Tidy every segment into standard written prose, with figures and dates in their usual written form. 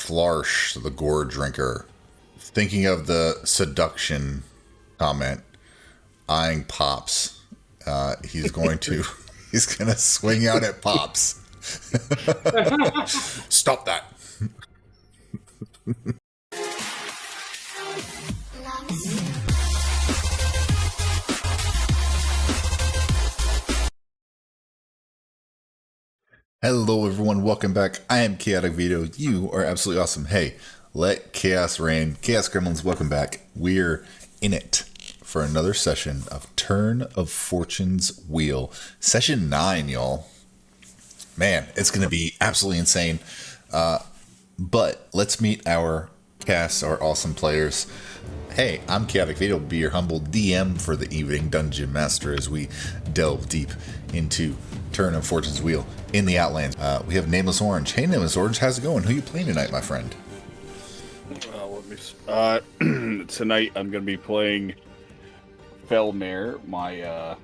Flarsh, the gore drinker. Thinking of the seduction comment, eyeing Pops. He's going to swing out at Pops. Stop that. Hello everyone, welcome back. I am Chaotic Vito. You are absolutely awesome. Hey, let chaos reign. Chaos Gremlins, welcome back. We're in it for another session of Turn of Fortune's Wheel. Session 9, y'all. Man, it's going to be absolutely insane. But let's meet our cast, our awesome players. Hey, I'm Chaotic Vito, be your humble DM for the evening Dungeon Master as we delve deep into Turn of Fortune's Wheel in the Outlands. We have Nameless Orange. Hey, Nameless Orange, how's it going? Who are you playing tonight, my friend? Tonight I'm going to be playing Felmir, my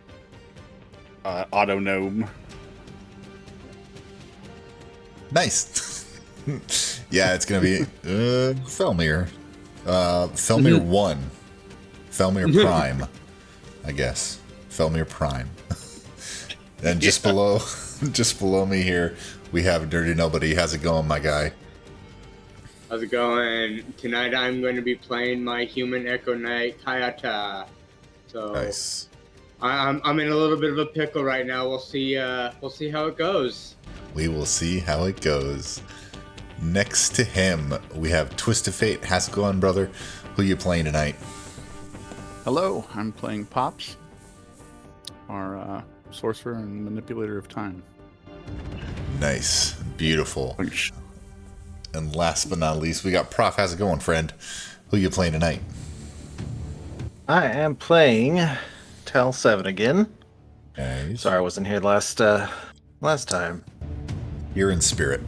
auto gnome. Nice. Yeah, it's going to be Felmir. Felmir 1. Felmir Prime, I guess. Felmir Prime. And just below me here, we have Dirty Nobody. How's it going, my guy? How's it going? Tonight I'm going to be playing my human Echo Knight, Kayata. So Nice. I'm in a little bit of a pickle right now. We'll see how it goes. We will see how it goes. Next to him, we have Twist of Fate. How's it going, brother? Who you playing tonight? Hello, I'm playing Pops, our sorcerer and manipulator of time. Nice. Beautiful. Thanks. And last but not least, we got Prof. How's it going, friend? Who you playing tonight? I am playing Tel 7 again. Nice. Sorry I wasn't here last time. You're in spirit.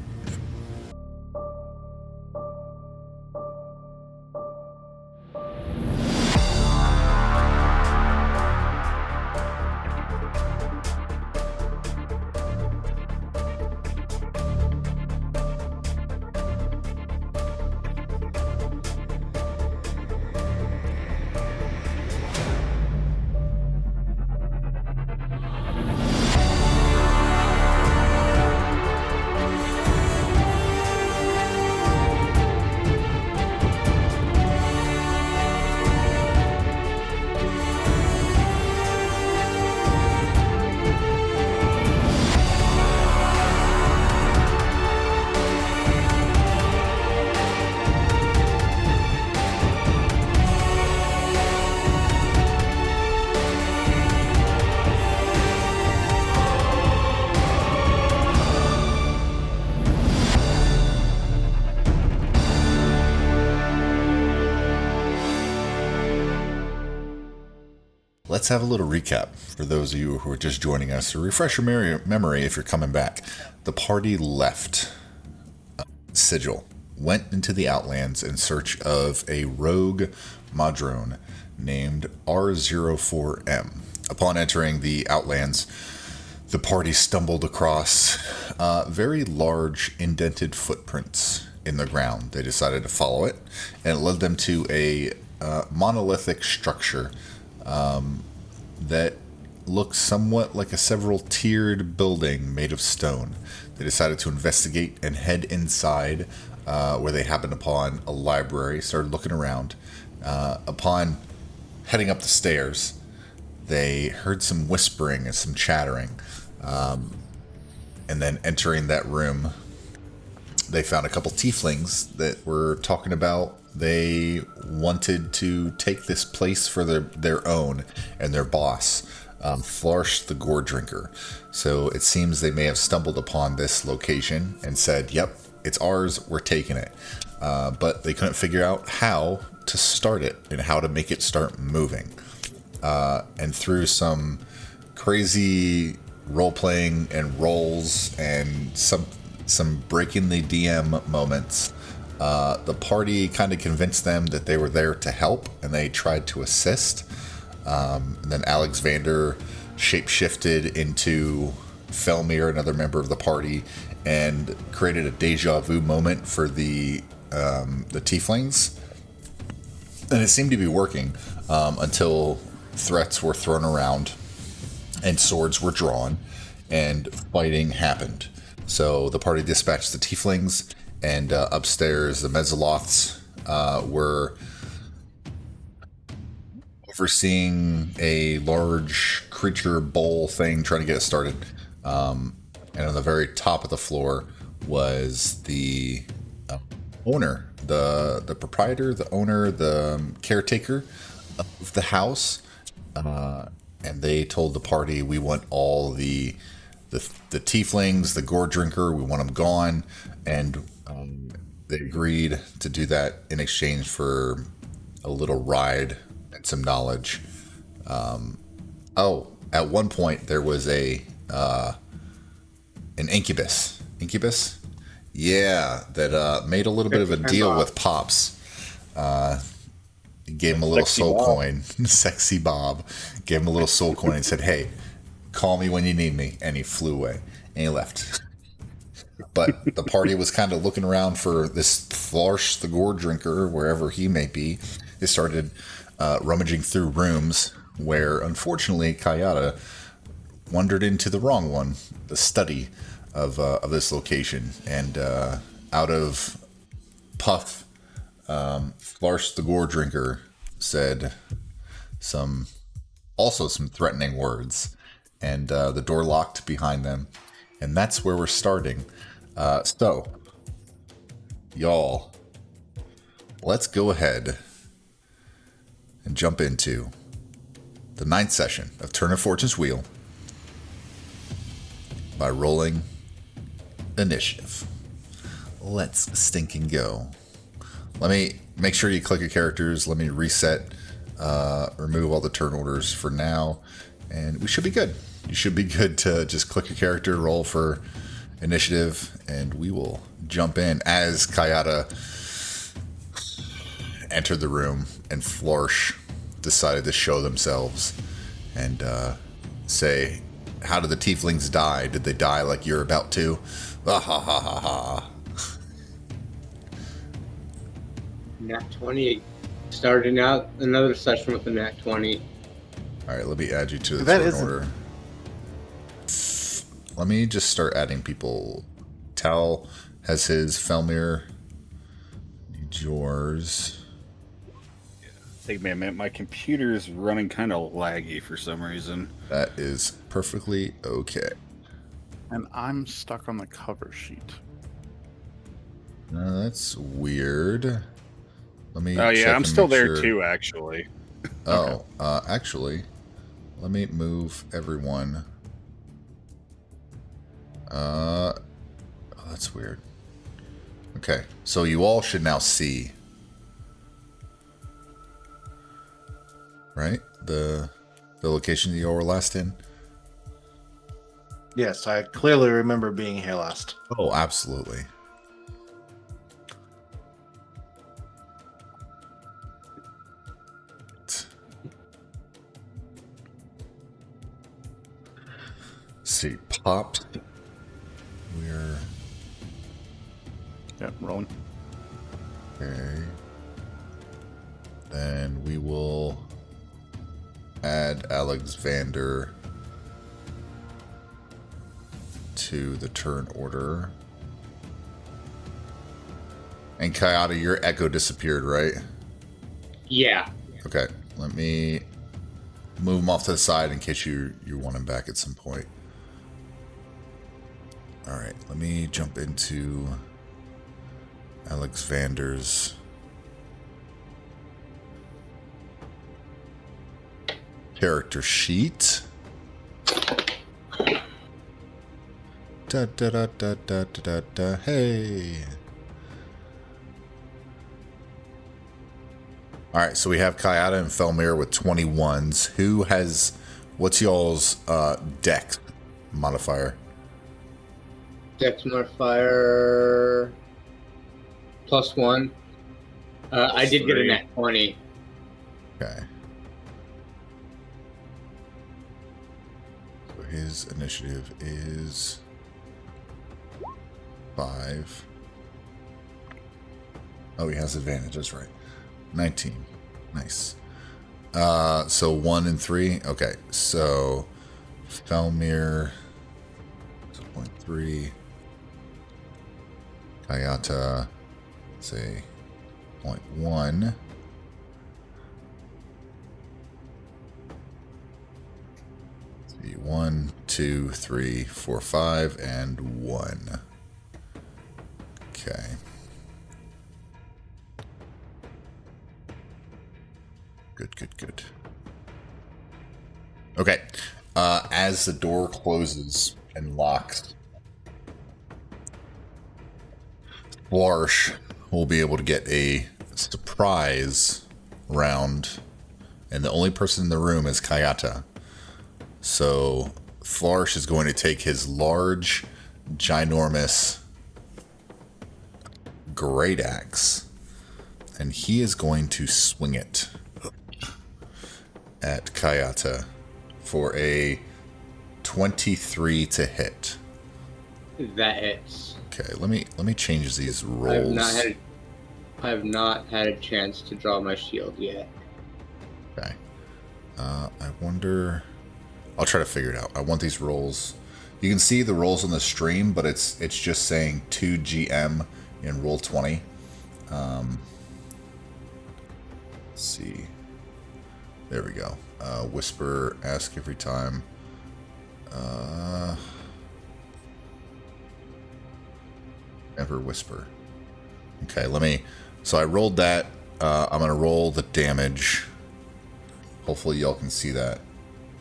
Let's have a little recap for those of you who are just joining us to refresh your memory if you're coming back. The party left Sigil, went into the Outlands in search of a rogue modron named R04M. Upon entering the Outlands, the party stumbled across very large indented footprints in the ground. They decided to follow it, and it led them to a monolithic structure that looks somewhat like a several-tiered building made of stone. They decided to investigate and head inside, where they happened upon a library, started looking around. Upon heading up the stairs, they heard some whispering and some chattering. And then entering that room, they found a couple tieflings that were talking about they wanted to take this place for their own and their boss, Flarsh the Gore Drinker. So it seems they may have stumbled upon this location and said, yep, it's ours, we're taking it. But they couldn't figure out how to start it and how to make it start moving. And through some crazy role-playing and roles and some breaking the DM moments, the party kind of convinced them that they were there to help, and they tried to assist. And then Alexander shapeshifted into Felmir, another member of the party, and created a deja vu moment for the the tieflings, and it seemed to be working until threats were thrown around and swords were drawn and fighting happened. So the party dispatched the tieflings, and upstairs the Mezzaloths were overseeing a large creature bowl thing, trying to get it started. And on the very top of the floor was the owner, the proprietor, the owner, the caretaker of the house. And they told the party, we want all the tieflings, the gore drinker, we want them gone. And they agreed to do that in exchange for a little ride and some knowledge. At one point there was an incubus. Incubus? Yeah, that made a little bit of a deal with Pops. Gave him a little Sexy soul Bob. coin. Sexy Bob. Gave him a little soul coin and said, hey, call me when you need me. And he flew away. And he left. But the party was kind of looking around for this Flarsh the Gore Drinker, wherever he may be. They started rummaging through rooms where, unfortunately, Kayata wandered into the wrong one, the study of this location. And out of puff, Flarsh the Gore Drinker said some threatening words, and the door locked behind them, and that's where we're starting. So, y'all, let's go ahead and jump into the 9th session of Turn of Fortune's Wheel by rolling initiative. Let's stinking go. Let me make sure you click your characters. Let me reset, remove all the turn orders for now, and we should be good. You should be good to just click your character, roll for initiative, and we will jump in as Kayata entered the room and Flarsh decided to show themselves and say, how did the tieflings die? Did they die like you're about to? Ah, ha ha ha ha. Nat 20. Starting out another session with a Nat 20. All right, let me add you to the That turn isn't- order. Let me just start adding people. Tal has his. Felmir needs yours. Take me a minute. My computer's running kind of laggy for some reason. That is perfectly okay. And I'm stuck on the cover sheet. No, that's weird. Let me. Oh, check yeah, I'm and still make there sure. too, actually. Oh, actually, let me move everyone. Oh, that's weird. Okay, so you all should now see, right? The location that you all were last in. Yes, I clearly remember being here last. Oh, absolutely. See, Pops. We're Yep, rolling. okay. Then we will add Alexander to the turn order. And Kayata, your echo disappeared, right? Yeah. Okay, let me move him off to the side in case you want him back at some point. All right, let me jump into Alexander's character sheet. Da da da da da da da. Hey. All right, so we have Kayata and Felmir with 21s. Who has, what's y'all's dex modifier? Dex modifier +1. I did get a Nat 20. Okay. So his initiative is 5. Oh, he has advantage. That's right. 19. Nice. So 1 and 3. Okay, so Felmir 0.3. Kayata, say 0.1. See, 1, 2, 3, 4, 5, and 1. Okay. Good. Okay. As the door closes and locks, Larsh will be able to get a surprise round, and the only person in the room is Kayata. So Flarsh is going to take his large, ginormous great axe, and he is going to swing it at Kayata for a 23 to hit. That hits. Okay, let me change these rolls. I have not had a chance to draw my shield yet. Okay. I wonder. I'll try to figure it out. I want these rolls. You can see the rolls on the stream, but it's just saying 2GM in roll 20. Let's see. There we go. Whisper, ask every time. Never whisper. Okay, so I rolled that. I'm going to roll the damage. Hopefully y'all can see that.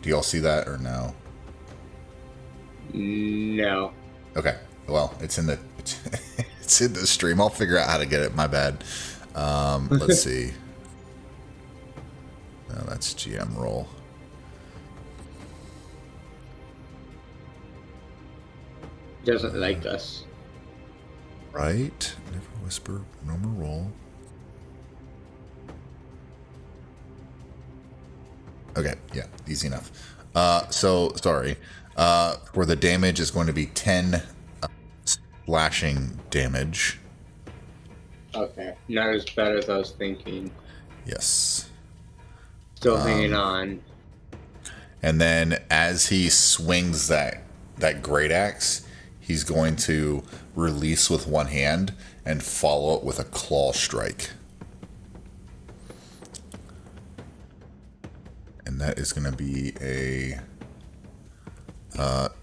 Do y'all see that or no? No. Okay. Well, it's in the it's in the stream. I'll figure out how to get it. My bad. Let's see. No, that's GM roll. Doesn't like us. Right. Never whisper. Normal roll. Okay. Yeah. Easy enough. So sorry. For the damage is going to be 10 slashing damage. Okay. Not as bad as I was thinking. Yes. Still hanging on. And then as he swings that great axe, he's going to release with one hand and follow it with a claw strike. And that is going to be a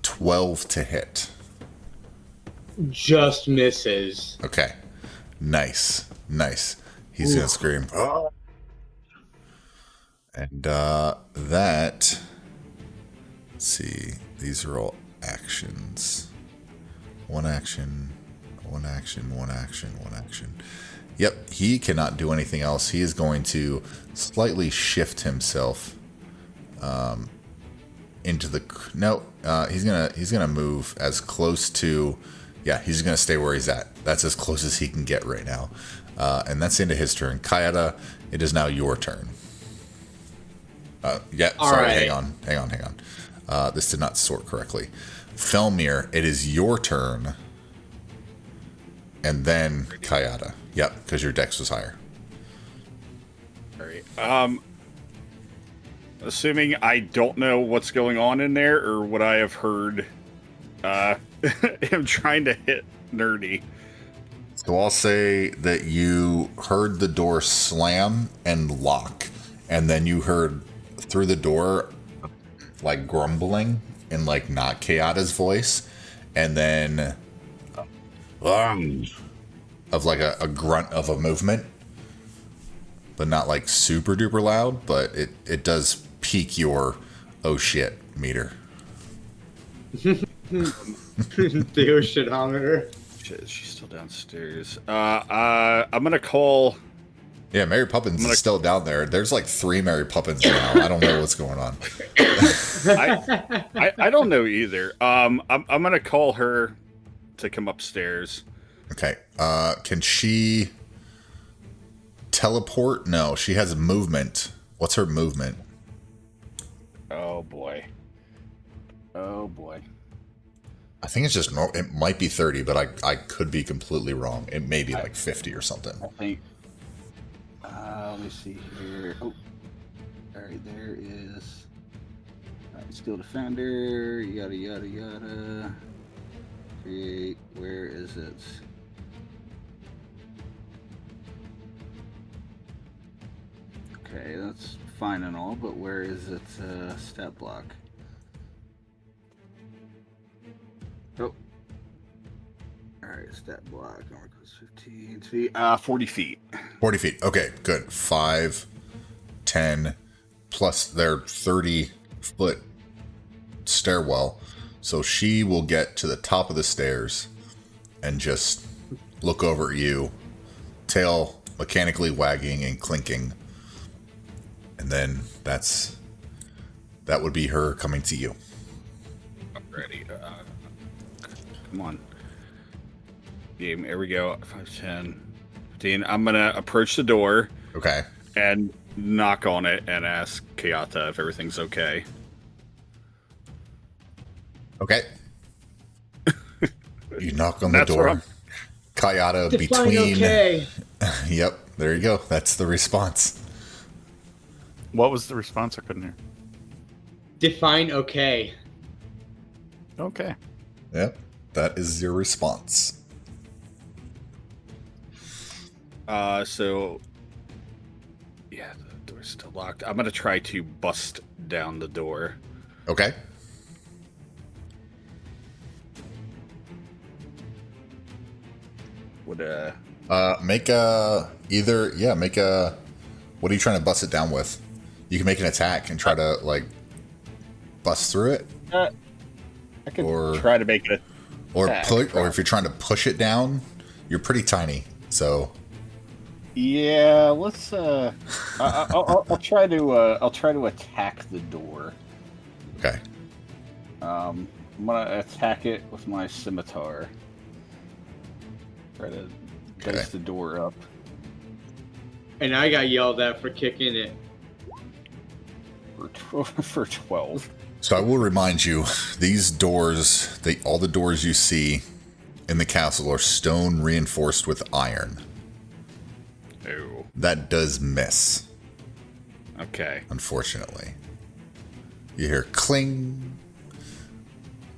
12 to hit. Just misses. Okay. Nice. He's going to scream. "Ah!" And that... Let's see. These are all actions. One action. Yep, he cannot do anything else. He is going to slightly shift himself into the... No, he's gonna move as close to... Yeah, he's gonna stay where he's at. That's as close as he can get right now. And that's the end of his turn. Kayata, it is now your turn. Yeah, All sorry, right. hang on. This did not sort correctly. Felmir, it is your turn. And then Kayata. Yep, because your dex was higher. All right. Assuming I don't know what's going on in there or what I have heard, am trying to hit Nerdy. So I'll say that you heard the door slam and lock, and then you heard through the door like grumbling in like not Kayata's voice, and then of like a grunt of a movement, but not like super duper loud, but it does peak your oh shit meter. The oceanometer. Shit, she's still downstairs. I'm gonna call. Yeah, Mary Poppins is still down there. There's like 3 Mary Poppins now. I don't know what's going on. I don't know either. I'm gonna call her to come upstairs. Okay. Can she teleport? No, she has movement. What's her movement? Oh boy. I think it's just normal. It might be 30, but I could be completely wrong. It may be like 50 or something. I think. Let me see here. Oh, all right. There is. Steel defender. Yada yada yada. Create. Where is it? Okay, that's fine and all, but where is it? Stat block. Oh. Alright, stat block. Armor class 15 feet. 40 feet. 40 feet. Okay, good. 5, 10, plus their 30-foot stairwell. So she will get to the top of the stairs and just look over at you, tail mechanically wagging and clinking. And then that would be her coming to you. Alrighty. Come on. Game. Here we go. 5, 10, 15. I'm gonna approach the door. Okay. And knock on it and ask Kayata if everything's okay. Okay. You knock on the That's where door. I'm- Kayata Define between. okay. Yep. There you go. That's the response. What was the response? I couldn't hear. Define okay. Okay. Yep. That is your response. So yeah, the door's still locked. I'm gonna try to bust down the door. Okay. Would Make a what are you trying to bust it down with? You can make an attack and try to like bust through it, I could Or- try to make it or Attack, put, or if you're trying to push it down, you're pretty tiny. So Yeah, let's. I'll try to attack the door. okay, I'm gonna attack it with my scimitar. Try to dice Okay. the door up. And I got yelled at for kicking it. For 12. so I will remind you, these doors, all the doors you see in the castle are stone reinforced with iron. Oh, That does miss, okay. unfortunately. You hear cling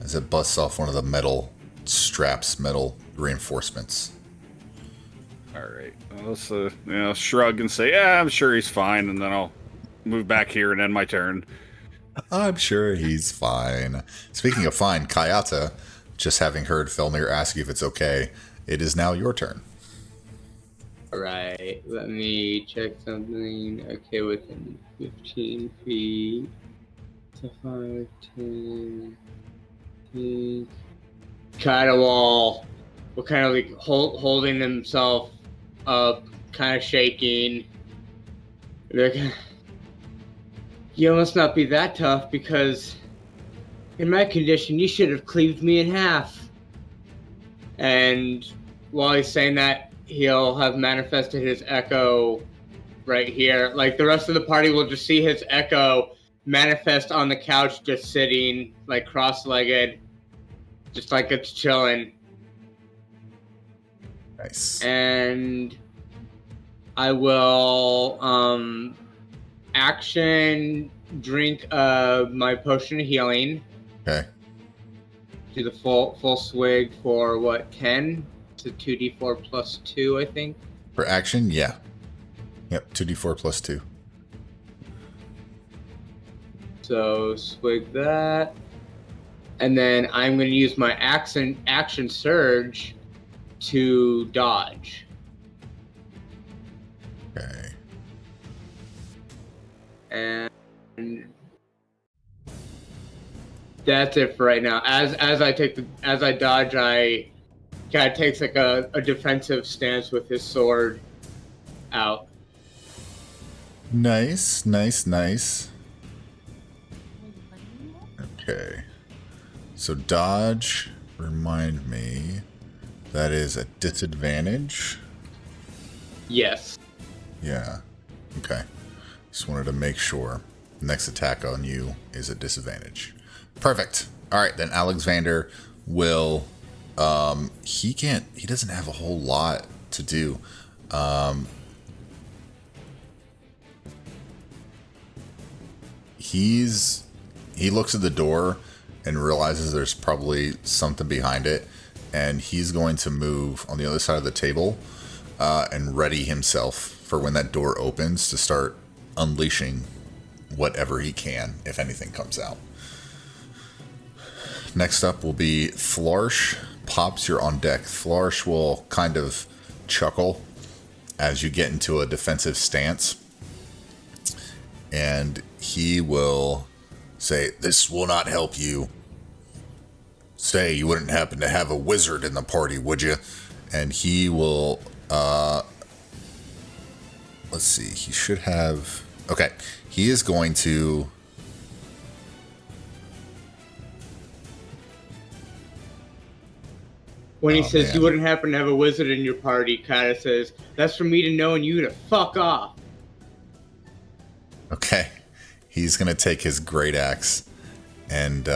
as it busts off one of the metal straps, metal reinforcements. All right. Let's shrug and say, "Yeah, I'm sure he's fine," and then I'll move back here and end my turn. I'm sure he's fine. Speaking of fine, Kayata, just having heard Felnir ask you if it's okay, it is now your turn. Alright, let me check something. Okay, within 15 feet. So 5, 10, 15. Kind of wall. We're kind of like holding himself up, kind of shaking. Like, you must not be that tough because in my condition, you should have cleaved me in half. And while he's saying that, he'll have manifested his echo right here. Like the rest of the party will just see his echo manifest on the couch, just sitting like cross-legged, just like it's chilling. Nice. And I will action drink my potion of healing. Okay. Do the full swig for what, 10? It's a 2d4 plus 2, I think. For action, yeah. Yep, 2d4 plus 2. So swig that. And then I'm going to use my action surge to dodge. Okay. And that's it for right now. As I dodge, I kind of takes like a defensive stance with his sword out. Nice, nice, nice. Okay. So dodge, remind me, that is a disadvantage? Yes. Yeah. Okay. Just wanted to make sure. Next attack on you is a disadvantage. Perfect. All right, then Alexander will, he doesn't have a whole lot to do. He looks at the door and realizes there's probably something behind it, and he's going to move on the other side of the table and ready himself for when that door opens to start unleashing whatever he can, if anything comes out. Next up will be Flarsh. Pops, you're on deck. Flarsh will kind of chuckle as you get into a defensive stance, and he will say, "This will not help you. Say, you wouldn't happen to have a wizard in the party, would you?" And he will, let's see, he should have, okay, he is going to, When he says man. you wouldn't happen to have a wizard in your party, Kata says, "That's for me to know and you to fuck off." okay, he's going to take his great axe and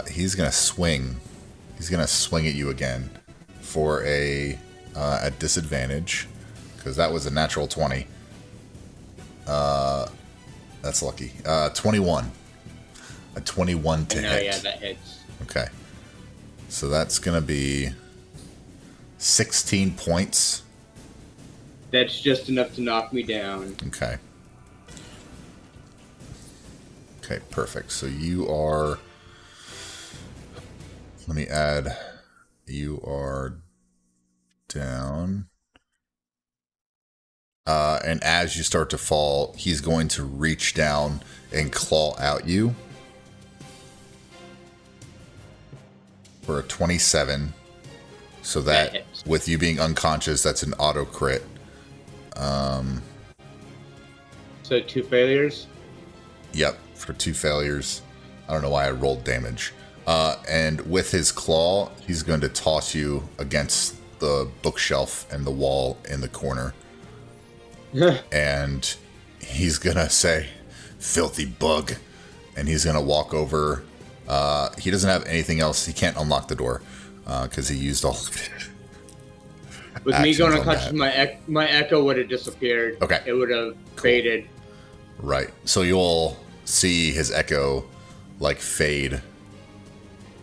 he's going to swing. He's going to swing at you again for a at disadvantage, because that was a natural 20. That's lucky. 21. A 21 to hit. Yeah, that hits. Okay. So that's going to be 16 points. That's just enough to knock me down. Okay. Okay, perfect. So you are... Let me add... You are down. And as you start to fall, he's going to reach down and claw out you. For a 27. So that hits. with you being unconscious, that's an auto crit. So 2 failures? Yep, for 2 failures. I don't know why I rolled damage. And with his claw, he's going to toss you against the bookshelf and the wall in the corner. And he's going to say, "Filthy bug." And he's going to walk over. He doesn't have anything else. He can't unlock the door because he used all of it. With me Actions going on unconscious, my echo would have disappeared. Okay. It would have faded. Right. So you'll see his echo like fade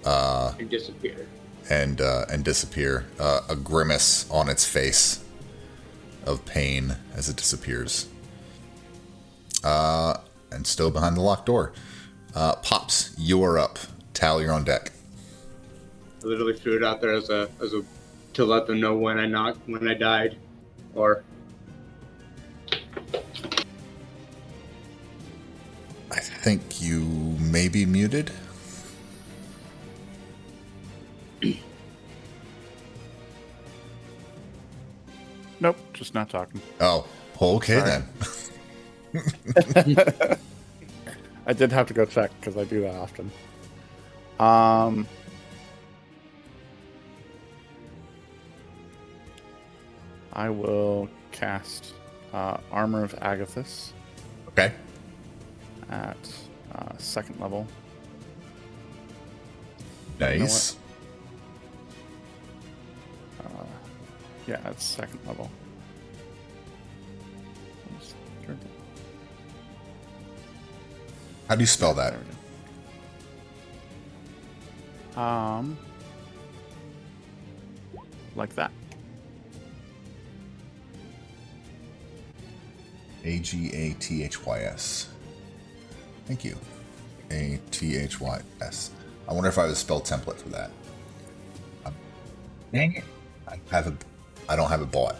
And disappear. and disappear. A grimace on its face of pain as it disappears. And still behind the locked door. Pops, you are up. Tal, you're on deck. I literally threw it out there as a to let them know when I died, or I think you may be muted. Nope, just not talking. Oh, okay Sorry. then. I did have to go check because I do that often. I will cast Armor of Agathis Okay. at 2nd level. Nice. Yeah, at 2nd level. How do you spell that? There we go. Like that. Agathys. Thank you. Athys. I wonder if I have a spell template for that. Dang it. I don't have it bought.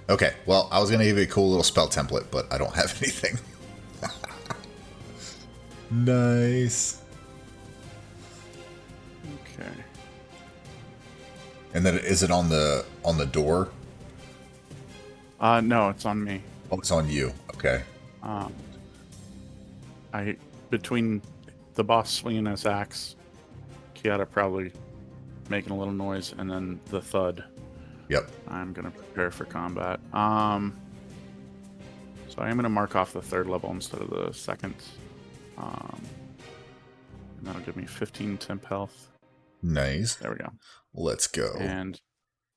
Okay, well, I was going to give you a cool little spell template, but I don't have anything. Nice. Okay. And then is it on the door? No, it's on me. Oh, it's on you. Okay. Between the boss swinging his axe, Kiata probably making a little noise, and then the thud. Yep. I'm gonna prepare for combat. So I am gonna mark off the 3rd level instead of the 2nd. And that'll give me 15 temp health. Nice. There we go. Let's go. And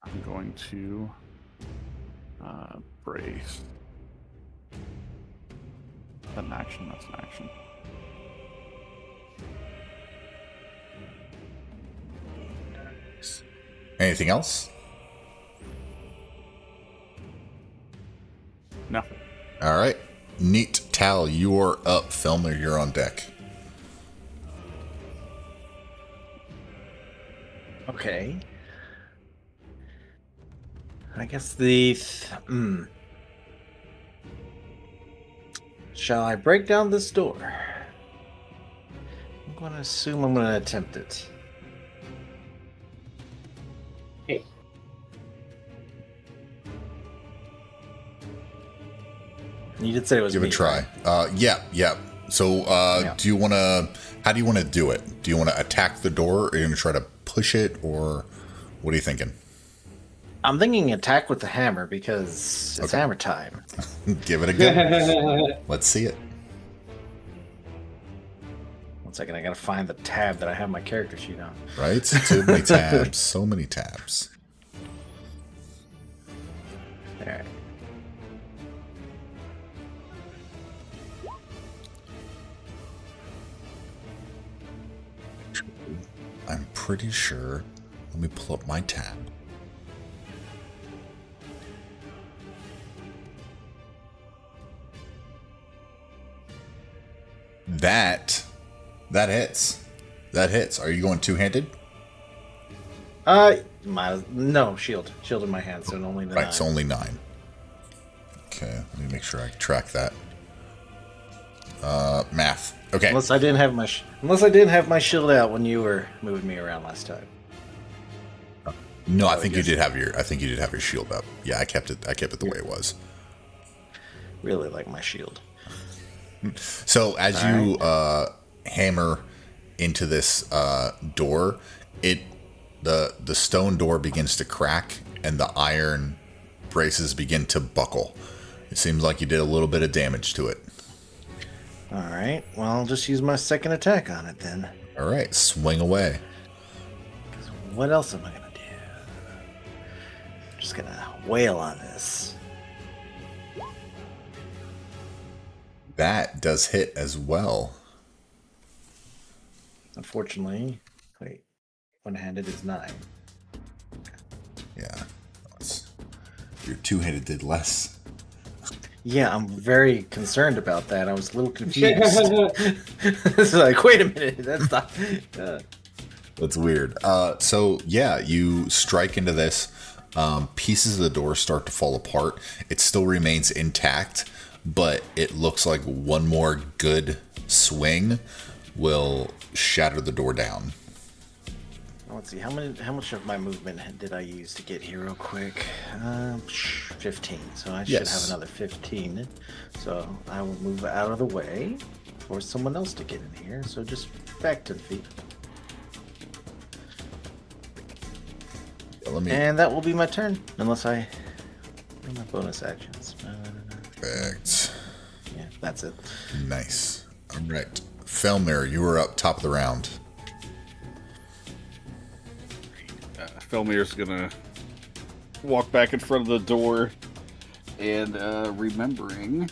I'm going to brace. Is that an action? That's an action. Anything else? No. All right. Neat. Tal, you're up. Filmer, you're on deck. Okay. I guess Shall I break down this door? I'm going to assume I'm going to attempt it. Hey. You did say it was Give it me, a try. right? Yeah. So, Yeah. do you want to? How do you want to do it? Do you want to attack the door? Or are you going to try to push it, or what are you thinking? I'm thinking attack with the hammer because it's Okay. hammer time. Give it a go. Let's see it. 1 second, I gotta find the tab that I have my character sheet on. Right? Too many tabs. So many tabs. Alright. I'm pretty sure. Let me pull up my tab. That hits. That hits. Are you going two-handed? No, shield in my hand, so only the Right, 9. it's only 9. Okay, let me make sure I track that. Math. Okay. Unless I didn't have my shield out when you were moving me around last time. No, I think you did have your shield up. Yeah, I kept it the way it was. Really like my shield. So as you hammer into this door, the stone door begins to crack and the iron braces begin to buckle. It seems like you did a little bit of damage to it. All right. Well, I'll just use my second attack on it then. All right, swing away. 'Cause what else am I gonna do? I'm just gonna wail on this. That does hit as well. Unfortunately, wait. One-handed is 9. Yeah. Your two-handed did less. Yeah, I'm very concerned about that. I was a little confused. It's like, wait a minute, that's not. That's weird. So yeah, you strike into this. Pieces of the door start to fall apart. It still remains intact, but it looks like one more good swing will shatter the door down. Let's see, how much of my movement did I use to get here real quick? 15. So I should have another 15. So I will move out of the way for someone else to get in here. So just back to the feet. And that will be my turn, unless I do my bonus actions. Perfect. Yeah, that's it. Nice. All right. Felmir, you were up top of the round. Felmir's gonna walk back in front of the door and remembering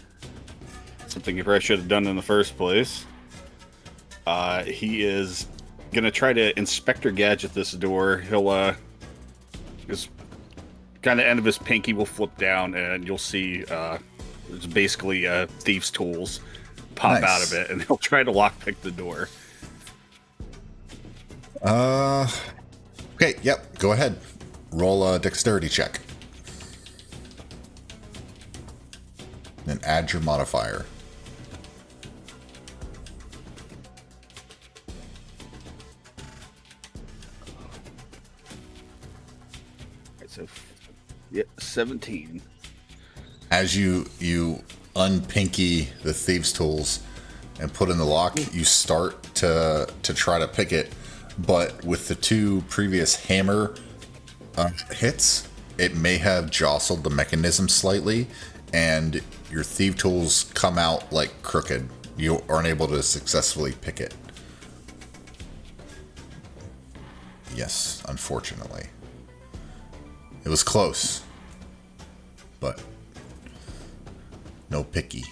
something he probably should have done in the first place. He is gonna try to Inspector Gadget this door. He'll just kind of end of his pinky will flip down, and you'll see it's basically thieves' tools pop out of it, and he'll try to lockpick the door. Okay, yep, go ahead. Roll a dexterity check. Then add your modifier. So, yeah, 17. As you unpinky the thieves' tools and put in the lock, you start to try to pick it, but with the two previous hammer hits, it may have jostled the mechanism slightly, and your thief tools come out like crooked. You aren't able to successfully pick it. Yes, unfortunately. It was close, but no picky.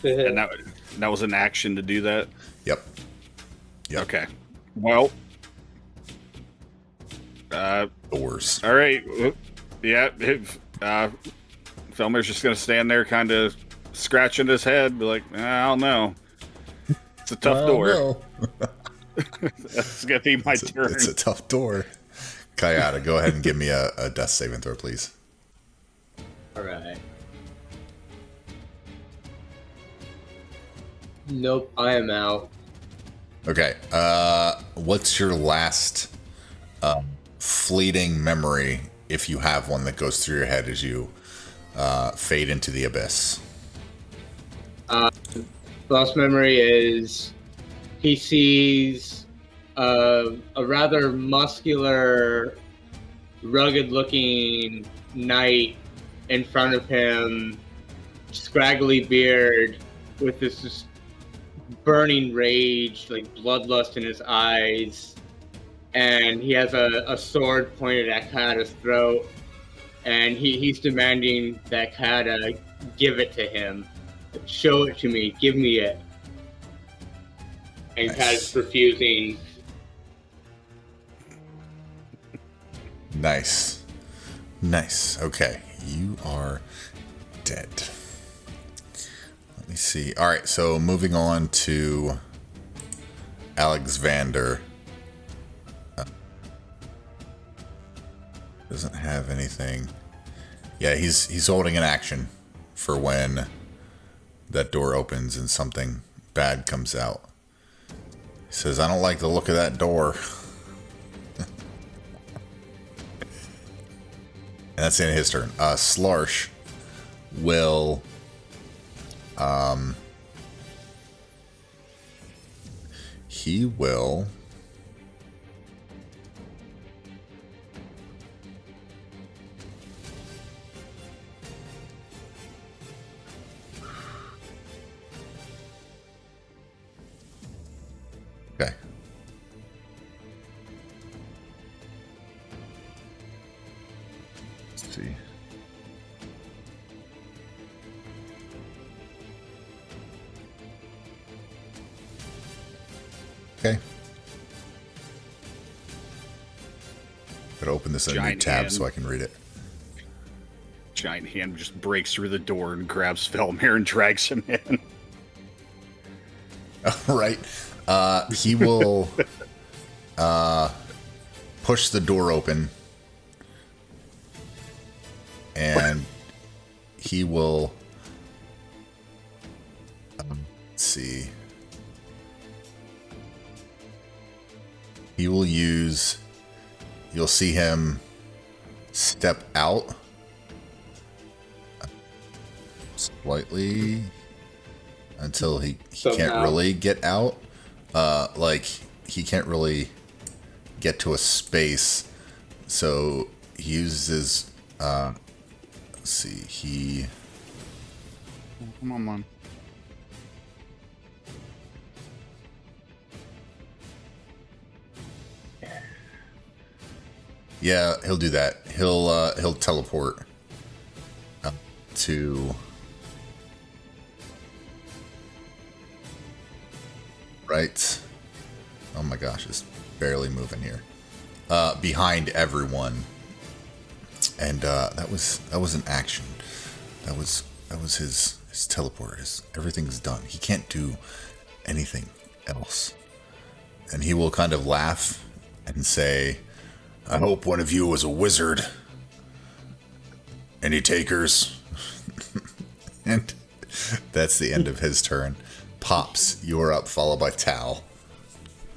And that was an action to do that? Yep. Okay. Well. Doors. All right. Yeah. Felmer's just going to stand there kind of scratching his head. Be like, I don't know. It's a tough door. No. That's going to be my turn. It's a tough door. Kayada, go ahead and give me a death saving throw, please. All right. Nope, I am out. Okay. What's your last fleeting memory, if you have one that goes through your head as you fade into the abyss? Last memory is he sees a rather muscular, rugged-looking knight in front of him, scraggly beard, with this just burning rage, like bloodlust in his eyes, and he has a sword pointed at Kata's throat, and he's demanding that Kata give it to him. Show it to me, give me it. And Nice. Kata's refusing. Nice. Okay, you are dead. Let me see. All right, so moving on to Alexander. Doesn't have anything. Yeah, he's holding an action for when that door opens and something bad comes out. He says, I don't like the look of that door. And that's the end of his turn. Slarsh will he will okay. Let's see. Okay. Gotta open this in a new Giant tab hand. so I can read it. Giant hand just breaks through the door and grabs Felmer and drags him in. Right. He will push the door open, and he will let's see. He will use, you'll see him step out slightly until he can't Somehow. really get out. Like, he can't really get to a space. So he uses, let's see, he... Come on, man. Yeah, he'll do that. He'll teleport to right. Oh my gosh, it's barely moving here. Behind everyone, and that was an action. That was his teleport. Everything's done. He can't do anything else, and he will kind of laugh and say, I hope one of you was a wizard. Any takers? And that's the end of his turn. Pops, you're up, followed by Tal.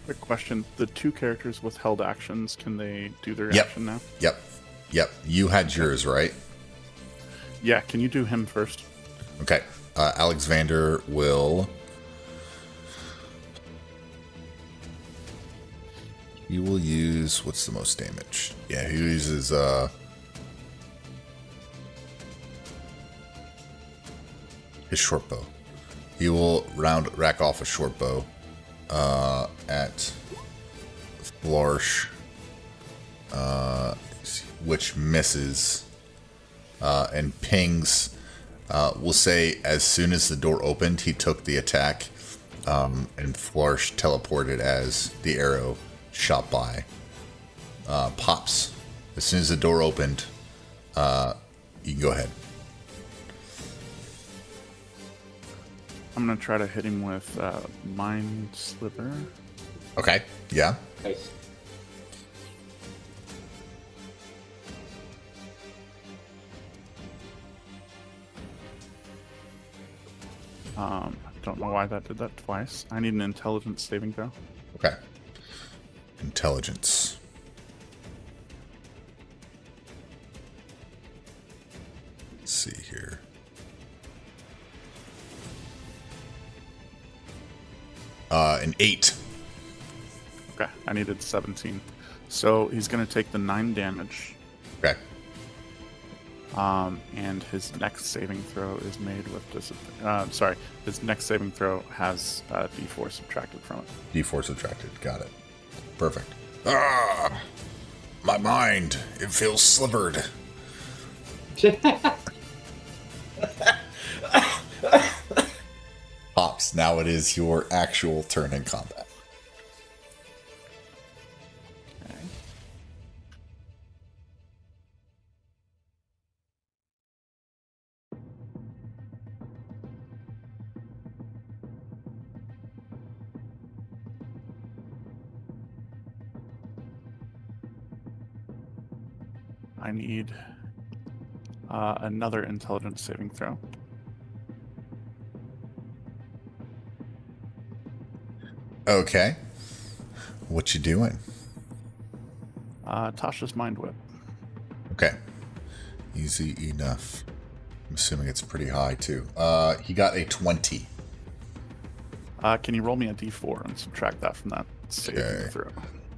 Quick question. The two characters with held actions, can they do their Yep. action now? Yep. You had yours, right? Yeah, can you do him first? Okay. Alexander will... He will use... What's the most damage? Yeah, he uses... his short bow. He will rack off a short bow at Larsh, which misses and pings. We'll say as soon as the door opened, he took the attack, and Flarsh teleported as the arrow shot by. Pops. As soon as the door opened, you can go ahead. I'm gonna try to hit him with Mind Sliver. Okay. Yeah. Nice. Don't know why that did that twice. I need an intelligence saving throw. Okay. Intelligence. Let's see here. An 8. Okay, I needed 17. So he's gonna take the 9 damage. Okay. And his next saving throw is made with his next saving throw has D4 subtracted from it. D4 subtracted. Got it. Perfect. Ah! My mind. It feels slivered. Pops, now it is your actual turn in combat. Okay. I need another intelligence saving throw. Okay. What you doing? Tasha's Mind Whip. Okay. Easy enough. I'm assuming it's pretty high, too. He got a 20. Can you roll me a D4 and subtract that from that saving throw?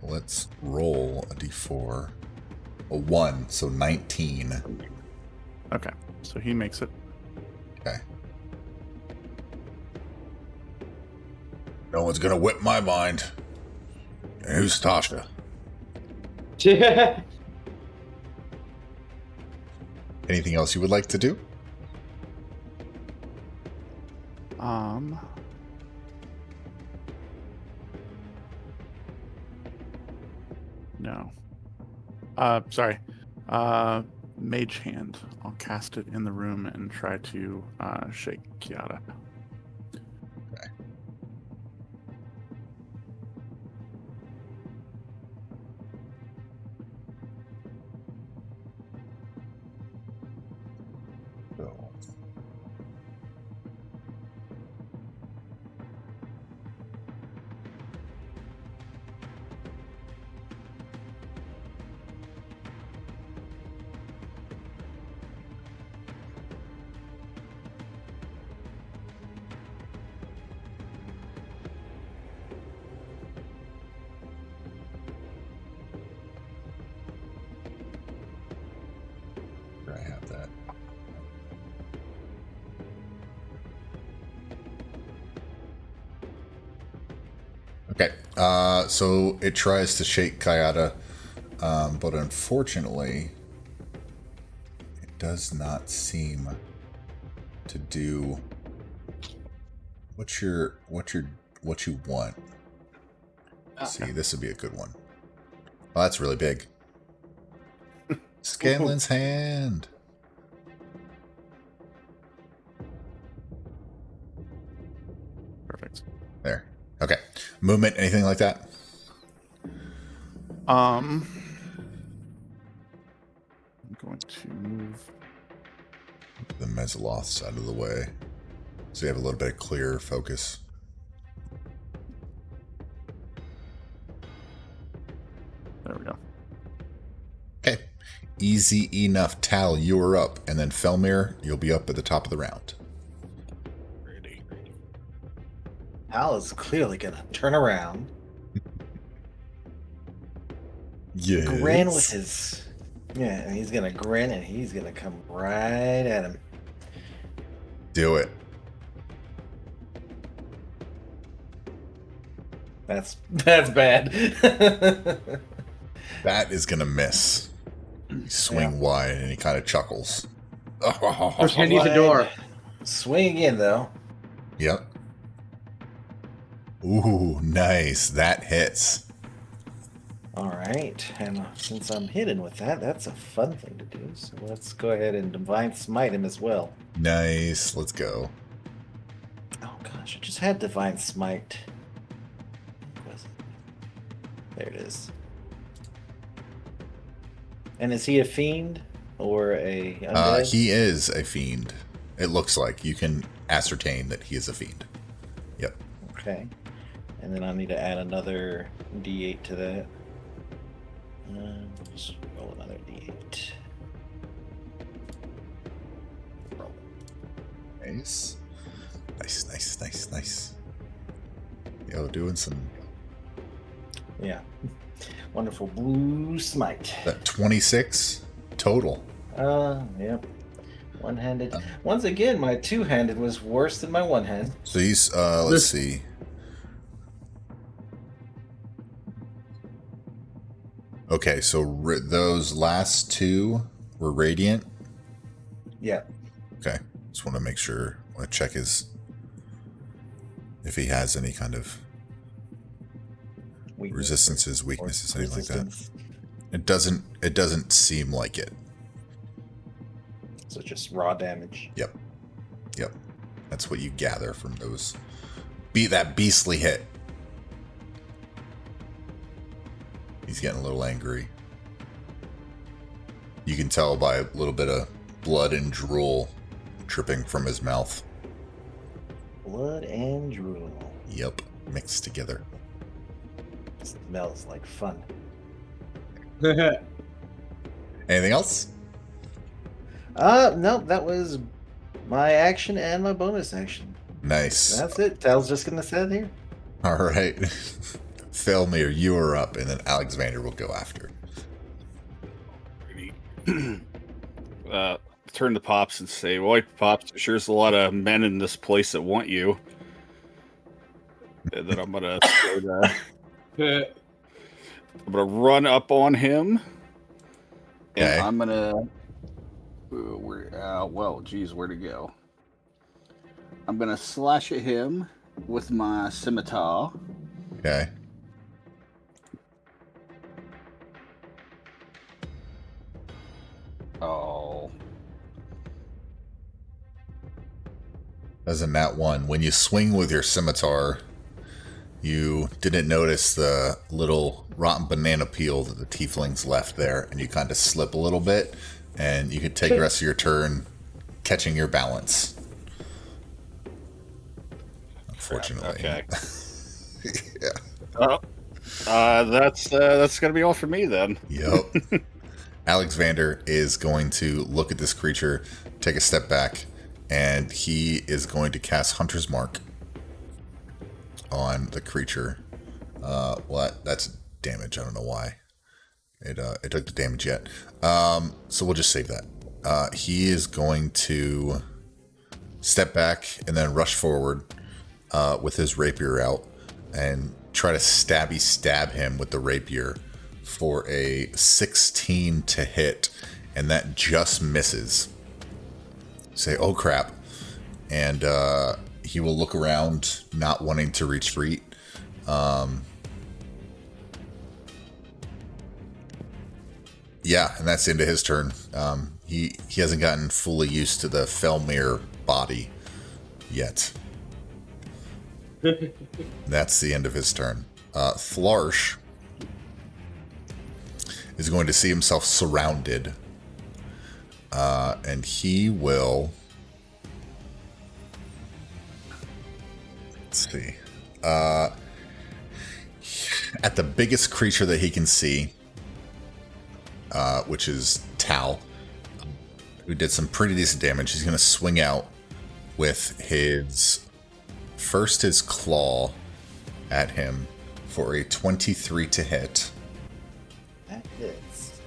Let's roll a d4. A 1, so 19. Okay, so he makes it. Okay. No one's gonna whip my mind. And who's Tasha? Anything else you would like to do? No. Sorry. Mage Hand. I'll cast it in the room and try to shake Kiara. Okay. So. I have that. Okay, so it tries to shake Kayada, but unfortunately, it does not seem to do what you want. See, this would be a good one. Oh, that's really big. Scanlan's hand. Perfect. There. Okay. Movement, anything like that? I'm going to move. The Mezzaloths out of the way. So you have a little bit of clear focus. There we go. Okay. Easy enough. Tal, you are up. And then Felmir, you'll be up at the top of the round. Ready. Al is clearly gonna turn around, Yes. grin with his, and he's gonna grin and he's gonna come right at him. Do it. That's bad. That is going to miss. You swing wide, and he kind of chuckles. Pretend he's a door. Swing again, though. Yep. Ooh, nice. That hits. All right, and since I'm hidden with that, that's a fun thing to do. So let's go ahead and divine smite him as well. Nice. Let's go. Oh gosh, I just had divine smite. There it is. And is he a fiend or a undead? He is a fiend. It looks like. You can ascertain that he is a fiend. Yep. Okay. And then I need to add another d8 to that. Just roll another d8. Roll. Nice. Nice. Yo, doing some... Yeah. Wonderful blue smite. That 26 total. Yep. One-handed. Once again, my two-handed was worse than my one-hand. So he's, let's see. Okay, so those last two were radiant? Yeah. Okay. Just want to make sure. I want to check if he has any kind of resistances, weaknesses, anything like that. It doesn't seem like it. So just raw damage. Yep. That's what you gather from those. That beastly hit. He's getting a little angry. You can tell by a little bit of blood and drool dripping from his mouth. Blood and drool. Yep, mixed together. Smells like fun. Anything else? No, that was my action and my bonus action. Nice. That's it. Tal's just gonna sit here. All right. Mimir, you are up, and then Alexander will go after. Turn to Pops and say, "Boy, Pops, there's a lot of men in this place that want you." And then I'm gonna run up on him, and Okay. I'm gonna. Where'd it go? I'm gonna slash at him with my scimitar. Okay. Oh. As in that one, when you swing with your scimitar, you didn't notice the little rotten banana peel that the tieflings left there, and you kind of slip a little bit, and you could take the rest of your turn catching your balance. Unfortunately. Okay. Yeah. That's gonna be all for me then. Yep. Alexander is going to look at this creature, take a step back, and he is going to cast Hunter's Mark on the creature. That's damage. I don't know why it took the damage yet. So we'll just save that. He is going to step back and then rush forward with his rapier out and try to stab him with the rapier for a 16 to hit, and that just misses. Say, oh crap. And he will look around, not wanting to retreat. Yeah, and that's the end of his turn. He hasn't gotten fully used to the Mimir body yet. That's the end of his turn. Flarsh is going to see himself surrounded. And he will... Let's see. At the biggest creature that he can see, which is Tal, who did some pretty decent damage, he's going to swing out with his claw at him for a 23 to hit. That hits.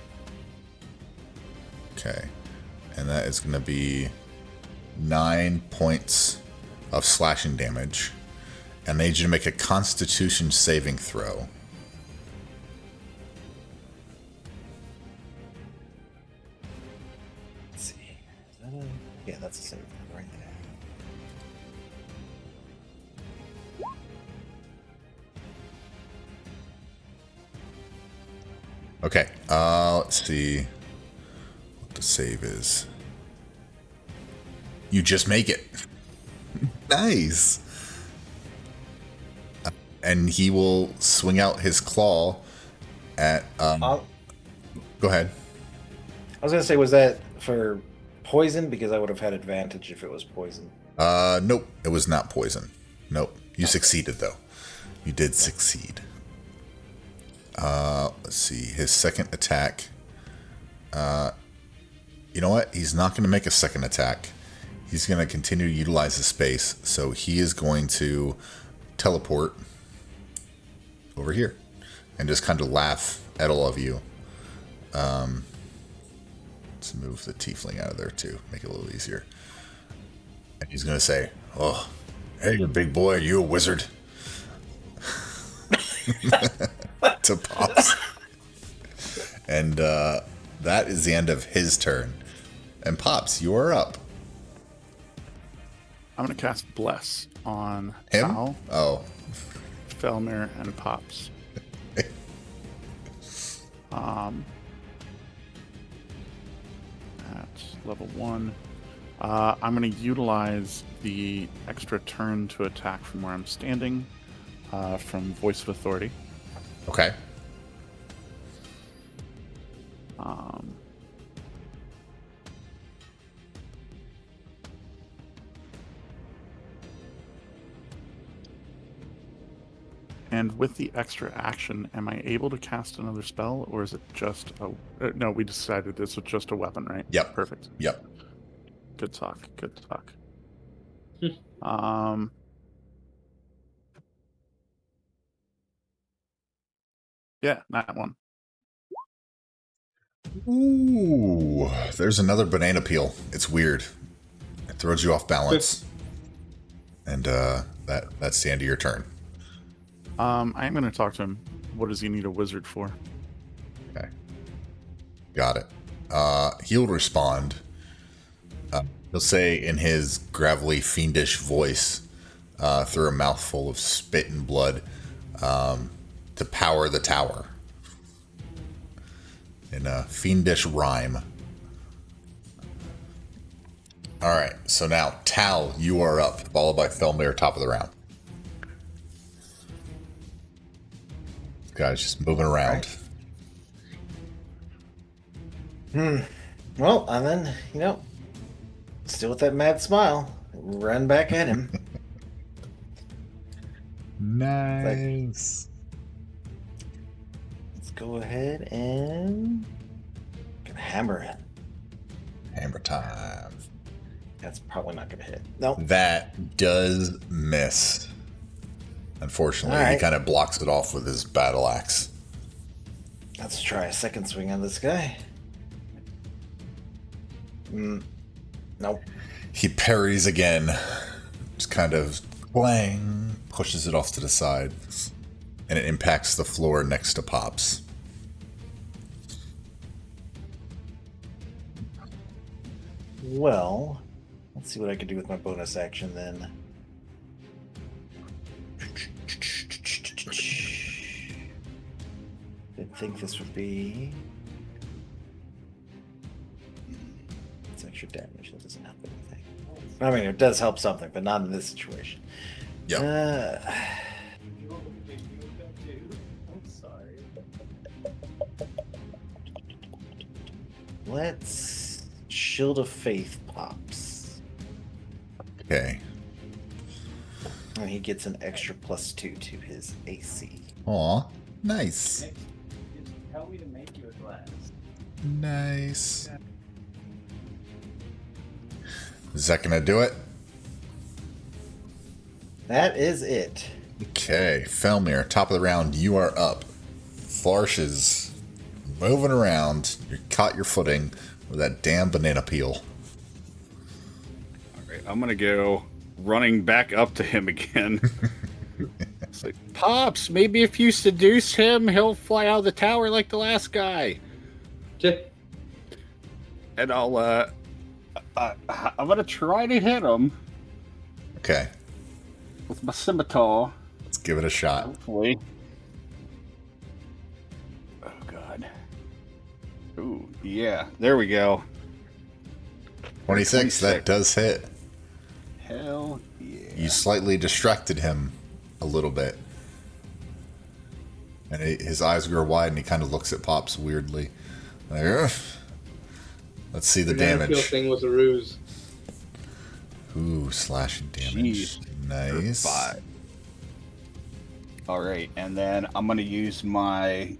Okay. And that is going to be 9 points of slashing damage. I need you to make a Constitution saving throw. Let's see. Is that a... Yeah, that's a save right there. Okay, let's see what the save is. You just make it. Nice. And he will swing out his claw at... Go ahead. I was going to say, was that for poison? Because I would have had advantage if it was poison. Nope, it was not poison. Nope, you succeeded, though. You did succeed. Let's see, his second attack. You know what? He's not going to make a second attack. He's going to continue to utilize the space, so he is going to teleport over here and just kind of laugh at all of you. Let's move the tiefling out of there too, make it a little easier. And he's going to say, "Oh, hey, you big boy, are you a wizard?" To Pops. And that is the end of his turn. And Pops, you are up. I'm going to cast Bless on Him? Tal, Oh. Felmir, and Pops. At level 1. I'm going to utilize the extra turn to attack from where I'm standing from Voice of Authority. Okay. And with the extra action, am I able to cast another spell, or is it just a... no, we decided this was just a weapon, right? Yep. Perfect. Yep. Good talk. Good talk. Yeah, that one. Ooh, there's another banana peel. It's weird. It throws you off balance. And that's the end of your turn. I'm going to talk to him. What does he need a wizard for? Okay. Got it. He'll respond. He'll say in his gravelly, fiendish voice, through a mouthful of spit and blood, to power the tower. In a fiendish rhyme. Alright, so now, Tal, you are up, followed by Felmir, top of the round. This guy's just moving around. Well, and then, still with that mad smile, run back at him. Nice. Let's go ahead and hammer it. Hammer time. That's probably not going to hit. No. That does miss. Unfortunately, All right. He kind of blocks it off with his battle axe. Let's try a second swing on this guy. Nope. He parries again. Just kind of clang, pushes it off to the side, and it impacts the floor next to Pops. Well, let's see what I can do with my bonus action then. Didn't think this would be... It's extra damage. That doesn't help anything. I mean, it does help something, but not in this situation. Yep. Let's Shield of Faith Pops. Okay. And he gets an extra +2 to his AC. Aw, nice. Tell me to make you a glass. Nice. Is that gonna do it? That is it. Okay, Felmir, top of the round, you are up. Flarsh is moving around. You caught your footing with that damn banana peel. All right, I'm gonna go running back up to him again. It's like, Pops, maybe if you seduce him, he'll fly out of the tower like the last guy. And I'm gonna try to hit him Okay. with my scimitar. Let's give it a shot. Hopefully. Oh god. Ooh, yeah. There we go. 26. That does hit. Hell yeah. You slightly distracted him a little bit. And his eyes grow wide and he kind of looks at Pops weirdly. Like, "Ugh." Let's see the damage. The thing was a ruse. Ooh, slashing damage. Jeez. Nice. 5. Alright, and then I'm going to use my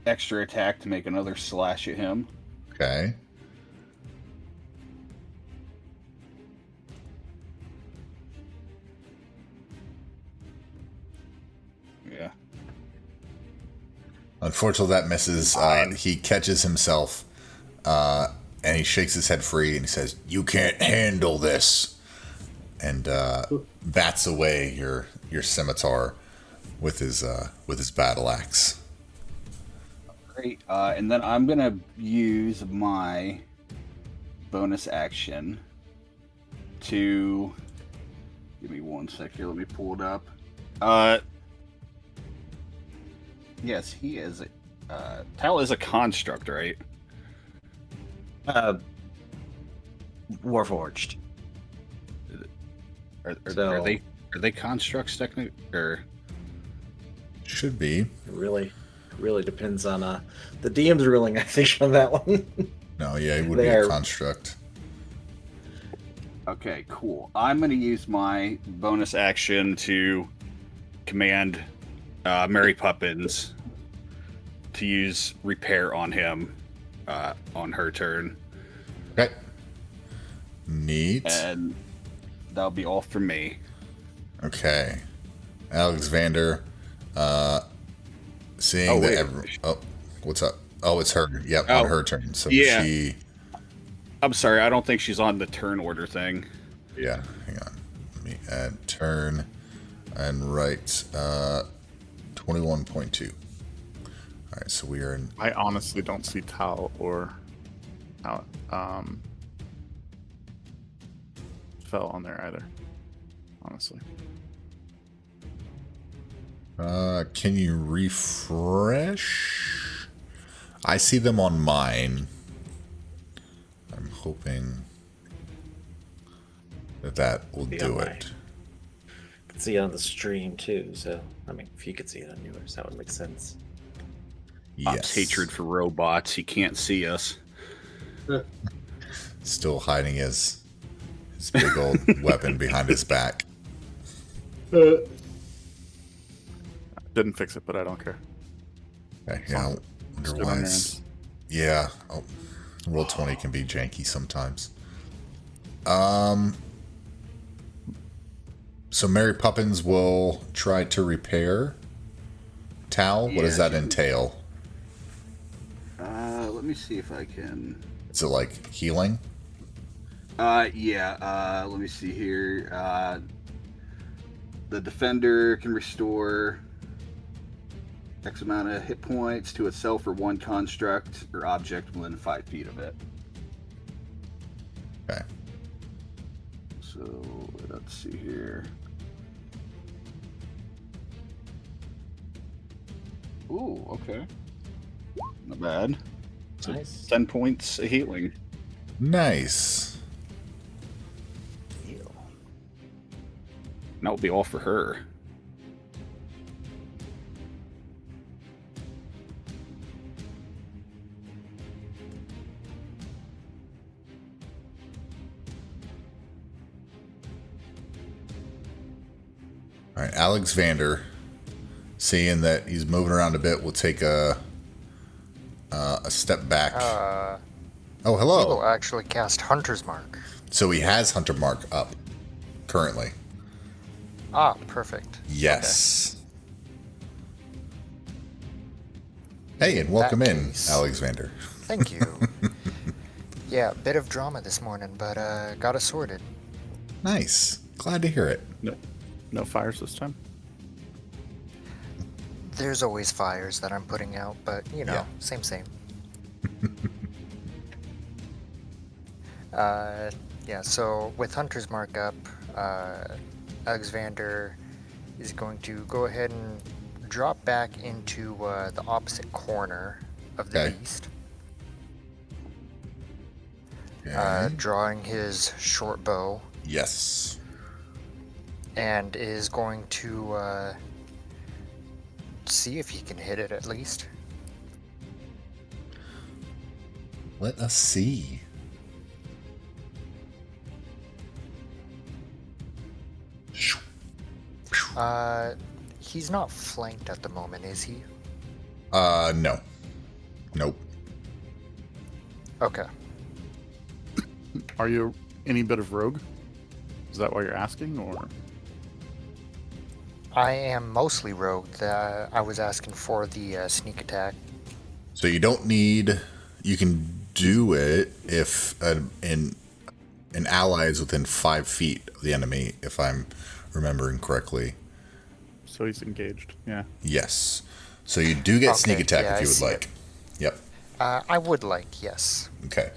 extra attack to make another slash at him. Okay. Yeah. Unfortunately, that misses. He catches himself, and he shakes his head free, and he says, "You can't handle this," and bats away your scimitar with his battle axe. Great. And then I'm going to use my bonus action to... Give me 1 sec here. Let me pull it up. Yes, he is. Tal is a construct, right? Warforged. Are they constructs technically, or Should be. It really depends on the DM's ruling, I think, on that one. No, yeah, it would They be a are- construct. okay, cool. I'm going to use my bonus action to command Mary Poppins to use repair on him on her turn, Okay. Neat. and that'll be all for me. Okay. Alexander, seeing Oh, that wait. what's up? Oh, it's her. Yep, Oh, on her turn. So yeah. she... I'm sorry, I don't think she's on the turn order thing. Yeah, hang on. Let me add turn and write 21.2. All right, so we are in... I honestly don't see Tal or Fell on there either. Honestly. Can you refresh? I see them on mine. I'm hoping that will Yeah, do mine. it. I can see it on the stream too, so I mean, if you could see it on yours, that would make sense. Pop's hatred for robots. He can't see us. Still hiding his big old weapon behind his back. Didn't fix it, but I don't care. Okay, yeah, I wonder Still why on your it's... Yeah, roll 20 can be janky sometimes. So Mary Poppins will try to repair Tal. What does Yeah. that entail? Let me see if I can. Is it like healing? Yeah. Let me see here. The defender can restore X amount of hit points to itself or one construct or object within 5 feet of it. Okay. So let's see here. Ooh, okay. Not bad. So Nice. 10 points of healing. Nice. Heal. And that will be all for her. All right, Alexander, seeing that he's moving around a bit, will take a step back. Oh, He will hello. actually cast Hunter's Mark. So he has Hunter Mark up currently. Ah, perfect. Yes. Hey, and welcome in, case- Alexander. Thank you. Yeah, a bit of drama this morning, but got it sorted. Nice. Glad to hear it. No fires this time. There's always fires that I'm putting out, but you know, Yeah. same. Yeah, so with Hunter's Mark up, Alexander is going to go ahead and drop back into the opposite corner of the Okay. beast, Okay. drawing his short bow, Yes. and is going to see if he can hit it at least. Let us see. He's not flanked at the moment, is he? No. Nope. Okay. Are you any bit of rogue? Is that why you're asking, or? I am mostly rogue. I was asking for the sneak attack. So you don't need. You can do it if an ally is within 5 feet of the enemy, if I'm remembering correctly. So he's engaged. Yeah. Yes. So you do get sneak Okay, attack yeah, if I you would see like. it. Yep. I would like, yes. Okay.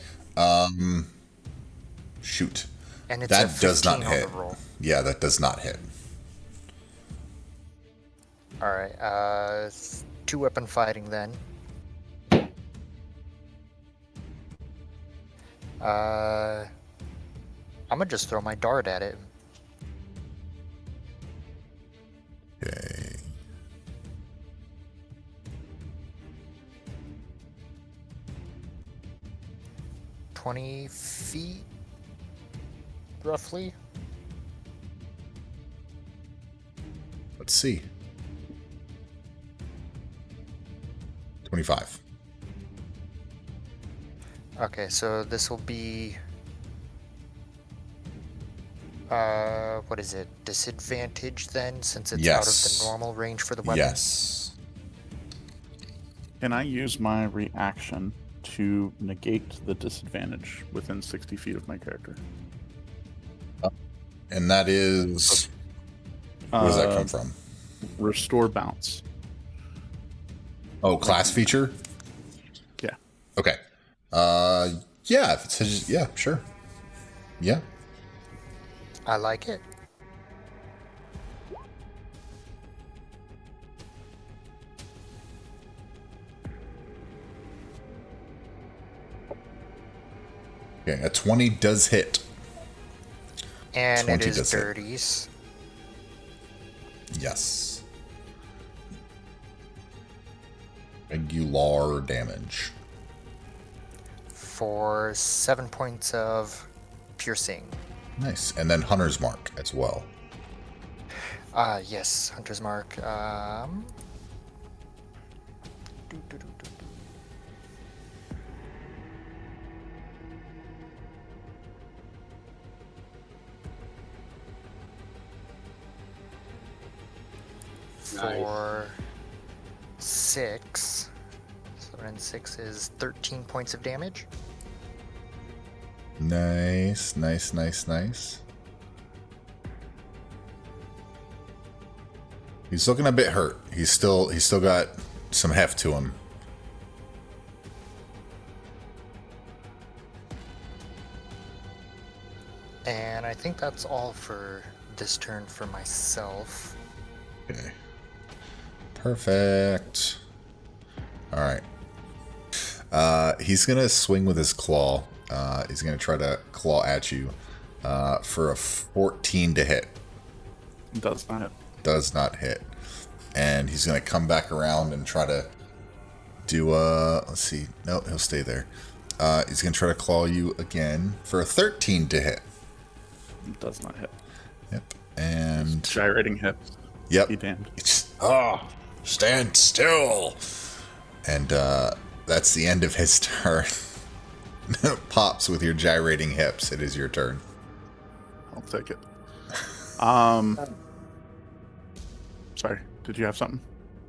Shoot. And it's That a 15 does not on hit. the roll. Yeah, that does not hit. Alright, 2 weapon fighting then. I'm gonna just throw my dart at it. Okay. $20 feet, roughly. Let's see. 25. Okay, so this will be what is it? Disadvantage then, since it's out of Yes. the normal range for the weapon? Yes. Can I use my reaction to negate the disadvantage within 60 feet of my character? And that is. Where does that come from? Restore bounce. Oh, class feature? Yeah. Okay. Yeah, if it says, yeah, sure. Yeah. I like it. Okay, a 20 does hit. And 20 it is does hit. dirties. Yes. Regular damage. For 7 points of piercing. Nice. And then Hunter's Mark as well. Yes, Hunter's Mark. Do. Nice. For 6. 7 and 6 is 13 points of damage. Nice, nice, nice, nice. He's looking a bit hurt. He's still got some heft to him. And I think that's all for this turn for myself. Okay. Perfect. All right. He's gonna swing with his claw. He's gonna try to claw at you for a 14 to hit. Does not hit. Does not hit. And he's gonna come back around and try to do let's see. No, he'll stay there. He's gonna try to claw you again for a 13 to hit. Does not hit. Yep. And Gyrating hips. yep. Be damned. Stand still. And that's the end of his turn. Pops with your gyrating hips. It is your turn. I'll take it. Sorry. Did you have something?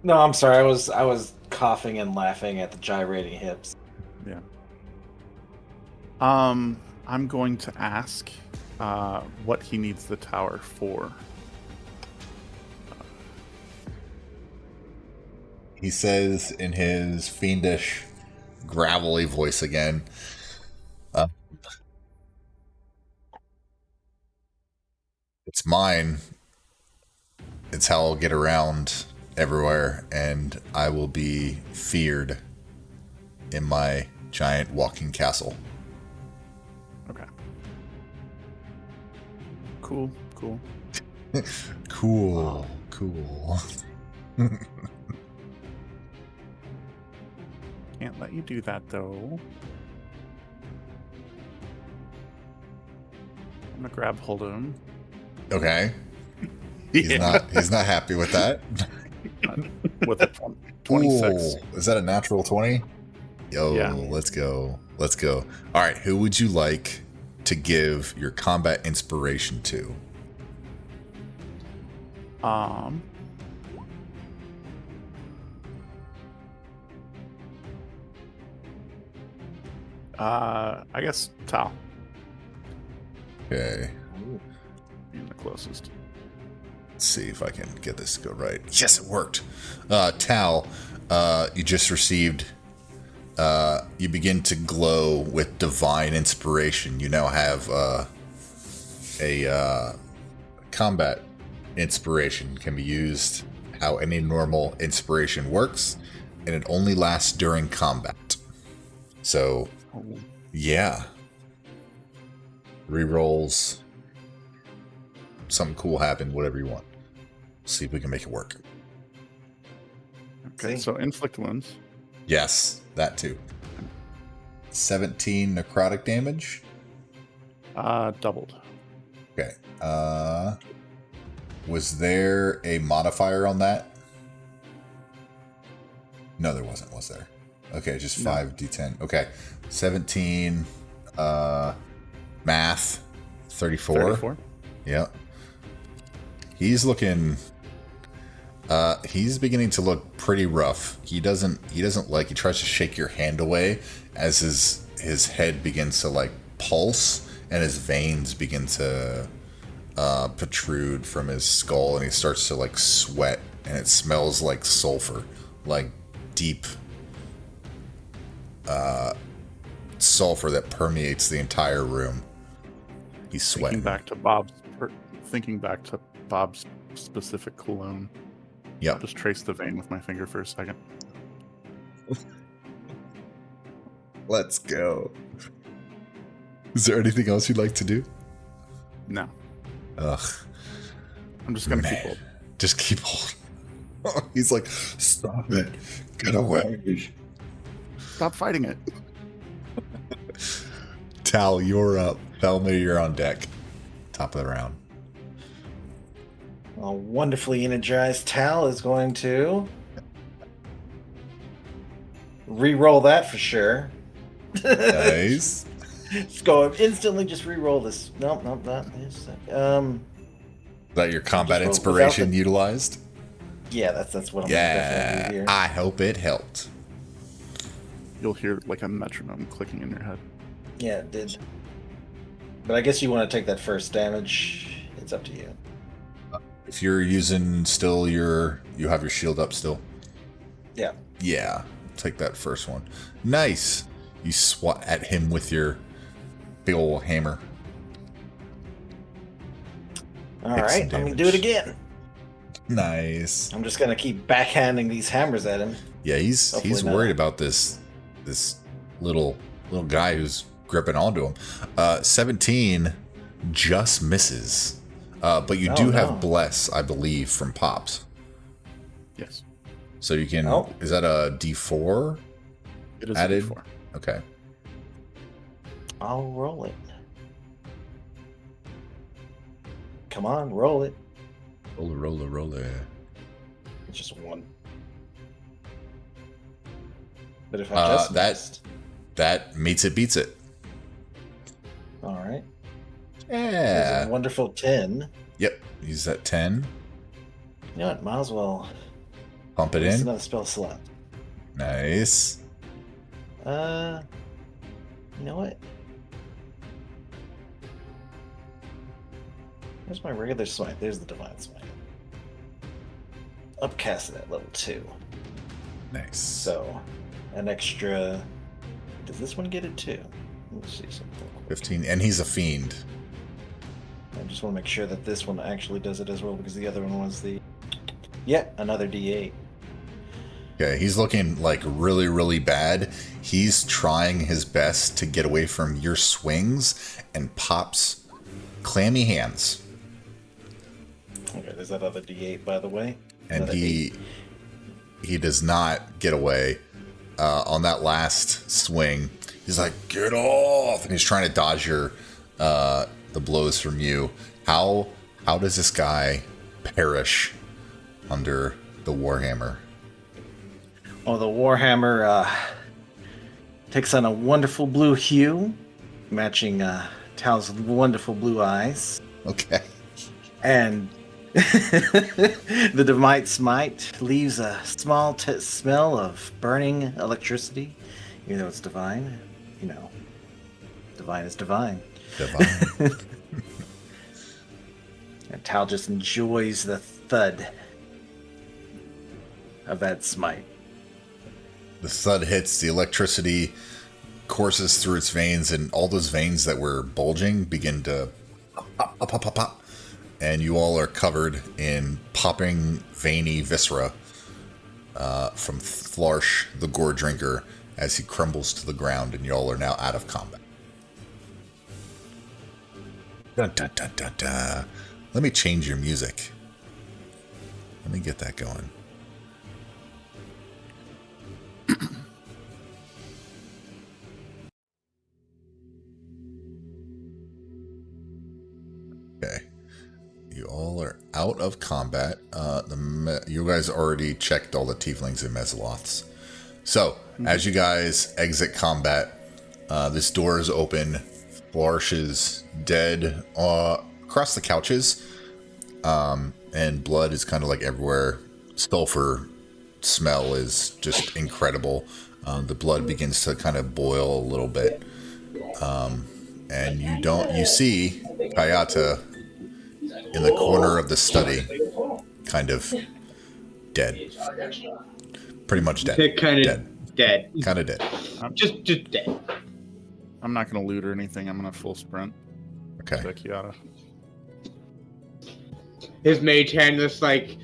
No, I'm sorry. I was coughing and laughing at the gyrating hips. Yeah. I'm going to ask what he needs the tower for. he says in his fiendish, gravelly voice again, it's mine. It's how I'll get around everywhere, and I will be feared in my giant walking castle. Okay. Cool. Cool. Can't let you do that though. I'm gonna grab hold of him. Okay. He's not happy with that. With a 26. Ooh, is that a natural 20? Yo, Yeah. let's go. All right, who would you like to give your combat inspiration to? I guess Tal Okay. being the closest. Let's see if I can get this to go right. Yes, it worked. Tal, you just received. You begin to glow with divine inspiration. You now have a combat inspiration. Can be used how any normal inspiration works, and it only lasts during combat. So, yeah. Rerolls. Something cool happened, whatever you want. See if we can make it work. Okay, so inflict wounds. Yes, that too. 17 necrotic damage. Doubled. Okay. Was there a modifier on that? No, there wasn't, was there? Okay, just 5d10. Okay. 17 math 34. Yep. He's looking he's beginning to look pretty rough. He doesn't like, he tries to shake your hand away as his head begins to like pulse and his veins begin to protrude from his skull, and he starts to like sweat, and it smells like sulfur, like deep sulfur that permeates the entire room. He's sweating. Thinking back to Bob's specific cologne. Yep. I'll just trace the vein with my finger for a second. Let's go. Is there anything else you'd like to do? No. Ugh. I'm just gonna keep holding. Just keep holding. He's like, stop it. Get away. Stop fighting it. Tal, you're up. Thelma, you're on deck. Top of the round. A wonderfully energized Tal is going to re-roll that for sure. Nice. Let's go instantly. Just re-roll this. Nope, not this. Is that your combat Just roll inspiration without utilized? Yeah, that's what I'm gonna definitely do here. I hope it helped. You'll hear like a metronome clicking in your head. Yeah, it did. But I guess you want to take that first damage. It's up to you. If you're using still you have your shield up still. Yeah. Yeah, take that first one. Nice. You swat at him with your big ol' hammer. All right, I'm gonna do it again. Nice. I'm just gonna keep backhanding these hammers at him. Yeah, he's Hopefully worried not. about this little guy who's gripping onto him. 17 just misses. But you do have bless, I believe, from Pops. Yes. So you can. Oh. Is that a D4? It is added? a D4. Okay. I'll roll it. Come on, roll it. Roll it. It's just one. But if I just missed, that meets it, beats it. all right. Yeah. There's a wonderful 10. Yep. Use that 10. You know what? Might as well. Pump it Waste in. another spell slot. Nice. You know what? There's my regular smite. There's the divine smite. Upcast it at level 2. Nice. So, an extra. Does this one get it too? Let's see something. 15, and he's a fiend. I just want to make sure that this one actually does it as well, because the other one was the. Yeah, another D8. Okay, he's looking like really, really bad. He's trying his best to get away from your swings and pops clammy hands. Okay, there's that other D8, by the way. And Another he does not get away on that last swing. He's like, get off! And he's trying to dodge your the blows from you. How does this guy perish under the Warhammer? Well, the Warhammer takes on a wonderful blue hue, matching Tal's wonderful blue eyes. Okay. And the Divine Smite leaves a small smell of burning electricity. Even though it's divine, divine is divine. Divine. And Tal just enjoys the thud of that smite. The thud hits, the electricity courses through its veins, and all those veins that were bulging begin to pop. And you all are covered in popping, veiny viscera from Flarsh, the Gore Drinker, as he crumbles to the ground, and you all are now out of combat. Dun, dun, dun, dun, dun. Let me change your music. Let me get that going. Okay. You all are out of combat. You guys already checked all the tieflings and Mesloths. So, as you guys exit combat, this door is open. Flarsh is dead across the couches, and blood is kind of like everywhere. Sulfur smell is just incredible. The blood begins to kind of boil a little bit, and you see Kayata in the corner of the study, kind of dead. Pretty much dead. Kind of dead. Kind of dead. Just dead. I'm not going to loot or anything. I'm going to full sprint. Okay. To Kiara. His mage hand just like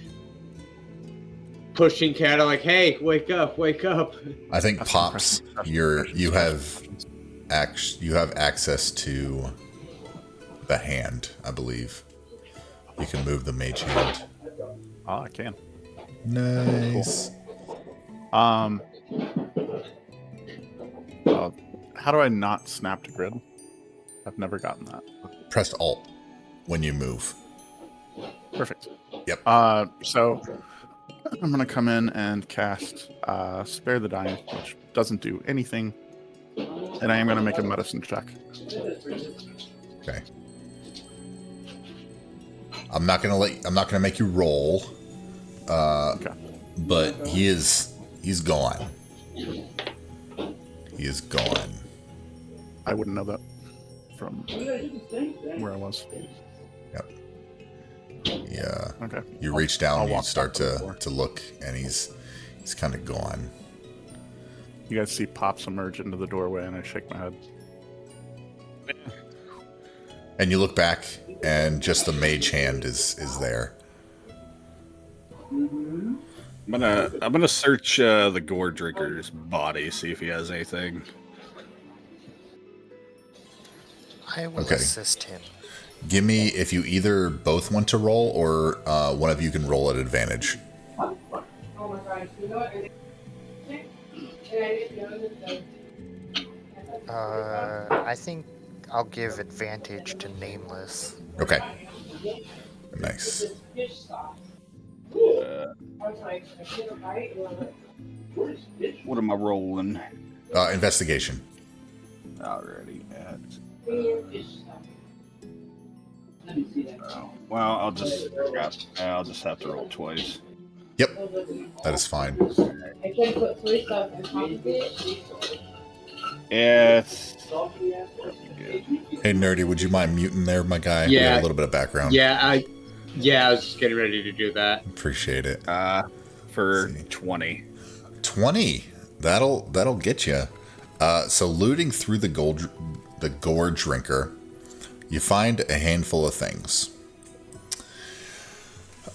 pushing Kata, like, "Hey, wake up, wake up!" I think That's Pops, impressive. you have access to the hand, I believe. You can move the mage hand. Oh, I can. Nice. How do I not snap to grid? I've never gotten that. Press Alt when you move. Perfect. Yep. So I'm gonna come in and cast Spare the Dying, which doesn't do anything, and I am gonna make a medicine check. Okay. I'm not gonna make you roll. Okay. But he's gone. He is gone. I wouldn't know that from where I was. Yep. Yeah. Okay. You reach down I'll and you walk start back to the floor. to look, and he's kind of gone. You guys see Pops emerge into the doorway, and I shake my head. And you look back, and just the mage hand is there. I'm gonna search the Gore Drinker's body, see if he has anything. I will Okay. assist him. Give me, if you either both want to roll, or one of you can roll at advantage. I think I'll give advantage to Nameless. Okay. Nice. What am I rolling? Investigation. Already at. Well, I'll just have to roll twice. Yep. That is fine. I can put 3 stuff on top of it. It's Hey, Nerdy, would you mind muting there, my guy? We Yeah. have a little bit of background. Yeah, I was just getting ready to do that. Appreciate it. for See. 20. 20. That'll get you. So looting through the gore drinker, you find a handful of things.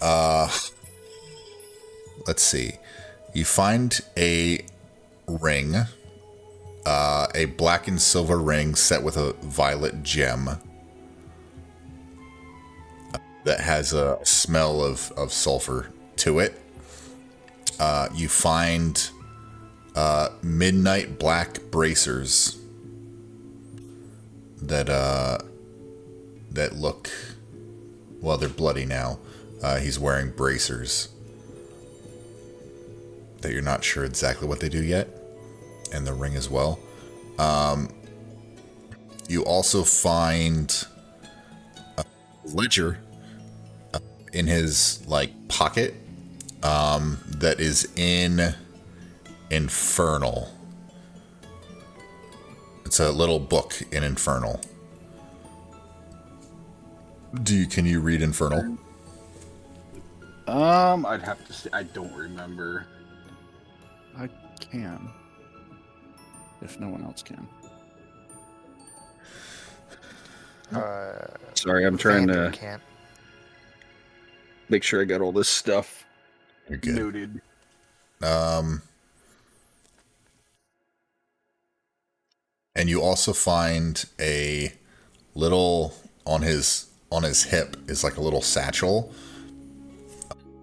Let's see. You find a ring, a black and silver ring set with a violet gem that has a smell of sulfur to it. You find midnight black bracers that look, well, they're bloody now. He's wearing bracers that you're not sure exactly what they do yet, and the ring as well. You also find a ledger in his pocket that is in Infernal. It's a little book in Infernal. Can you read Infernal? I'd have to say I don't remember. I can, if no one else can. Sorry, I'm trying Vander to can't. make sure I got all this stuff You're good. noted. And you also find a little on his hip is like a little satchel,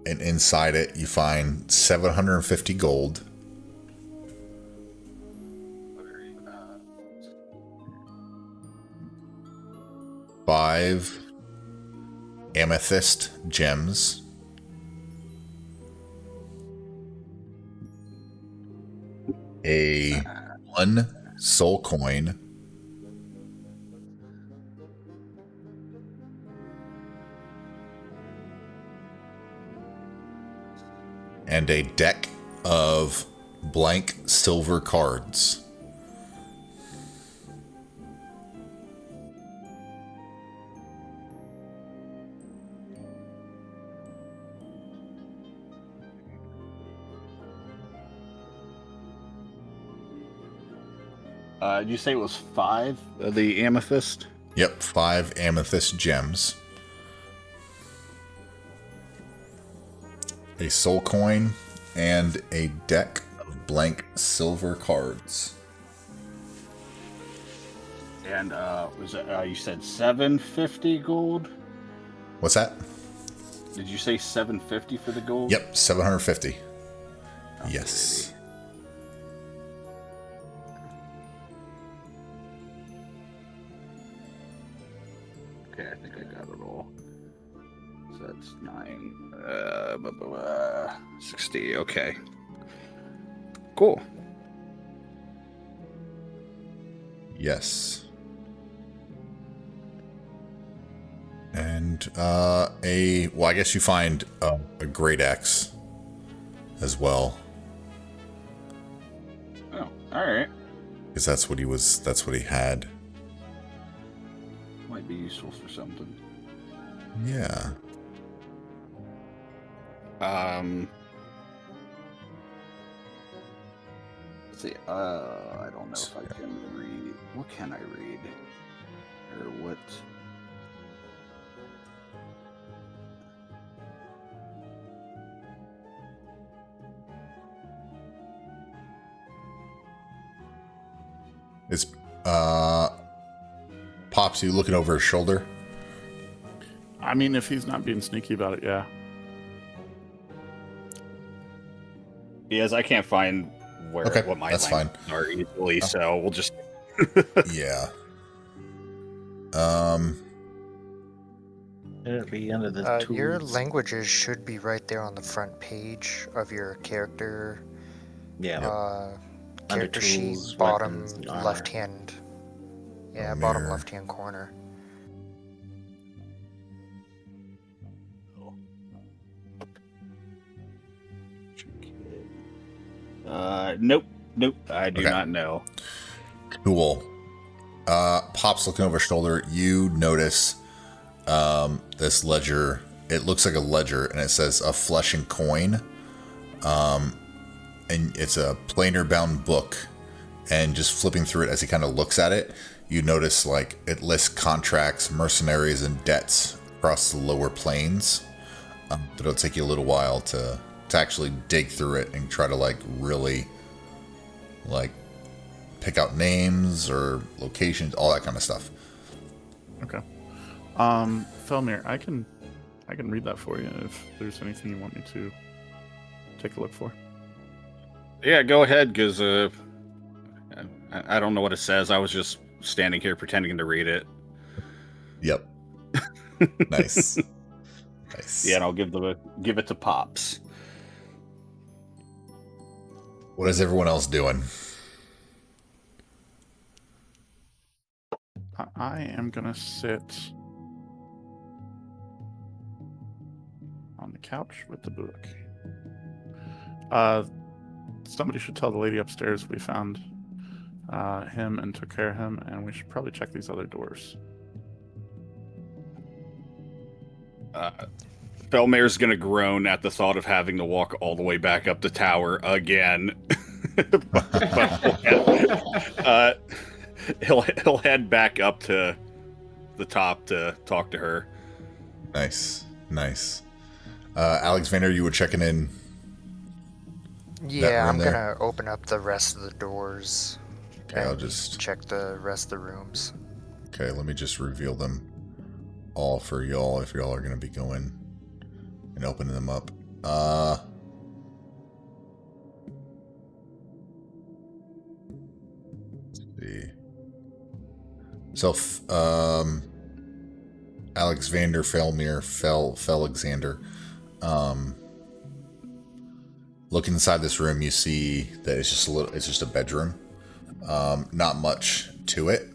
and inside it you find 750 gold, five amethyst gems, a 1 soul coin, and a deck of blank silver cards. Did you say it was 5 of the amethyst? Yep, 5 amethyst gems, a soul coin, and a deck of blank silver cards. And was it, you said 750 gold? What's that? Did you say 750 for the gold? Yep, 750. Yes. Okay, I think I got it all. So that's 9, 60. Okay. Cool. Yes. And well, I guess you find a great axe as well, Oh, all right. because that's what he had. Might be useful for something. Yeah. Let's see. I don't know if I can read. What can I read? Or what? Is Pops, you looking over his shoulder? I mean, if he's not being sneaky about it, yeah. Yes, I can't find where Okay, what my that's lines are easily, so we'll just. Yeah. It'd be under the tools. Your languages should be right there on the front page of your character. Yeah. Character tools, sheet, bottom weapons, and armor. left hand. Yeah, Oh, bottom mirror. left hand corner. Nope. I do Okay. not know. Cool. Pop's looking over his shoulder. You notice this ledger. It looks like a ledger, and it says a flesh and coin. and it's a planar bound book. And just flipping through it as he kind of looks at it, you notice like it lists contracts, mercenaries, and debts across the lower planes. But it'll take you a little while to actually dig through it and try to like really like pick out names or locations, all that kind of stuff. Okay. Felmir, I can read that for you if there's anything you want me to take a look for. Yeah, go ahead, because I don't know what it says. I was just standing here pretending to read it. Yep. Nice. Nice. Yeah, and I'll give it to Pops. What is everyone else doing? I am gonna sit on the couch with the book. Somebody should tell the lady upstairs we found him and took care of him, and we should probably check these other doors. Felmir's gonna groan at the thought of having to walk all the way back up the tower again. But he'll head back up to the top to talk to her. Nice. Alexander, you were checking in. Yeah, I'm gonna open up the rest of the doors. Okay, I'll just check the rest of the rooms. Okay, let me just reveal them all for y'all if y'all are gonna be going and opening them up. Let's see. So, Alexander Felmir, Felixander. Look inside this room. You see that it's just a bedroom. Not much to it.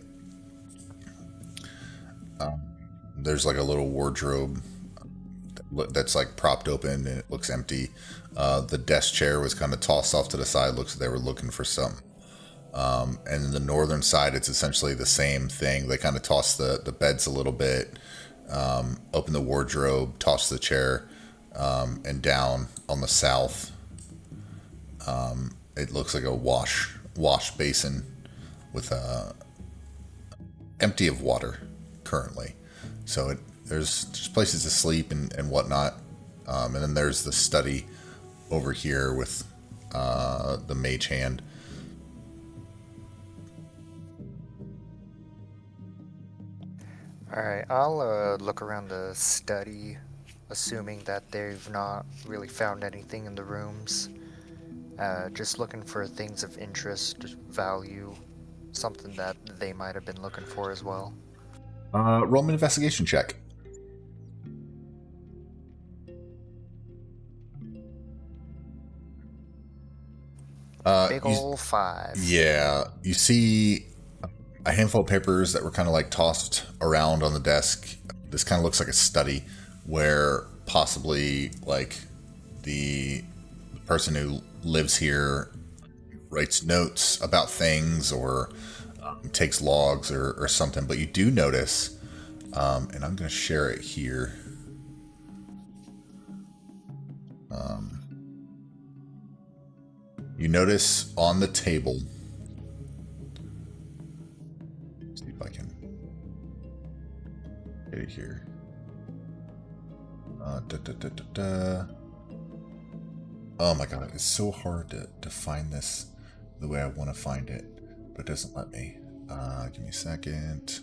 There's like a little wardrobe that's like propped open and it looks empty. The desk chair was kind of tossed off to the side. Looks like they were looking for something. And in the northern side, it's essentially the same thing. They kind of toss the beds a little bit, open the wardrobe, toss the chair, and down on the south, it looks like a wash basin with empty of water currently. So there's places to sleep and whatnot. And then there's the study over here with the mage hand. Alright, I'll look around the study, assuming that they've not really found anything in the rooms. Just looking for things of interest, value, something that they might have been looking for as well. Roll an investigation check. Big ol' 5. Yeah, you see a handful of papers that were kind of like tossed around on the desk. This kind of looks like a study where possibly like the person who lives here writes notes about things or takes logs or something. But you do notice, and I'm going to share it here. You notice on the table, see if I can get it here. Oh my god, it's so hard to find this the way I want to find it, but it doesn't let me. Give me a second.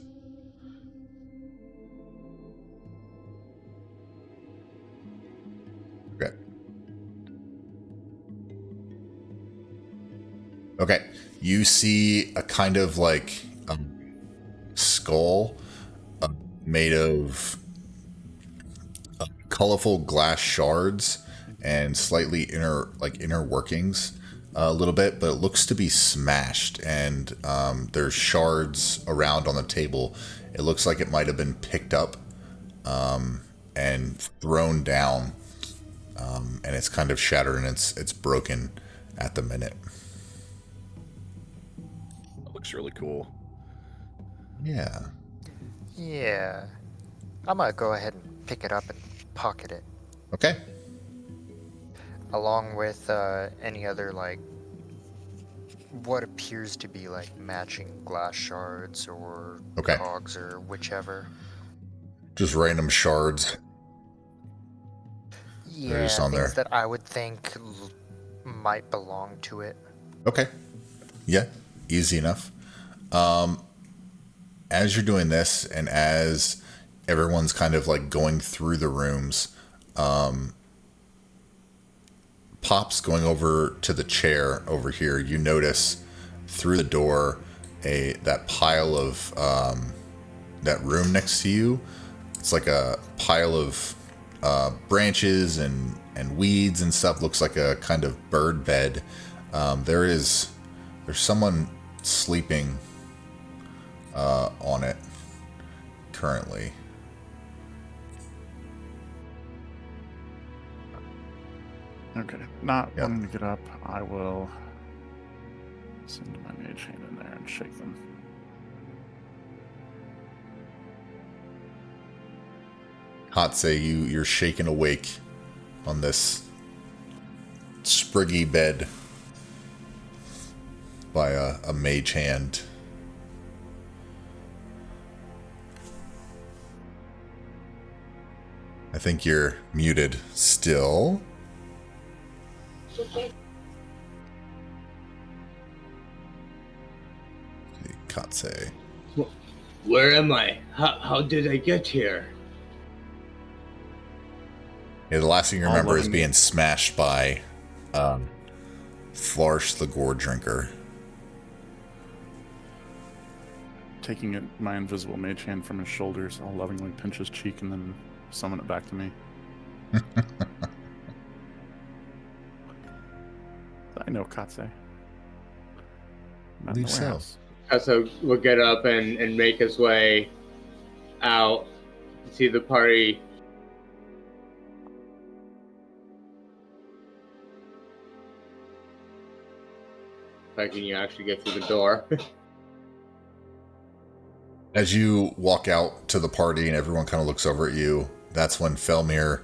Okay. Okay, you see a kind of like skull made of colorful glass shards and slightly inner workings a little bit, but it looks to be smashed, and there's shards around on the table. It looks like it might have been picked up and thrown down, and it's kind of shattered and it's broken at the minute. Looks really cool. Yeah. Yeah. I'm gonna go ahead and pick it up and pocket it. Okay. along with any other, like, what appears to be like matching glass shards or Okay. cogs or whichever. Just random shards. They're just Yeah, on things there. that I would think might belong to it. Okay. Yeah, easy enough. As you're doing this, and as everyone's kind of like going through the rooms, Pop's going over to the chair over here. You notice through the door that pile of that room next to you. It's like a pile of branches and weeds and stuff. Looks like a kind of bird bed. There's someone sleeping on it currently. Okay. Not Yep. wanting to get up, I will send my mage hand in there and shake them. Hotse, you're shaken awake on this spriggy bed by a mage hand. I think you're muted still. Okay. Katse. Where am I? How did I get here? Yeah, the last thing you All remember is looking- being smashed by Flarsh the Gore Drinker. Taking my invisible mage hand from his shoulders, I'll lovingly pinch his cheek and then summon it back to me. I know Katse. Not in the Believe so. warehouse. So we'll get up and make his way out to see the party. Like, can you actually get through the door? As you walk out to the party and everyone kind of looks over at you, that's when Felmir,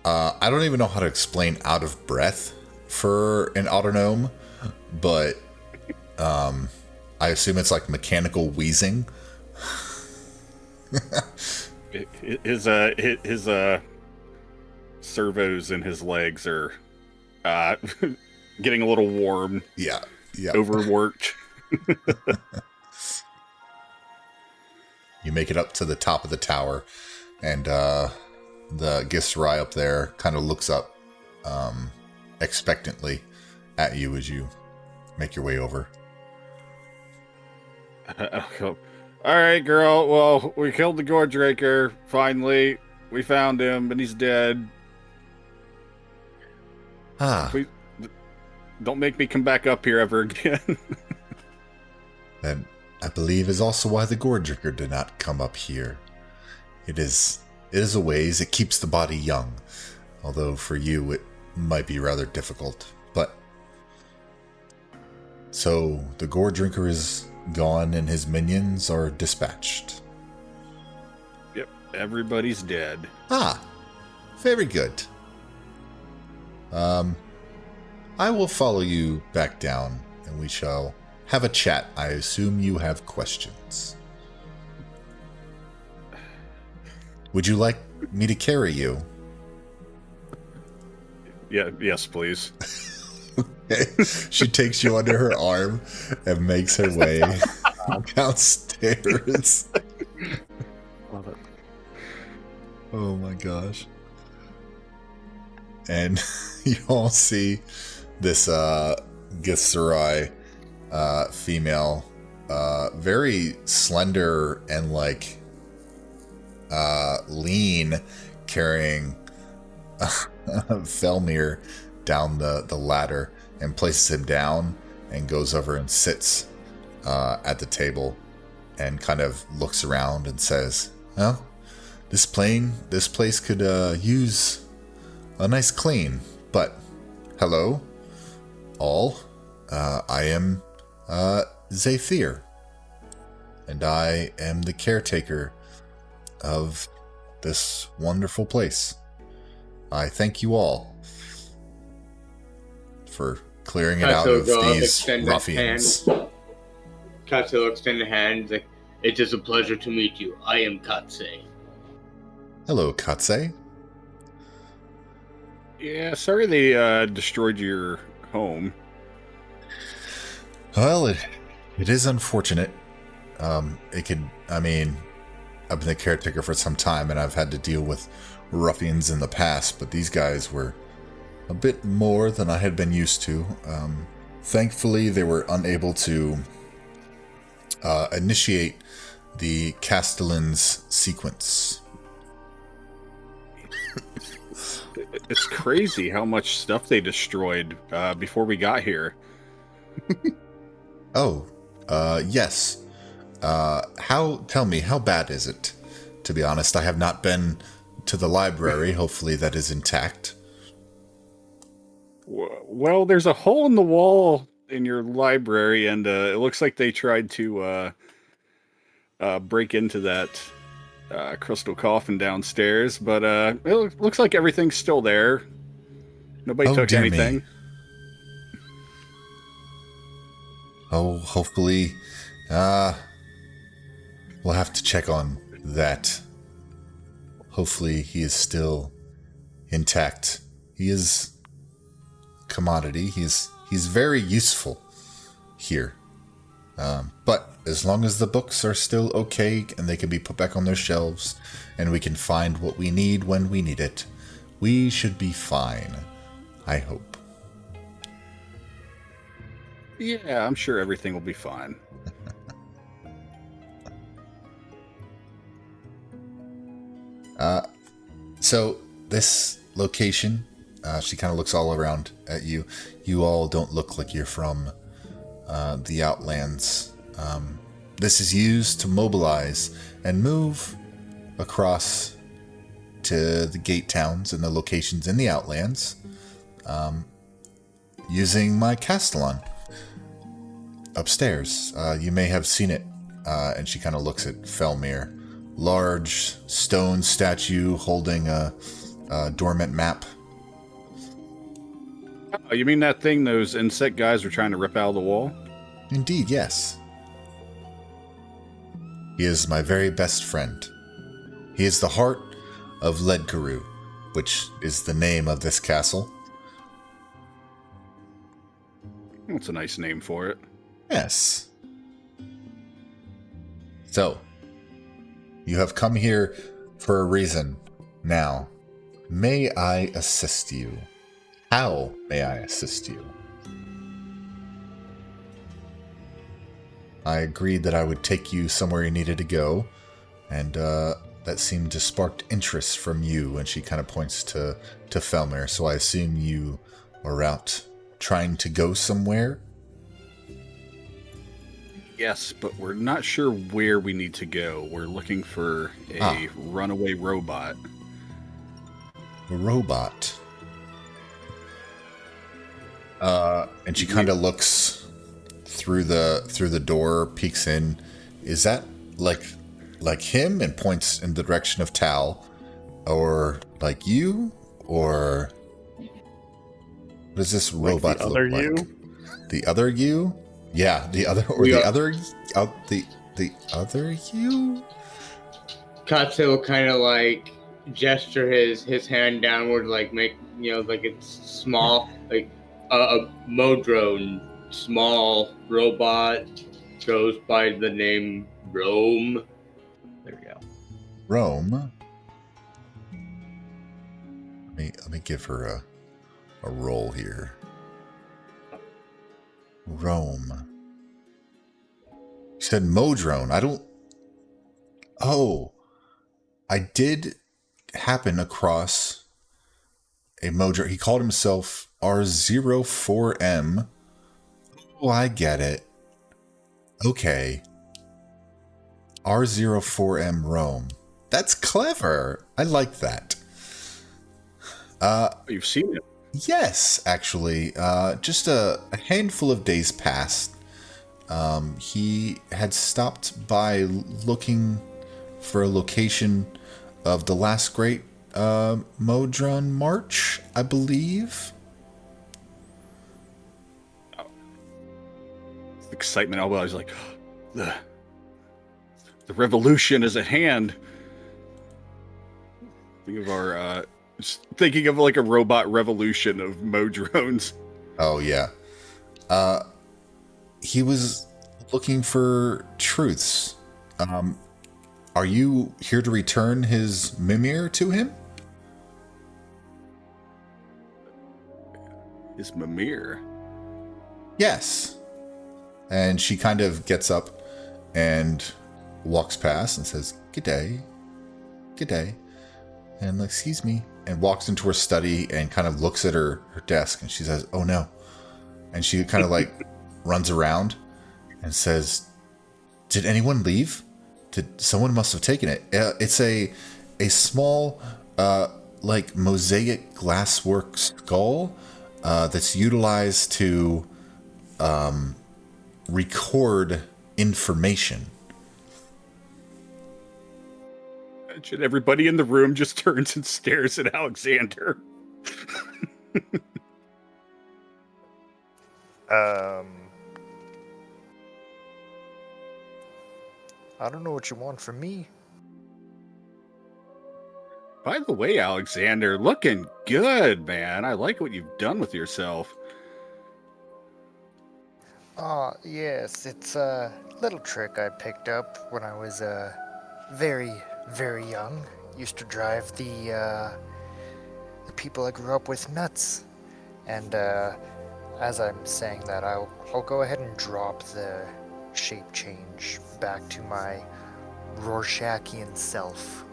I don't even know how to explain out of breath for an autognome, but I assume it's like mechanical wheezing. His servos in his legs are getting a little warm, Yeah. overworked. You make it up to the top of the tower, and the Gisrai up there kind of looks up expectantly at you as you make your way over. All right, girl. Well, we killed the Gore Drinker. Finally, we found him, and he's dead. Ah, Please, don't make me come back up here ever again. that I believe is also why the Gore Drinker did not come up here. It is a ways. It keeps the body young, although for you it might be rather difficult. But so the Gore Drinker is gone, and his minions are dispatched. Yep, everybody's dead. Ah, very good. I will follow you back down, and we shall have a chat. I assume you have questions. Would you like me to carry you? Yeah, yes, please. Okay. She takes you under her arm and makes her way downstairs. Love it. Oh my gosh. And you all see this Gisrai female, very slender and like lean, carrying Felmir down the ladder and places him down and goes over and sits at the table and kind of looks around and says, well, this place could use a nice clean, but hello, all. I am Zephyr, and I am the caretaker of this wonderful place. I thank you all. for clearing it out Katsu of will go up, these extend his ruffians. hand. Katsu will extend a hand. Like, it is a pleasure to meet you. I am Katsu. Hello, Katse. Yeah, sorry they destroyed your home. Well, it is unfortunate. It could, I mean, I've been the caretaker for some time, and I've had to deal with ruffians in the past, but these guys were a bit more than I had been used to. Thankfully, they were unable to initiate the Castellan's sequence. It's crazy how much stuff they destroyed before we got here. Oh, yes. Tell me, how bad is it? To be honest, I have not been to the library. Hopefully that is intact. Well, there's a hole in the wall in your library, and it looks like they tried to break into that crystal coffin downstairs, but it looks like everything's still there. Nobody took dear anything. Me. Oh, hopefully, we'll have to check on that. Hopefully he is still intact. He is a commodity. He's very useful here. But as long as the books are still okay and they can be put back on their shelves and we can find what we need when we need it, we should be fine. I hope. Yeah, I'm sure everything will be fine. So this location, she kind of looks all around at you. You all don't look like you're from the Outlands. This is used to mobilize and move across to the gate towns and the locations in the Outlands using my Castellan upstairs. You may have seen it, and she kind of looks at Felmir. Large stone statue holding a dormant map. Oh, you mean that thing those insect guys were trying to rip out of the wall? Indeed, yes. He is my very best friend. He is the heart of Ledcaru, which is the name of this castle. That's a nice name for it. Yes. So, you have come here for a reason. Now, may I assist you? How may I assist you? I agreed that I would take you somewhere you needed to go, and that seemed to spark interest from you, and she kind of points to Felmir, so I assume you are out trying to go somewhere? Yes, but we're not sure where we need to go. We're looking for a runaway robot. A robot? And she kind of looks through the door, peeks in. Is that like him? And points in the direction of Tal, or like you, or what does this robot the look other like? you? The other you? Yeah, the other, or the other, the other you. Katsu will kind of like gesture his hand downward, like make like it's small, like a modron, small robot, goes by the name Rome. There we go. Rome. Let me give her a roll here. Rome. You said modron. I don't. Oh, I did happen across a modron. He called himself R04M. Oh, I get it. Okay. R04M Rome. That's clever. I like that. You've seen it. Yes, actually. Just a handful of days past, he had stopped by looking for a location of the last great Modron March, I believe. excitement. I was like, the revolution is at hand. Thinking of like a robot revolution of modrones. Oh yeah. He was looking for truths. Are you here to return his Mimir to him? His Mimir? Yes. And she kind of gets up and walks past and says, "Good day. Good day." And like, "Excuse me," and walks into her study and kind of looks at her desk and she says, "Oh no." And she kind of like runs around and says, "Did anyone leave? Someone must have taken it. It's a small like mosaic glasswork skull that's utilized to record information." Imagine everybody in the room just turns and stares at Alexander. I don't know what you want from me. By the way, Alexander, looking good, man. I like what you've done with yourself. Ah, yes, it's a little trick I picked up when I was very, very young. Used to drive the people I grew up with nuts. And as I'm saying that, I'll go ahead and drop the shape change back to my Rorschachian self.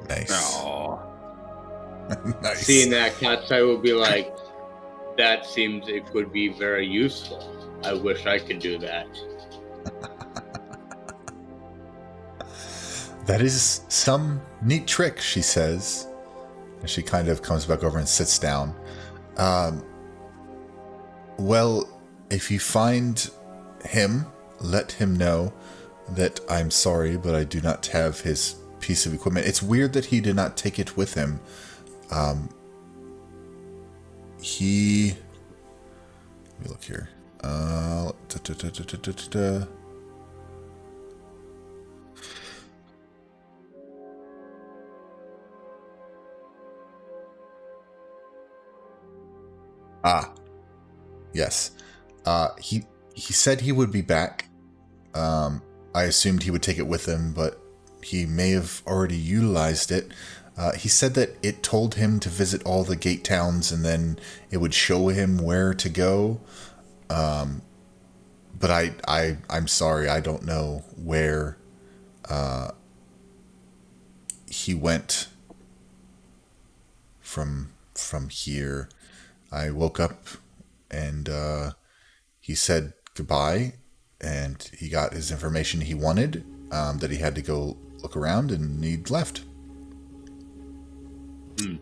Nice. Aww. Nice. Seeing that, Katsai will be like, "That seems it could be very useful. I wish I could do that." "That is some neat trick," she says. And she kind of comes back over and sits down. Well, if you find him, let him know that I'm sorry, but I do not have his piece of equipment. It's weird that he did not take it with him. Let me look here. Yes. He said he would be back. I assumed he would take it with him, but he may have already utilized it. He said that it told him to visit all the gate towns and then it would show him where to go. But I'm sorry, I don't know where he went from here. I woke up and he said goodbye and he got his information he wanted, that he had to go look around, and he left. Do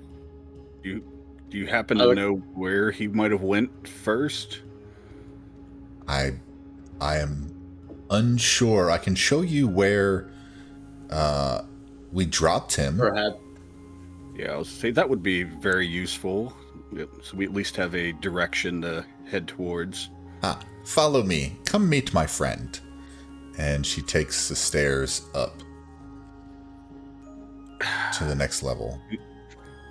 you happen to know where he might have went first? I am unsure. I can show you where we dropped him. Perhaps. Yeah, I was say that would be very useful. So we at least have a direction to head towards. Follow me. Come meet my friend. And she takes the stairs up to the next level.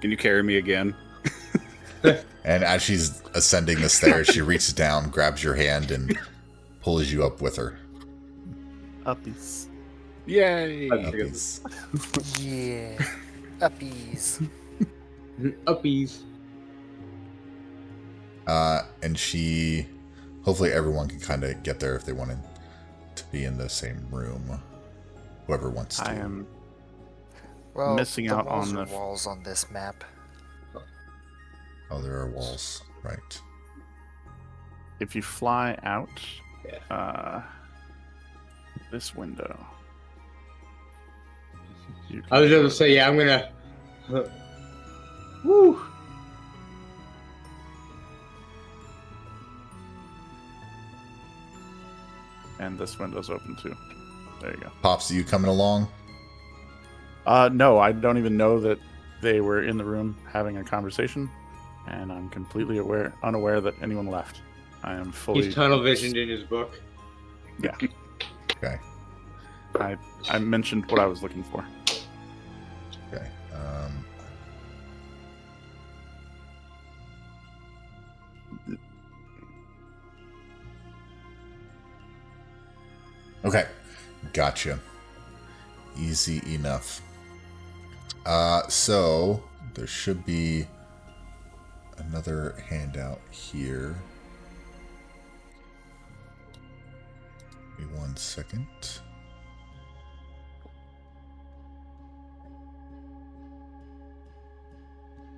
Can you carry me again? And as she's ascending the stairs, she reaches down, grabs your hand, and pulls you up with her. Uppies. Yay! Uppies. Yeah. Uppies. Uppies. And she... Hopefully everyone can kind of get there if they wanted to be in the same room. Whoever wants to. I am Well, missing out walls on are the walls on this map. Oh, there are walls. Right. if you fly out Yeah. this window. I was going to say, yeah, I'm gonna. Woo! And this window's open too. There you go. Pops, are you coming along? No, I don't even know that they were in the room having a conversation, and I'm completely unaware that anyone left. I am fully. He's tunnel visioned in his book. Yeah. Okay. I mentioned what I was looking for. Okay. Okay. Gotcha. Easy enough. So there should be another handout here. Give me 1 second.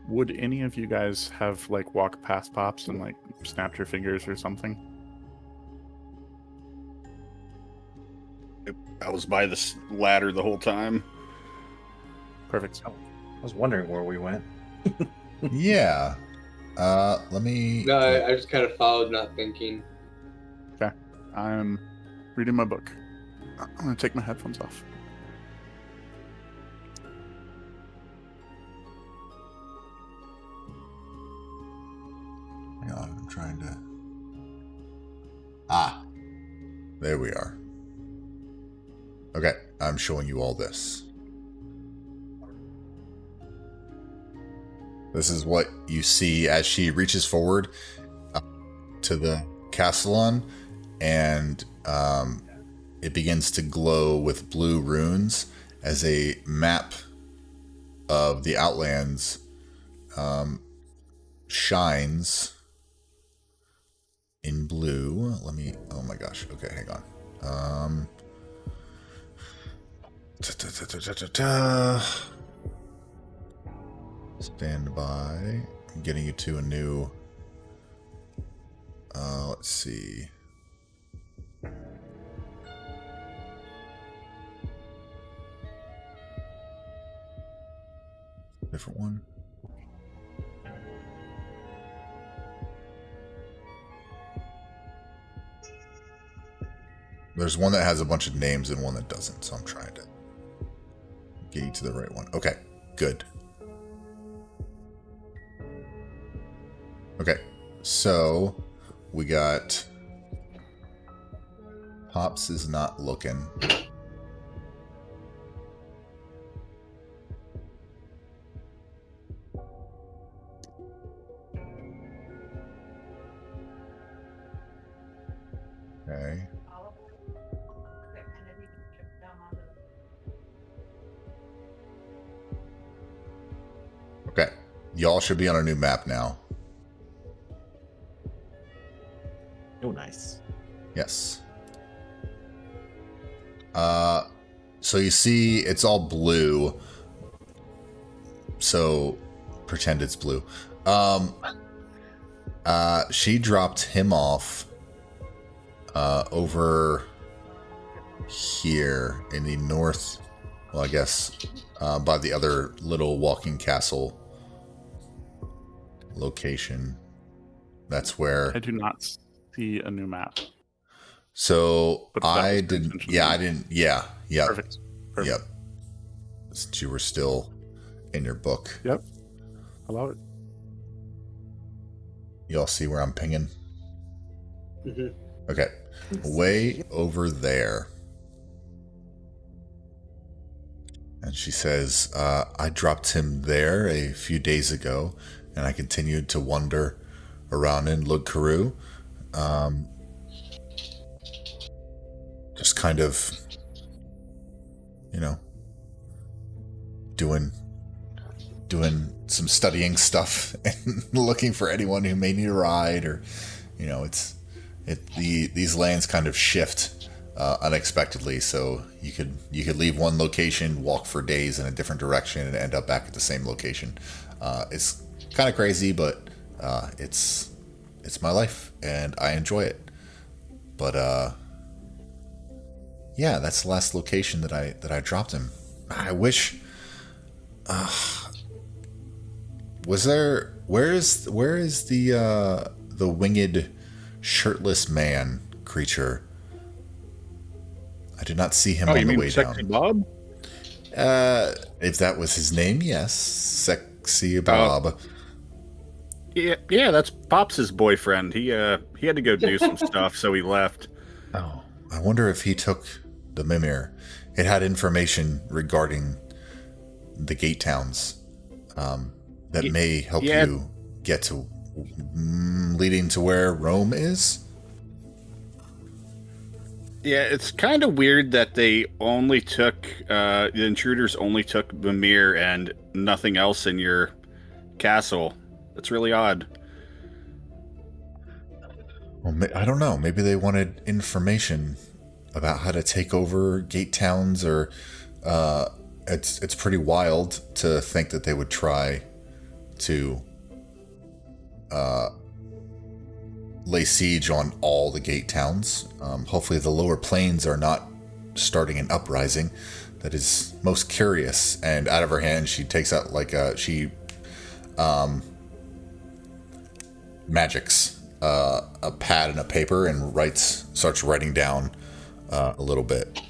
Would any of you guys have like walk past pops and like snapped your fingers or something? I was by this ladder the whole time. Perfect. I was wondering where we went. Yeah. Let me. No, I just kind of followed, not thinking. Okay. I'm reading my book. I'm gonna take my headphones off. Hang on, I'm trying to. There we are. Okay, I'm showing you all this. This is what you see as she reaches forward to the castellan, and it begins to glow with blue runes as a map of the Outlands shines in blue. Let me. Oh my gosh. Okay, hang on. Stand by. I'm getting you to a new. Let's see. Different one. There's one that has a bunch of names and one that doesn't, so I'm trying to get you to the right one. Okay, good. Okay, so we got Pops is not looking. Okay. Okay, y'all should be on a new map now. Oh, nice. Yes. So you see it's all blue. So pretend it's blue. She dropped him off over here in the north, well, I guess by the other little walking castle location. That's where I do not see a new map. So But that I was didn't. intentional. Yeah, I didn't. Yeah. Yep. Perfect. Yep. Since you were still in your book. Yep. I love it. You all see where I'm pinging? Mhm. Okay. Way over there. And she says, I dropped him there a few days ago, and I continued to wander around in Lugkaru. Just kind of, doing some studying stuff and looking for anyone who may need a ride, or these lands kind of shift unexpectedly, so you could leave one location, walk for days in a different direction, and end up back at the same location. It's kind of crazy, but it's my life and I enjoy it. But yeah, that's the last location that I dropped him. I wish. Where is the winged shirtless man creature? I did not see him on the way Sexy down. Bob? If that was his name, yes, Sexy Bob. Yeah, that's Pops' boyfriend. He had to go do some stuff, so he left. Oh, I wonder if he took the Mimir. It had information regarding the gate towns that may help you get to leading to where Rome is. Yeah, it's kind of weird that they only took the intruders only took Mimir and nothing else in your castle. That's really odd. Well, I don't know. Maybe they wanted information about how to take over gate towns, or it's pretty wild to think that they would try to lay siege on all the gate towns. Hopefully the lower planes are not starting an uprising. That is most curious. And out of her hand, she takes out magics a pad and a paper and starts writing down a little bit.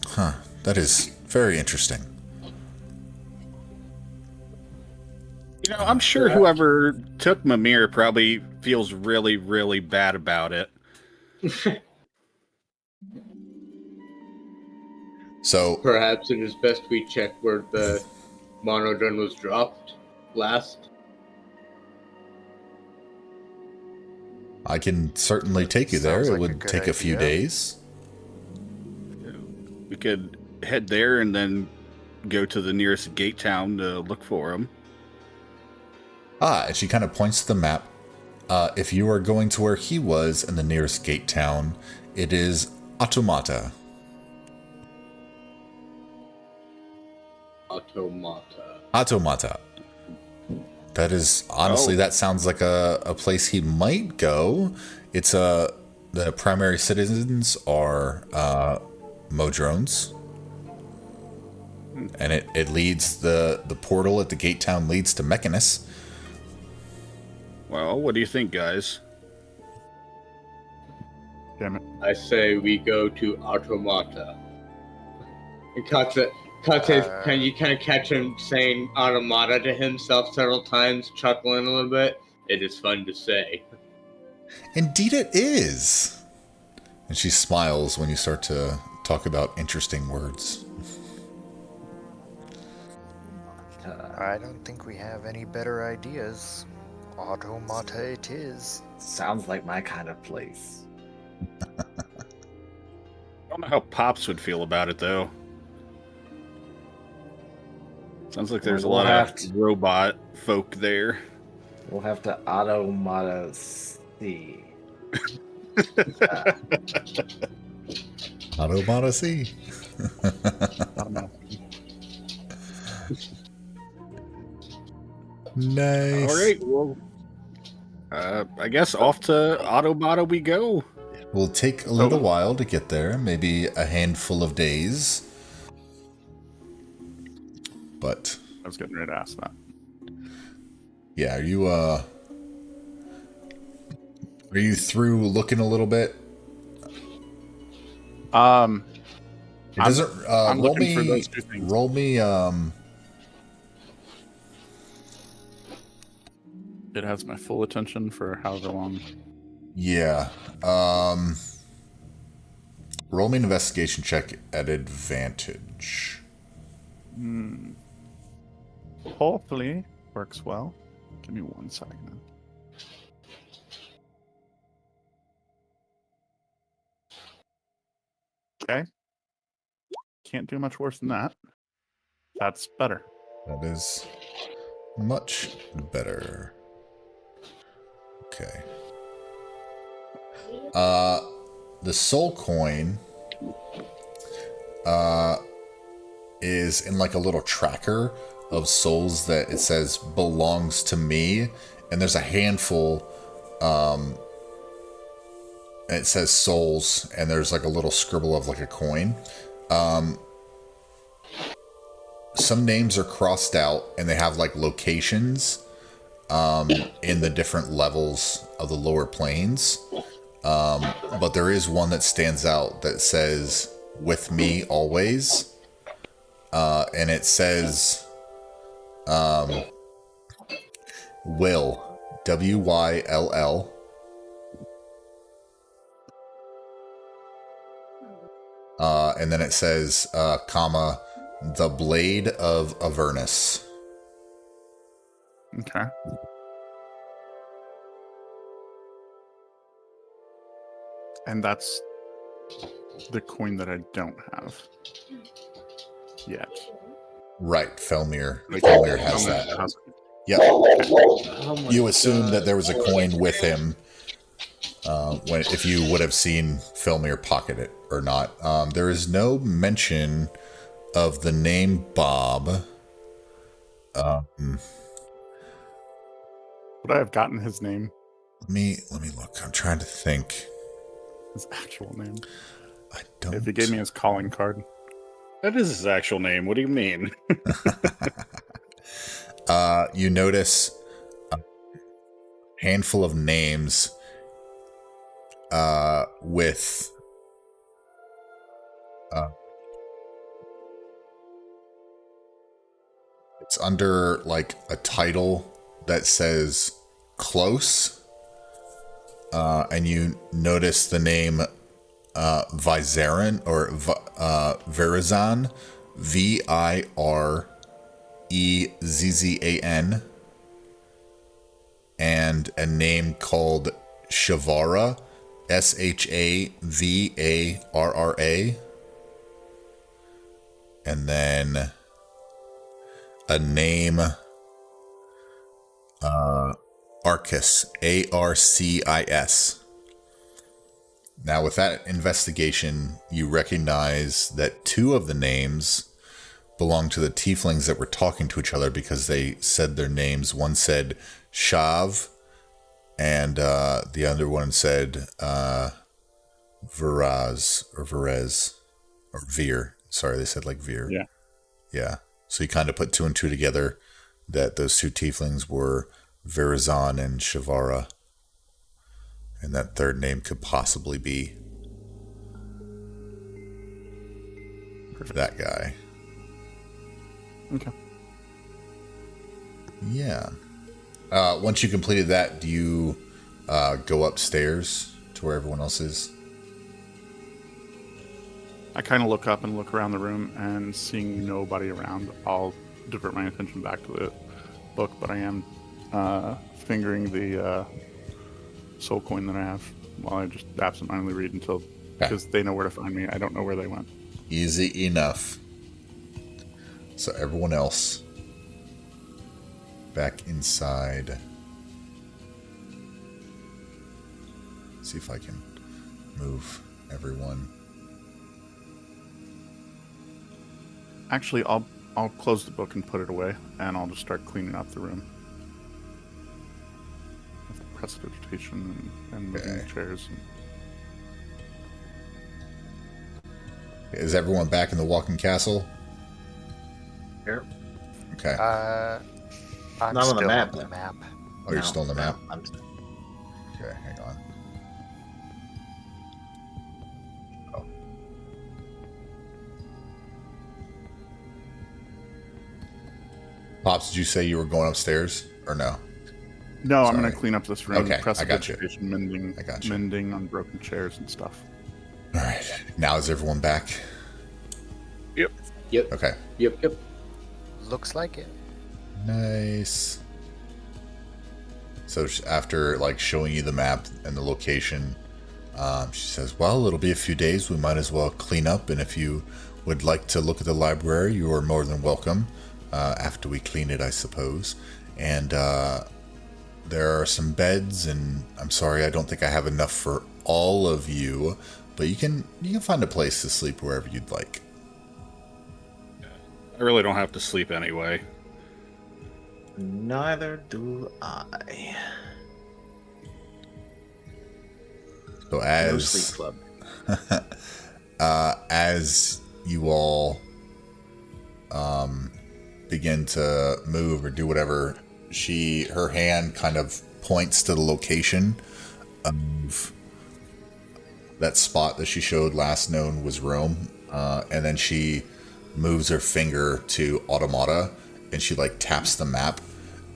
Huh. That is very interesting. You know, I'm sure whoever took Mimir probably feels really, really bad about it. So perhaps it is best we check where the modron was dropped last. I can certainly take you there. It would take a few days. We could head there and then go to the nearest gate town to look for him. And she kind of points to the map. If you are going to where he was in the nearest gate town, it is Automata. Automata. That is, honestly, that sounds like a place he might go. It's the primary citizens are modrons. And it leads, the portal at the gate town leads to Mechanus. Well, what do you think, guys? Damn it. I say we go to Automata. And Katze, can you kind of catch him saying Automata to himself several times, chuckling a little bit? It is fun to say. Indeed it is. And she smiles when you start to talk about interesting words. I don't think we have any better ideas. Automata it is. Sounds like my kind of place. I don't know how Pops would feel about it, though. Sounds like there's a lot of robot folk there. We'll have to Automata see. Automata see. Nice. All right, well, I guess off to Automata we go. Will take a little while to get there, maybe a handful of days. But I was getting ready to ask that. Yeah, are you through looking a little bit? It doesn't I'm roll looking me for those two things. roll me It has my full attention for however long. yeah. Roll me an investigation check at advantage. Hopefully works well. Give me 1 second. Okay. Can't do much worse than that. That's better. That is much better. Okay. The soul coin is in like a little tracker of souls that it says belongs to me, and there's a handful and it says souls, and there's like a little scribble of like a coin. Some names are crossed out and they have like locations in the different levels of the lower planes. But there is one that stands out that says with me always. And it says Will, Wyll. And then it says, comma, the Blade of Avernus. Okay. And that's the coin that I don't have yet. Right, Felmir. Like, Felmir has Felmir that. has- Yep. Oh my You assume that God. there was a coin with him if you would have seen Felmir pocket it or not. There is no mention of the name Bob. Would I have gotten his name? Let me look. I'm trying to think. His actual name? I don't. If he gave me his calling card. That is his actual name. What do you mean? You notice a handful of names with it's under like a title that says close, and you notice the name Vizaran or Verizan, Virezzan, and a name called Shavara, Shavarra, and then a name Arcis, Arcis. Now, with that investigation, you recognize that two of the names belong to the tieflings that were talking to each other because they said their names. One said Shav, and the other one said Veraz or Verez or Veer. Sorry, they said like Veer. Yeah. Yeah. So you kind of put two and two together that those two tieflings were Verazan and Shavara. And that third name could possibly be that guy. Okay. Yeah. Once you completed that, do you go upstairs to where everyone else is? I kind of look up and look around the room, and seeing nobody around, I'll divert my attention back to the book, but I am fingering the soul coin that I have while I just absentmindedly read until, because they know where to find me. I don't know where they went. Easy enough. So everyone else back inside. See if I can move everyone. Actually, I'll close the book and put it away, and I'll just start cleaning up the room. With prestidigitation and moving chairs. Is everyone back in the walking castle? Here. Okay. I'm Not on still the map. on the map. Oh, you're still on the map? I'm Okay, hang on. Oh. Pops, did you say you were going upstairs or no? No, I'm Sorry. going to clean up this room. Okay, I got you. Mending, I got you. mending on broken chairs and stuff. All right. Now is everyone back? Yep. Yep. Okay. Yep. Looks like it. Nice. So after like showing you the map and the location, she says, well, it'll be a few days. We might as well clean up. And if you would like to look at the library, you are more than welcome after we clean it, I suppose. And there are some beds, and I'm sorry, I don't think I have enough for all of you, but you can find a place to sleep wherever you'd like. I really don't have to sleep anyway. Neither do I. So No sleep club. as you all begin to move or do whatever, her hand kind of points to the location of that spot that she showed last known was Rome, and then she moves her finger to Automata, and she like taps the map,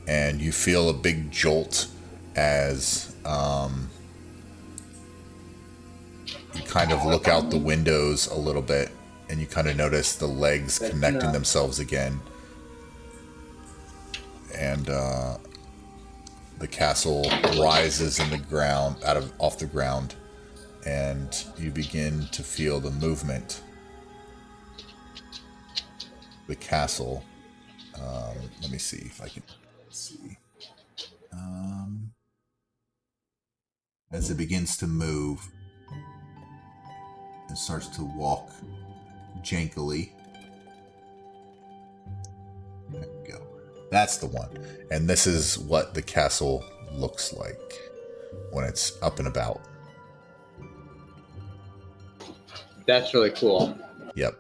and you feel a big jolt as you kind of look out the windows a little bit, and you kind of notice the legs connecting themselves again. And the castle rises in the ground, off the ground, and you begin to feel the movement. The castle. Let me see if I can see. As it begins to move, it starts to walk jankily. There we go. That's the one. And this is what the castle looks like when it's up and about. That's really cool. Yep.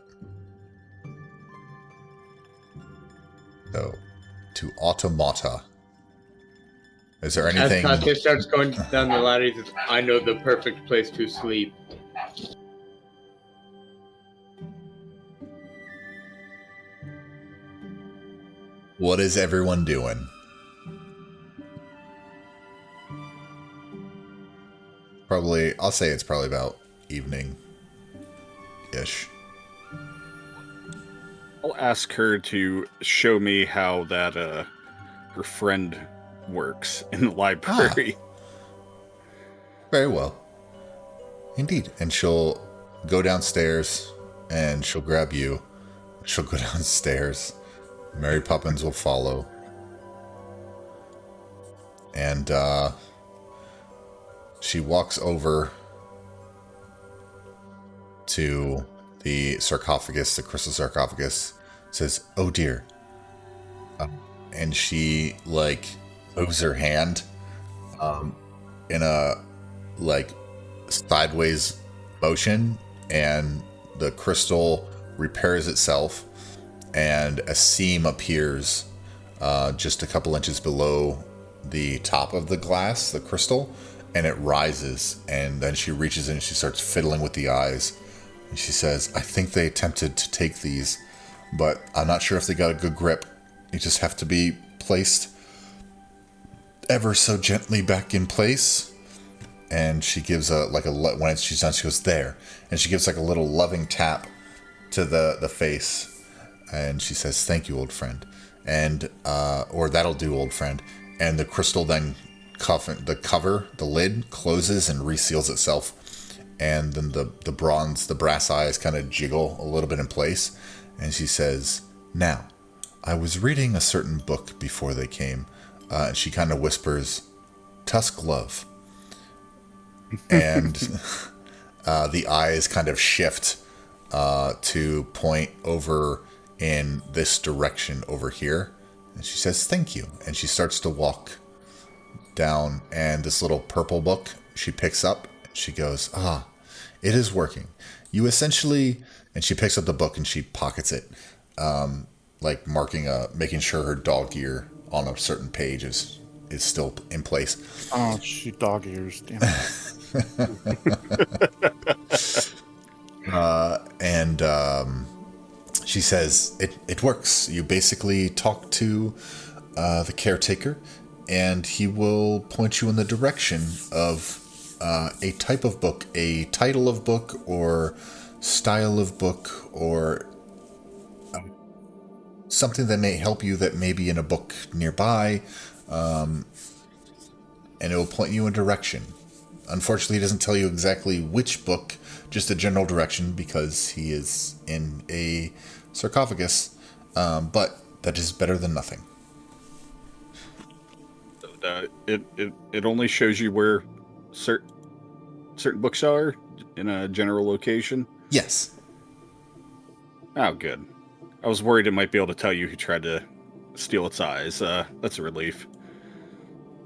So, to automata. Is there anything... As Katya starts going down the ladder, he says, I know the perfect place to sleep. What is everyone doing? Probably, I'll say it's probably about evening-ish. I'll ask her to show me how that her friend works in the library. Very well. Indeed. And she'll go downstairs and she'll grab you. She'll go downstairs. Mary Poppins will follow. And she walks over to the sarcophagus, the crystal sarcophagus, says, "Oh dear." And she, like, moves her hand in a, like, sideways motion, and the crystal repairs itself, and a seam appears just a couple inches below the top of the glass, the crystal, and it rises, and then she reaches in and she starts fiddling with the eyes, and she says, "I think they attempted to take these, but I'm not sure if they got a good grip. You just have to be placed ever so gently back in place." And she gives when she's done, she goes, "There," and she gives like a little loving tap to the face, and she says, "Thank you, old friend," and or "That'll do, old friend." And the crystal then the lid closes and reseals itself, and then the brass eyes kind of jiggle a little bit in place, and she says, "Now, I was reading a certain book before they came," and she kind of whispers, "Tusk Love." And the eyes kind of shift to point over in this direction over here. And she says, "Thank you." And she starts to walk down, and this little purple book she picks up. She goes, "Ah, it is working. You essentially..." And she picks up the book and she pockets it, like making sure her dog ear on a certain page is still in place. Oh, she dog ears, damn it. And she says, it works. You basically talk to the caretaker, and he will point you in the direction of a type of book, a title of book, or style of book, or something that may help you that may be in a book nearby, and it will point you in direction. Unfortunately, he doesn't tell you exactly which book, just a general direction, because he is in a sarcophagus, but that is better than nothing. It only shows you where certain books are in a general location? Yes. Oh, good. I was worried it might be able to tell you who tried to steal its eyes. That's a relief.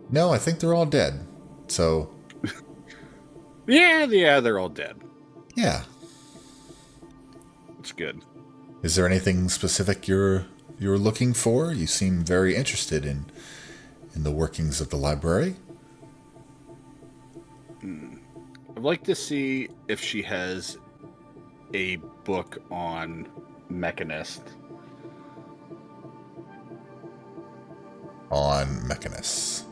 No, I think they're all dead. So... yeah, they're all dead. Yeah. That's good. Is there anything specific you're looking for? You seem very interested in the workings of the library. I'd like to see if she has a book on Mechanist. On Mechanist.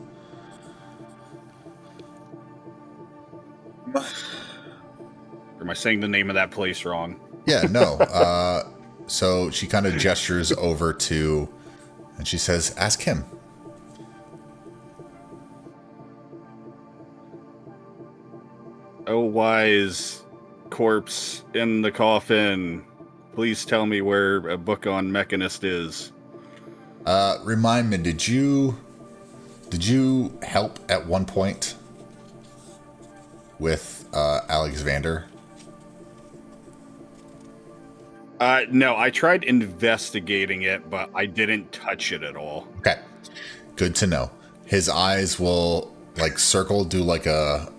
am I saying the name of that place wrong? Yeah, no. So she kind of gestures over to, and she says, ask him. Oh, wise corpse in the coffin. Please tell me where a book on Mechanist is. Remind me, did you help at one point with Alexander? No, I tried investigating it, but I didn't touch it at all. Okay, good to know. His eyes will like circle, do like a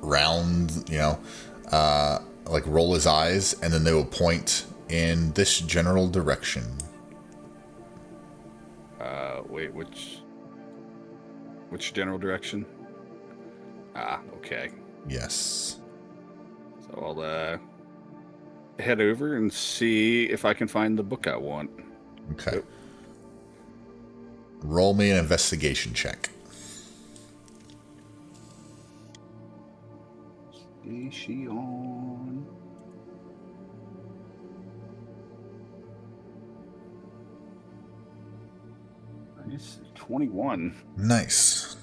round, like roll his eyes, and then they will point in this general direction. Wait, which general direction? Okay. Yes. So I'll head over and see if I can find the book I want. Okay. Roll me an investigation check. Station. Nice. 21. Nice.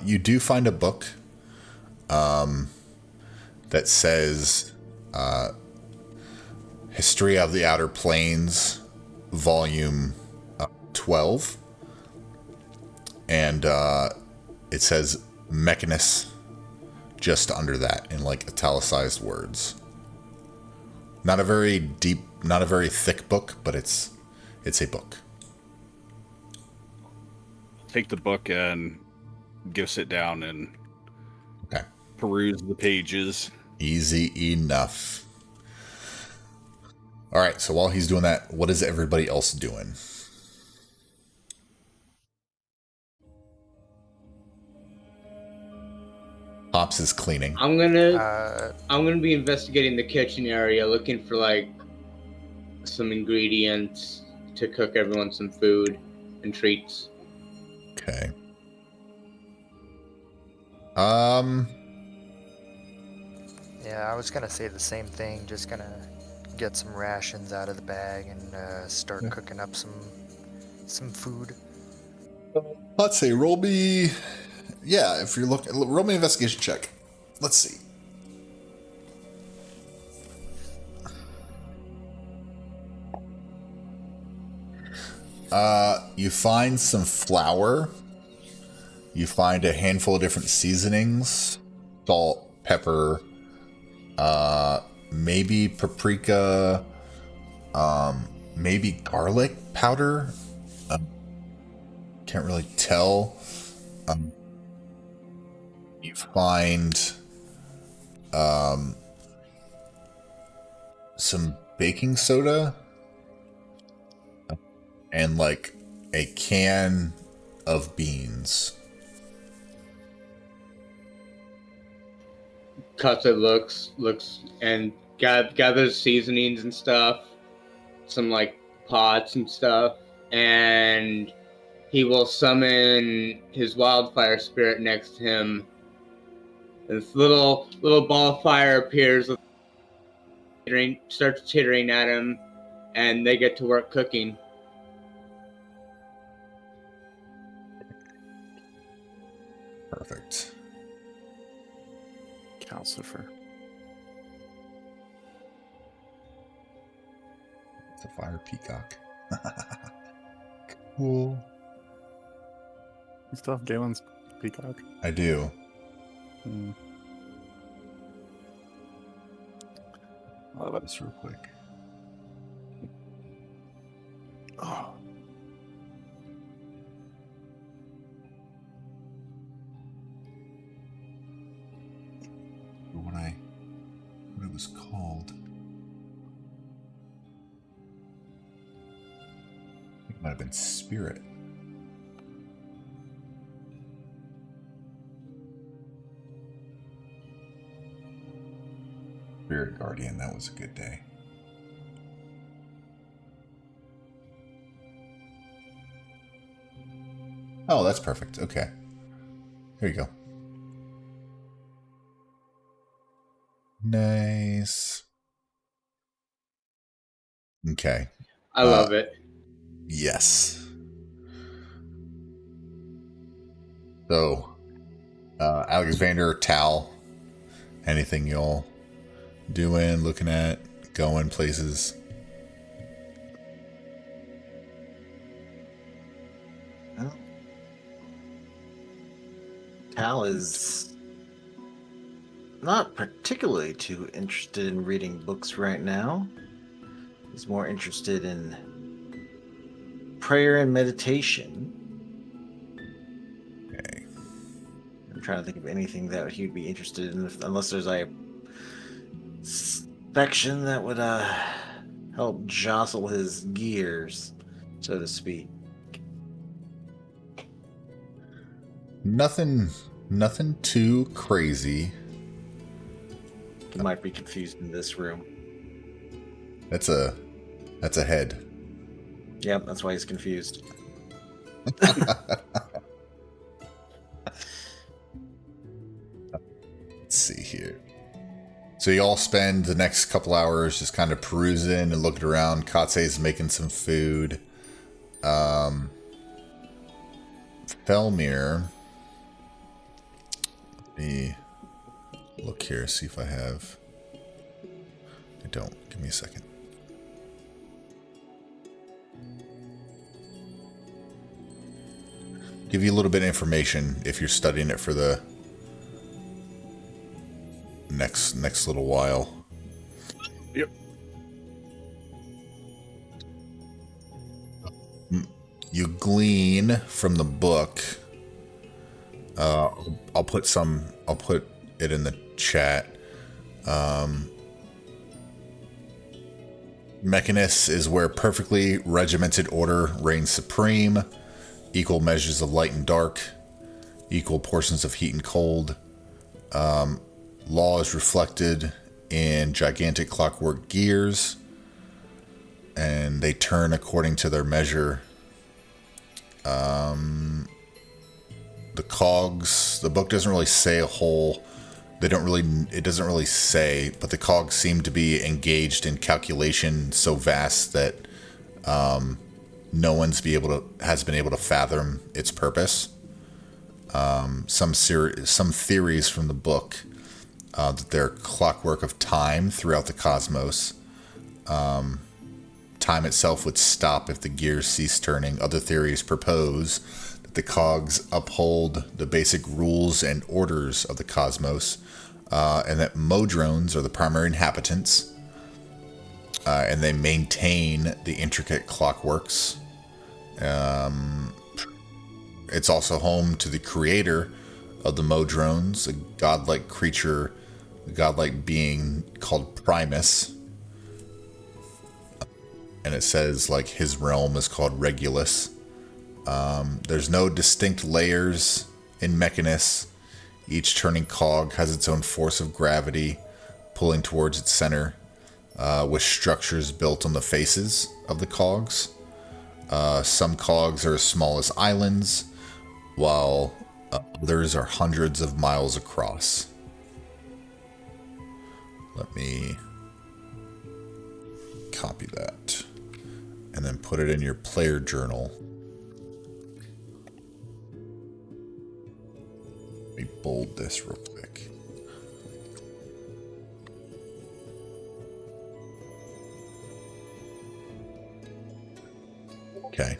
You do find a book that says History of the Outer Planes, Volume 12. And it says Mechanist just under that in like italicized words. Not a very deep, not a very thick book, but it's a book. Take the book and go sit down and Okay. peruse the pages. Easy enough. All right, so while he's doing that, what is everybody else doing? Pops is cleaning. I'm gonna be investigating the kitchen area, looking for like some ingredients to cook everyone some food and treats. Okay. Yeah, I was gonna say the same thing. Just gonna get some rations out of the bag and start cooking up some food. Let's see. Roll me. Yeah, if you're looking, roll me an investigation check. Let's see. You find some flour. You find a handful of different seasonings, salt, pepper, maybe paprika, maybe garlic powder. Can't really tell. You find some baking soda and like a can of beans. Cuts it looks and gathers seasonings and stuff, some like pots and stuff, and he will summon his wildfire spirit next to him. This little ball of fire appears, starts chittering at him, and they get to work cooking. Perfect. Calcifer. It's a fire peacock. Cool. You still have Galen's peacock? I do. Hmm. I'll let this real quick. Oh. What it was called. I think it might have been Spirit. Spirit Guardian, that was a good day. Oh, that's perfect. Okay. Here you go. Nice. Okay. I love it. Yes. So, Alexander, Tal, anything y'all doing, looking at, going places? Well, Tal is not particularly too interested in reading books right now. He's more interested in prayer and meditation. Okay. I'm trying to think of anything that he'd be interested in, unless there's a section that would help jostle his gears, so to speak. Nothing too crazy. He might be confused in this room. That's a head. Yep, that's why he's confused. Let's see here. So you all spend the next couple hours just kind of perusing and looking around. Katse's making some food. Felmir. Let me look here, see if I have. I don't. Give me a second. Give you a little bit of information if you're studying it for the next little while. Yep. You glean from the book. I'll put it in the chat. Mechanus is where perfectly regimented order reigns supreme. Equal measures of light and dark. Equal portions of heat and cold. Law is reflected in gigantic clockwork gears. And they turn according to their measure. The cogs, the book doesn't really say a whole, it doesn't really say, but the cogs seem to be engaged in calculation so vast that no one's has been able to fathom its purpose. Some theories from the book that they're clockwork of time throughout the cosmos. Time itself would stop if the gears ceased turning. Other theories propose that the cogs uphold the basic rules and orders of the cosmos, and that modrons are the primary inhabitants, and they maintain the intricate clockworks. It's also home to the creator of the modrons, a godlike creature, a godlike being called Primus. And it says, like, his realm is called Regulus. There's no distinct layers in Mechanus. Each turning cog has its own force of gravity pulling towards its center, with structures built on the faces of the cogs. Some cogs are as small as islands, while others are hundreds of miles across. Let me copy that and then put it in your player journal. Let me bold this real quick. Okay.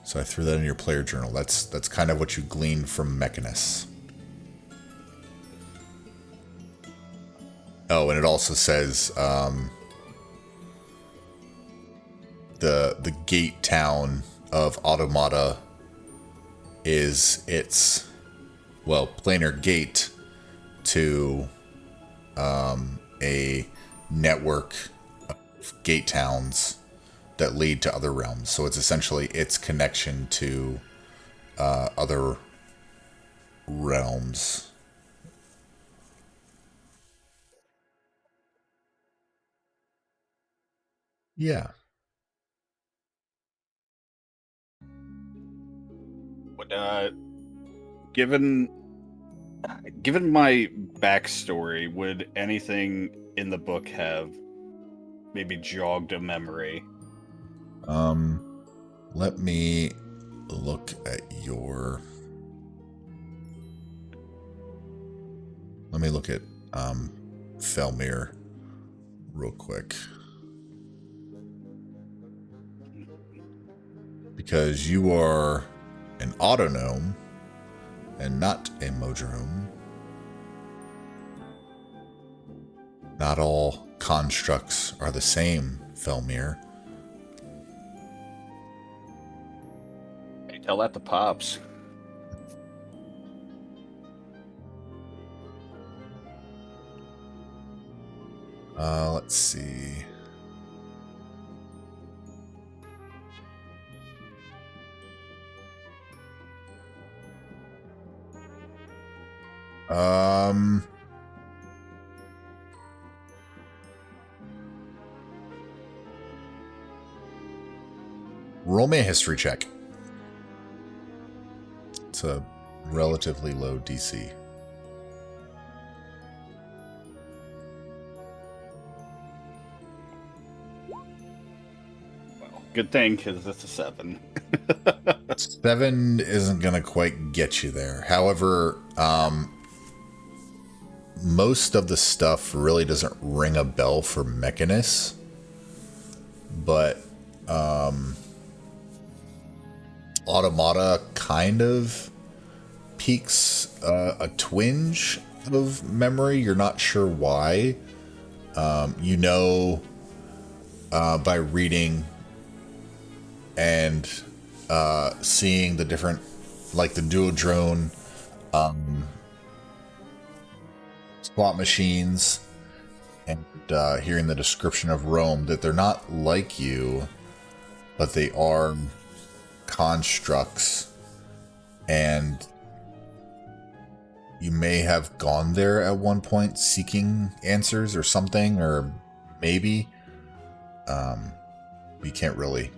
So I threw that in your player journal. That's kind of what you gleaned from Mechanus. Oh, and it also says the gate town of Automata is its, well, planar gate to a network of gate towns that lead to other realms. So it's essentially its connection to other realms. Yeah. Given my backstory, would anything in the book have maybe jogged a memory? Let me look at your. Let me look at Felmir real quick. Because you are an autonome and not a modron. Not all constructs are the same, Felmir. Hey, tell that to Pops. Let's see. Roll me a history check. It's a relatively low DC. Well, good thing, because it's a 7. 7 isn't going to quite get you there. However, most of the stuff really doesn't ring a bell for Mechanus, but Automata kind of piques a twinge of memory. You're not sure why. You know, by reading and seeing the different, like the duodrone slot machines, and hearing the description of Rome, that they're not like you, but they are constructs, and you may have gone there at one point seeking answers or something, or maybe you can't really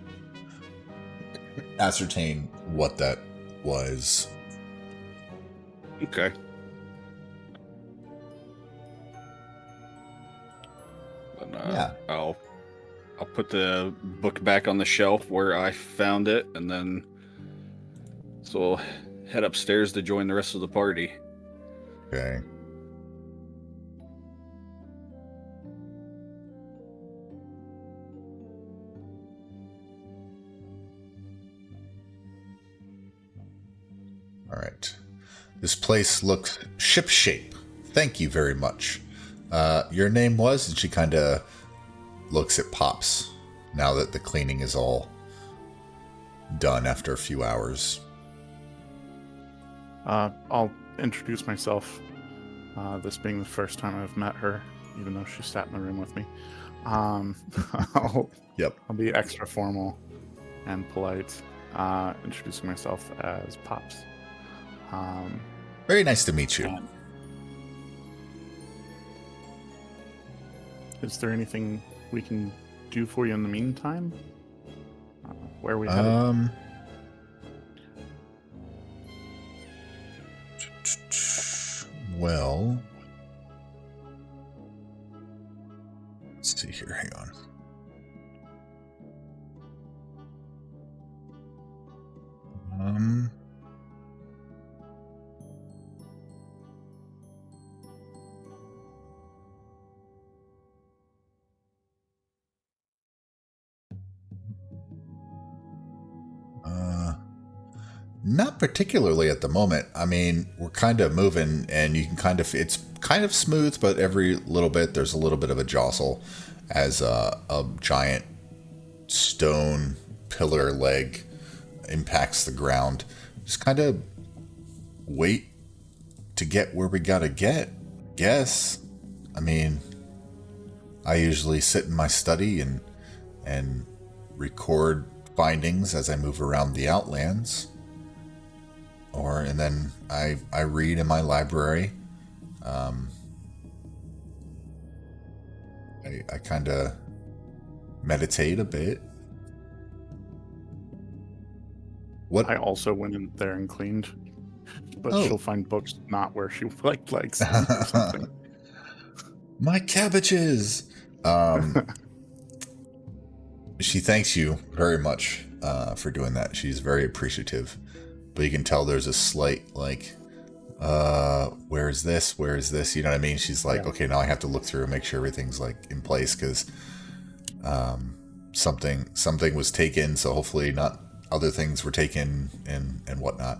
ascertain what that was. Okay. But, Yeah. I'll put the book back on the shelf where I found it, and then so we'll head upstairs to join the rest of the party. Okay. All right. This place looks shipshape. Thank you very much. Your name was, and she kind of looks at Pops now that the cleaning is all done after a few hours. I'll introduce myself. This being the first time I've met her, even though she sat in the room with me. I'll be extra formal and polite, introducing myself as Pops. Very nice to meet you. Is there anything we can do for you in the meantime? Where are we headed? Well, let's see here. Hang on. Not particularly at the moment. I mean, we're kind of moving, and you can kind of, it's kind of smooth, but every little bit there's a little bit of a jostle as a giant stone pillar leg impacts the ground. Just kind of wait to get where we gotta get, guess. I mean, I usually sit in my study and record findings as I move around the Outlands. And then I read in my library. I kind of meditate a bit. What? I also went in there and cleaned, but Oh. she'll find books not where she likes them or something. My cabbages. She thanks you very much for doing that. She's very appreciative, but you can tell there's a slight where is this? Where is this? You know what I mean? She's like, okay, now I have to look through and make sure everything's like in place because something was taken, so hopefully not other things were taken and whatnot.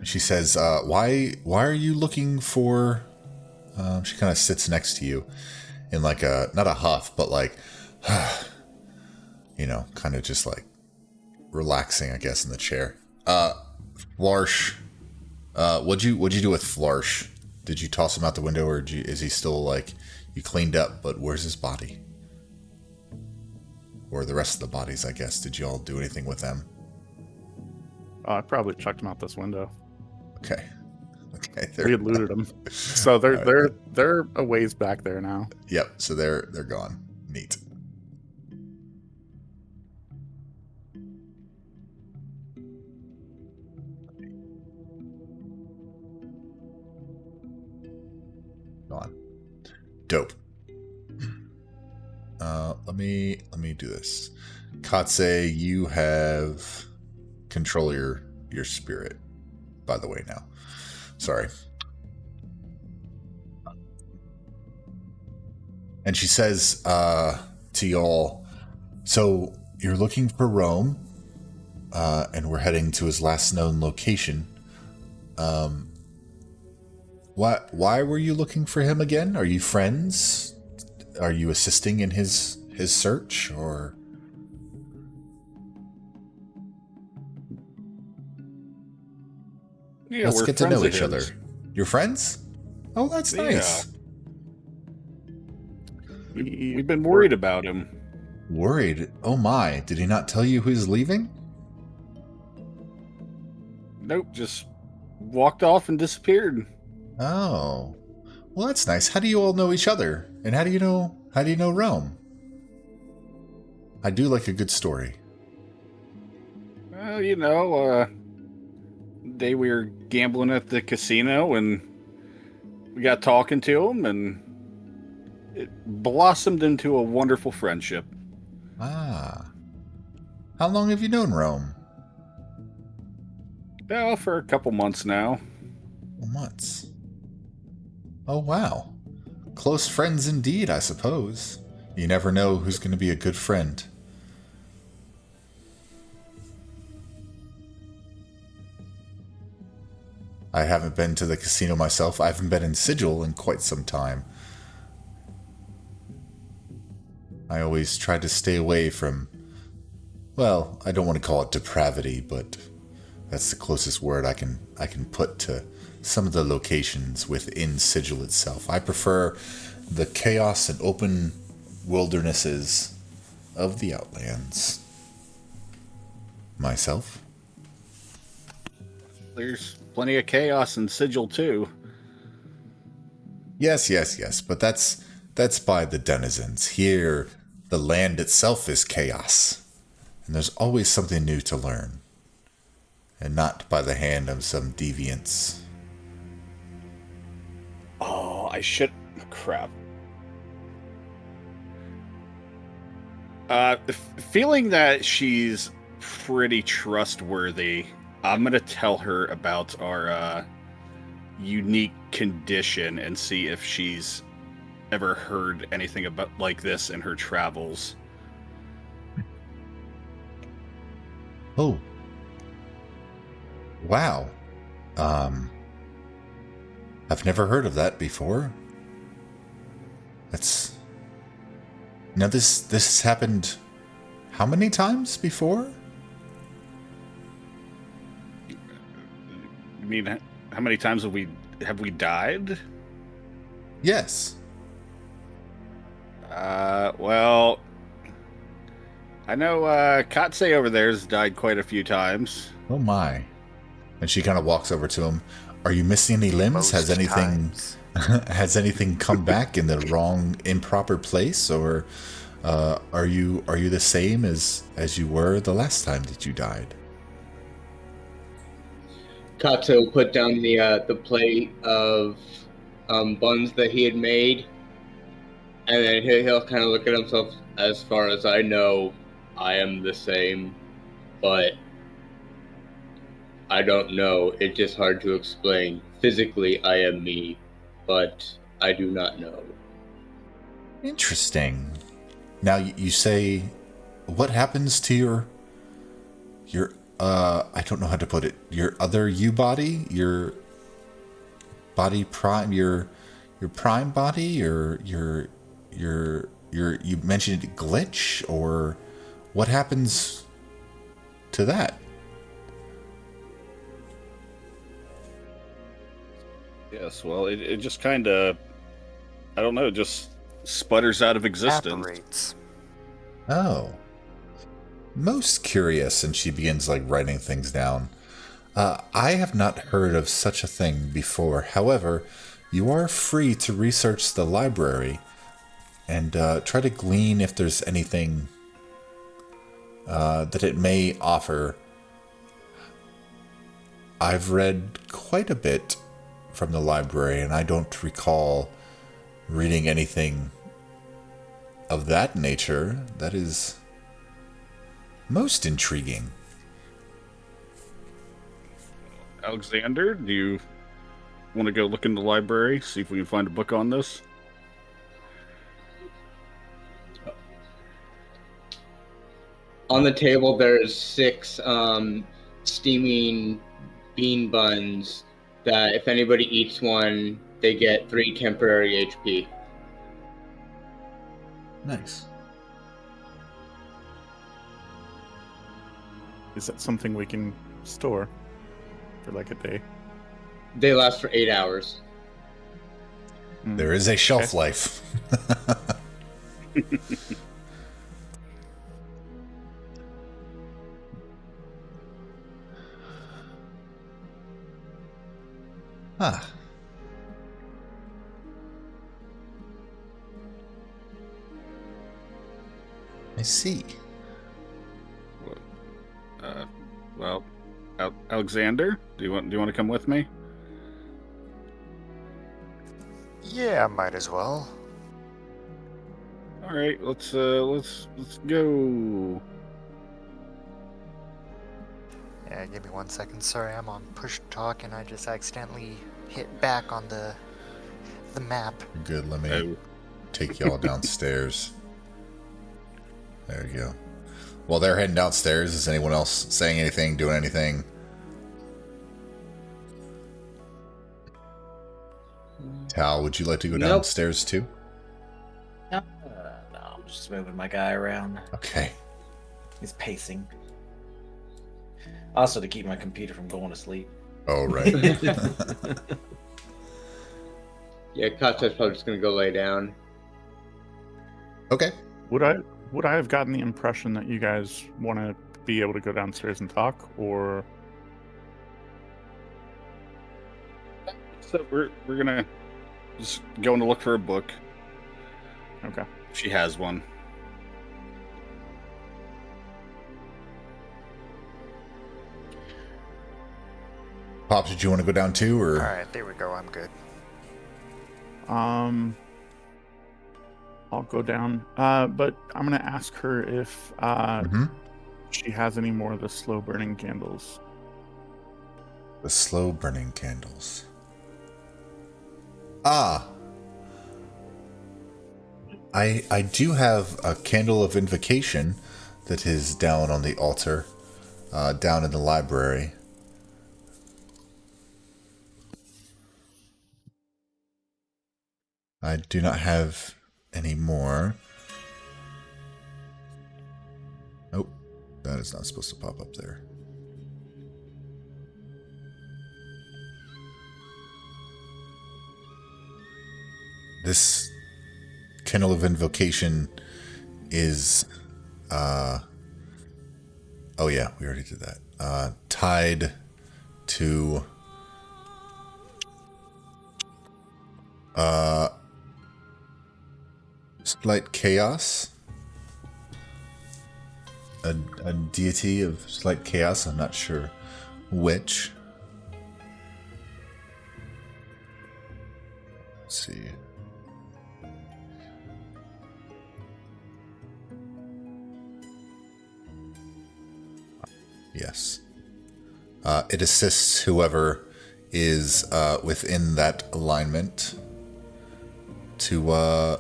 She says, why are you looking for... she kind of sits next to you in like not a huff, but like, kind of just like relaxing, I guess, in the chair. Flarsh, what'd you do with Flarsh? Did you toss him out the window, or is he still like, you cleaned up, but where's his body? Or the rest of the bodies, I guess. Did you all do anything with them? I probably chucked him out this window. Okay. We had looted them, so they're a ways back there now. Yep. So they're gone. Neat. Gone. Dope. Let me do this. Katse, you have control your spirit, by the way, now. Sorry. And she says to y'all, so you're looking for Rome, and we're heading to his last known location. Why were you looking for him again? Are you friends? Are you assisting in his search, or... Yeah, let's we're get to know friends each of other. his. You're friends? Oh, that's nice. We've been worried about him. Worried? Oh my, did he not tell you who's leaving? Nope, just walked off and disappeared. Oh. Well, that's nice. How do you all know each other? And how do you know Rome? I do like a good story. Well, day we were gambling at the casino and we got talking to him and it blossomed into a wonderful friendship. Ah. How long have you known Rome? Oh, for a couple months now. Months. Oh, wow. Close friends indeed, I suppose. You never know who's going to be a good friend. I haven't been to the casino myself. I haven't been in Sigil in quite some time. I always try to stay away from... well, I don't want to call it depravity, but that's the closest word I can put to some of the locations within Sigil itself. I prefer the chaos and open wildernesses of the Outlands. Myself. There's plenty of chaos in Sigil too. Yes, but that's by the denizens. Here, the land itself is chaos, and there's always something new to learn, and not by the hand of some deviants. Oh, crap. Feeling that she's pretty trustworthy, I'm gonna tell her about our unique condition and see if she's ever heard anything about like this in her travels. Oh. Wow. I've never heard of that before. That's... Now this has happened how many times before? I mean, how many times have we died? Yes. Well, I know Katse over there's died quite a few times. Oh my. And she kind of walks over to him. Are you missing any limbs? Most Has anything times. has anything come back in the wrong, improper place, or Are you the same as you were the last time that you died? Katsu put down the plate of buns that he had made, and then he'll kind of look at himself. As far as I know, I am the same, but I don't know. It's just hard to explain. Physically, I am me, but I do not know. Interesting. Now you say, what happens to your I don't know how to put it. Your other you body, your body prime, your prime body, or your you mentioned glitch, or what happens to that? Yes, well, it just kind of, I don't know, just sputters out of existence. Evaporates. Oh. Most curious, and she begins writing things down. I have not heard of such a thing before. However, you are free to research the library and try to glean if there's anything that it may offer. I've read quite a bit from the library, and I don't recall reading anything of that nature. That is most intriguing. Alexander, do you want to go look in the library, see if we can find a book on this? On the table, there's 6 steaming bean buns that if anybody eats one, they get 3 temporary HP. Nice. Is that something we can store for a day? They last for 8 hours. There is a shelf life. Huh. I see. Well, Alexander, do you want to come with me? Yeah, might as well. All right, let's go. Yeah, give me 1 second. Sorry, I'm on push talk and I just accidentally hit back on the map. Good, let me take y'all downstairs. There you go. While they're heading downstairs, is anyone else saying anything, doing anything? Tal, would you like to go Nope. downstairs too? No, I'm just moving my guy around. Okay. He's pacing. Also to keep my computer from going to sleep. Oh, right. Yeah, Katsu's probably just gonna go lay down. Okay. Would I have gotten the impression that you guys want to be able to go downstairs and talk, or? So we're gonna just going to look for a book. Okay. She has one. Pops, did you want to go down too, or? Alright, there we go. I'm good. I'll go down. But I'm gonna ask her if she has any more of the slow burning candles. The slow burning candles. Ah. I do have a candle of invocation that is down on the altar, down in the library. I do not have any more. Nope, that is not supposed to pop up there. This candle of invocation is, oh yeah, we already did that. Tied to, slight chaos a deity of slight chaos. I'm not sure which. Let's see. Yes. It assists whoever is within that alignment to a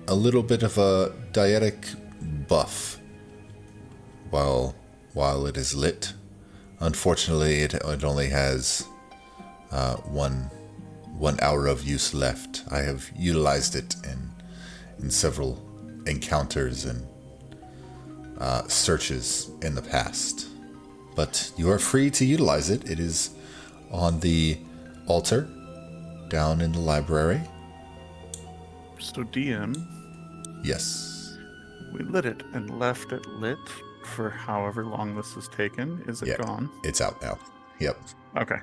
little bit of a dietic buff while it is lit. Unfortunately, it only has one hour of use left. I have utilized it in several encounters and searches in the past. But you are free to utilize it. It is on the altar down in the library. So DM, Yes. we lit it and left it lit for however long this has taken. Is it gone? It's out now. Yep. Okay.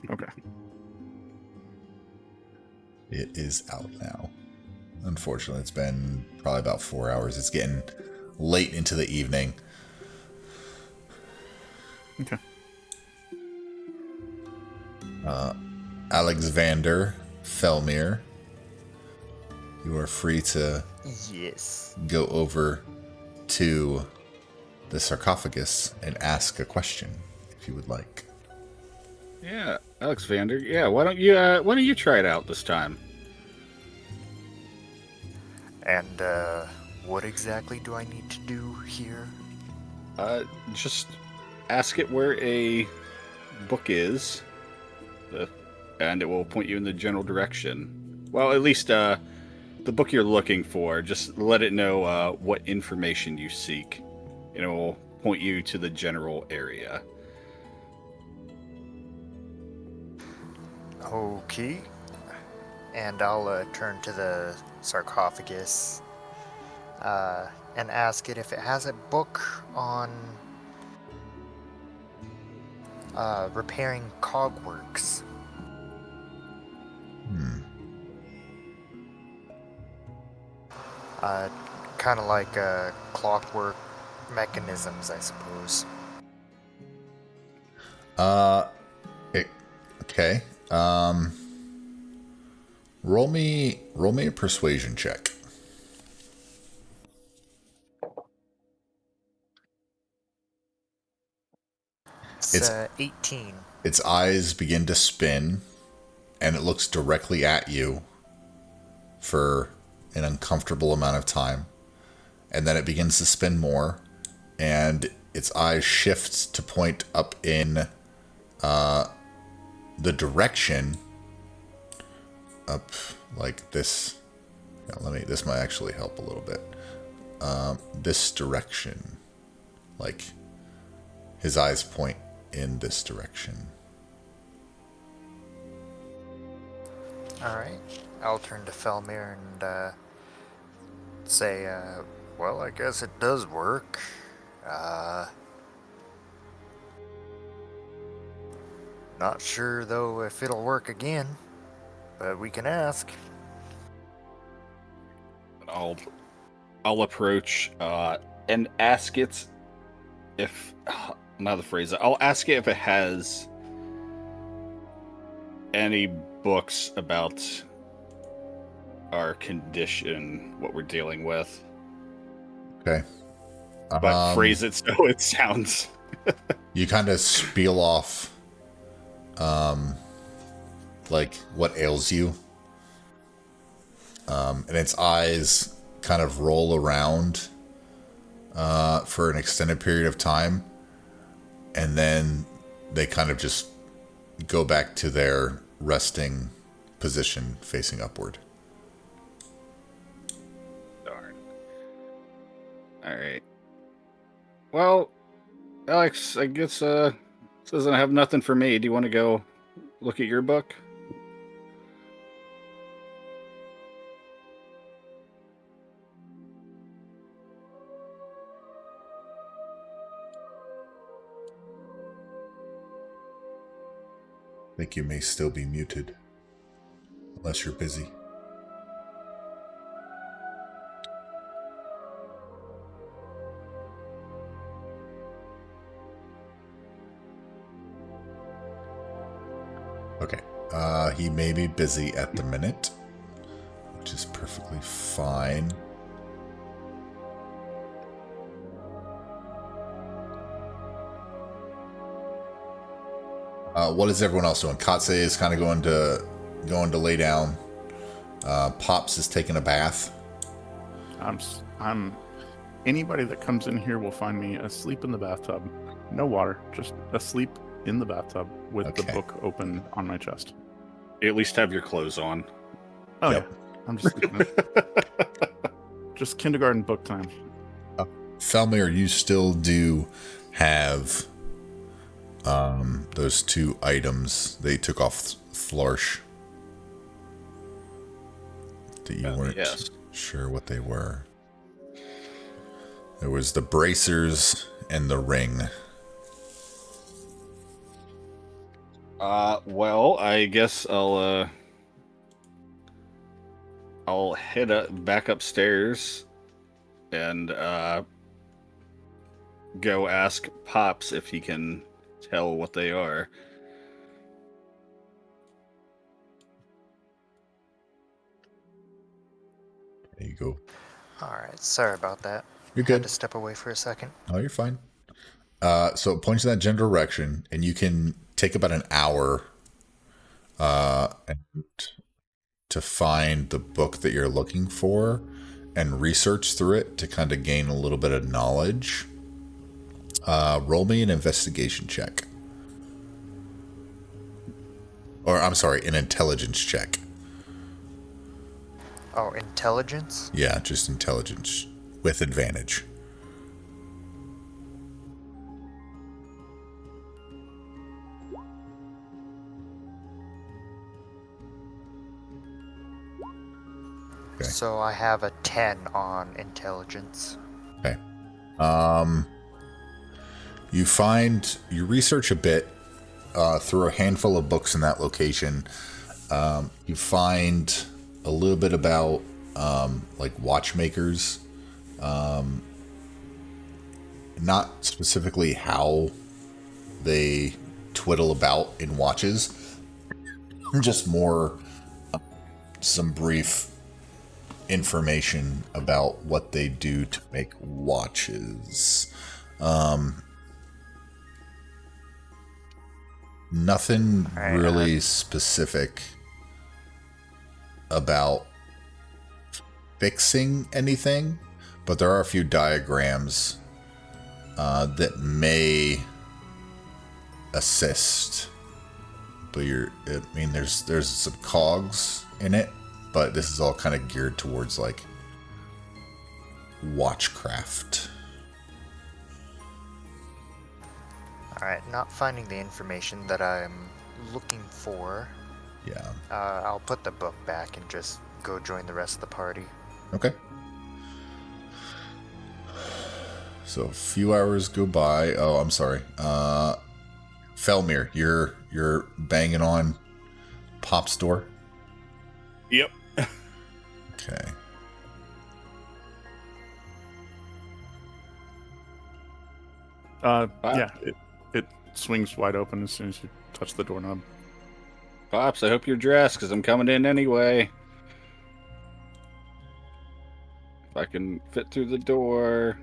Okay. It is out now. Unfortunately, it's been probably about 4 hours. It's getting late into the evening. Okay. Alexander Felmir, you are free to Yes. go over to the sarcophagus and ask a question if you would like. Yeah, Alex Vander. Yeah, why don't you try it out this time? And what exactly do I need to do here? Just ask it where a book is, and it will point you in the general direction. Well, at least the book you're looking for. Just let it know what information you seek, and it will point you to the general area. Okay. And I'll turn to the sarcophagus and ask it if it has a book on repairing cogworks. Kind of like clockwork mechanisms, I suppose. Okay. Roll me a persuasion check. It's 18. Its eyes begin to spin, and it looks directly at you for an uncomfortable amount of time. And then it begins to spin more, and its eyes shifts to point up in the direction up like this. Now, this might actually help a little bit. This direction, like his eyes point in this direction. All right. I'll turn to Felmir and say, well, I guess it does work. Not sure, though, if it'll work again, but we can ask. I'll approach and ask it if another phrase. I'll ask it if it has any books about our condition, what we're dealing with. Okay. But phrase it so it sounds. You kind of spiel off, like what ails you, and its eyes kind of roll around for an extended period of time, and then they kind of just go back to their resting position facing upward. Darn. All right. Well, Alex, I guess this doesn't have nothing for me. Do you want to go look at your book? I think you may still be muted, unless you're busy. He may be busy at the minute, which is perfectly fine. What is everyone else doing? Katse is kind of going to lay down. Pops is taking a bath. I'm. Anybody that comes in here will find me asleep in the bathtub. No water, just asleep in the bathtub with the book open on my chest. You at least have your clothes on. Oh yeah, I'm just sleeping. Just kindergarten book time. Felmir, you still do have those two items they took off Florsh that you weren't sure what they were. There was the bracers and the ring. Well, I guess I'll head back upstairs and go ask Pops if he can tell what they are. There you go. Alright, sorry about that. You're good. Had to step away for a second. Oh, you're fine. So it points in that general direction, and you can take about an hour to find the book that you're looking for and research through it to kind of gain a little bit of knowledge. Roll me an investigation check. Or, I'm sorry, an intelligence check. Oh, intelligence? Yeah, just intelligence with advantage. Okay. So I have a 10 on intelligence. Okay. You research a bit through a handful of books in that location. You find a little bit about like watchmakers. Not specifically how they twiddle about in watches. Just more some brief information about what they do to make watches. Nothing really specific about fixing anything, but there are a few diagrams that may assist. But there's some cogs in it, but this is all kind of geared towards like watchcraft. Alright, not finding the information that I'm looking for. Yeah. I'll put the book back and just go join the rest of the party. Okay. So a few hours go by. Oh, I'm sorry. Felmir, you're banging on Pop's door. Yep. Okay. Yeah, it swings wide open as soon as you touch the doorknob. Pops, I hope you're dressed, because I'm coming in anyway. If I can fit through the door.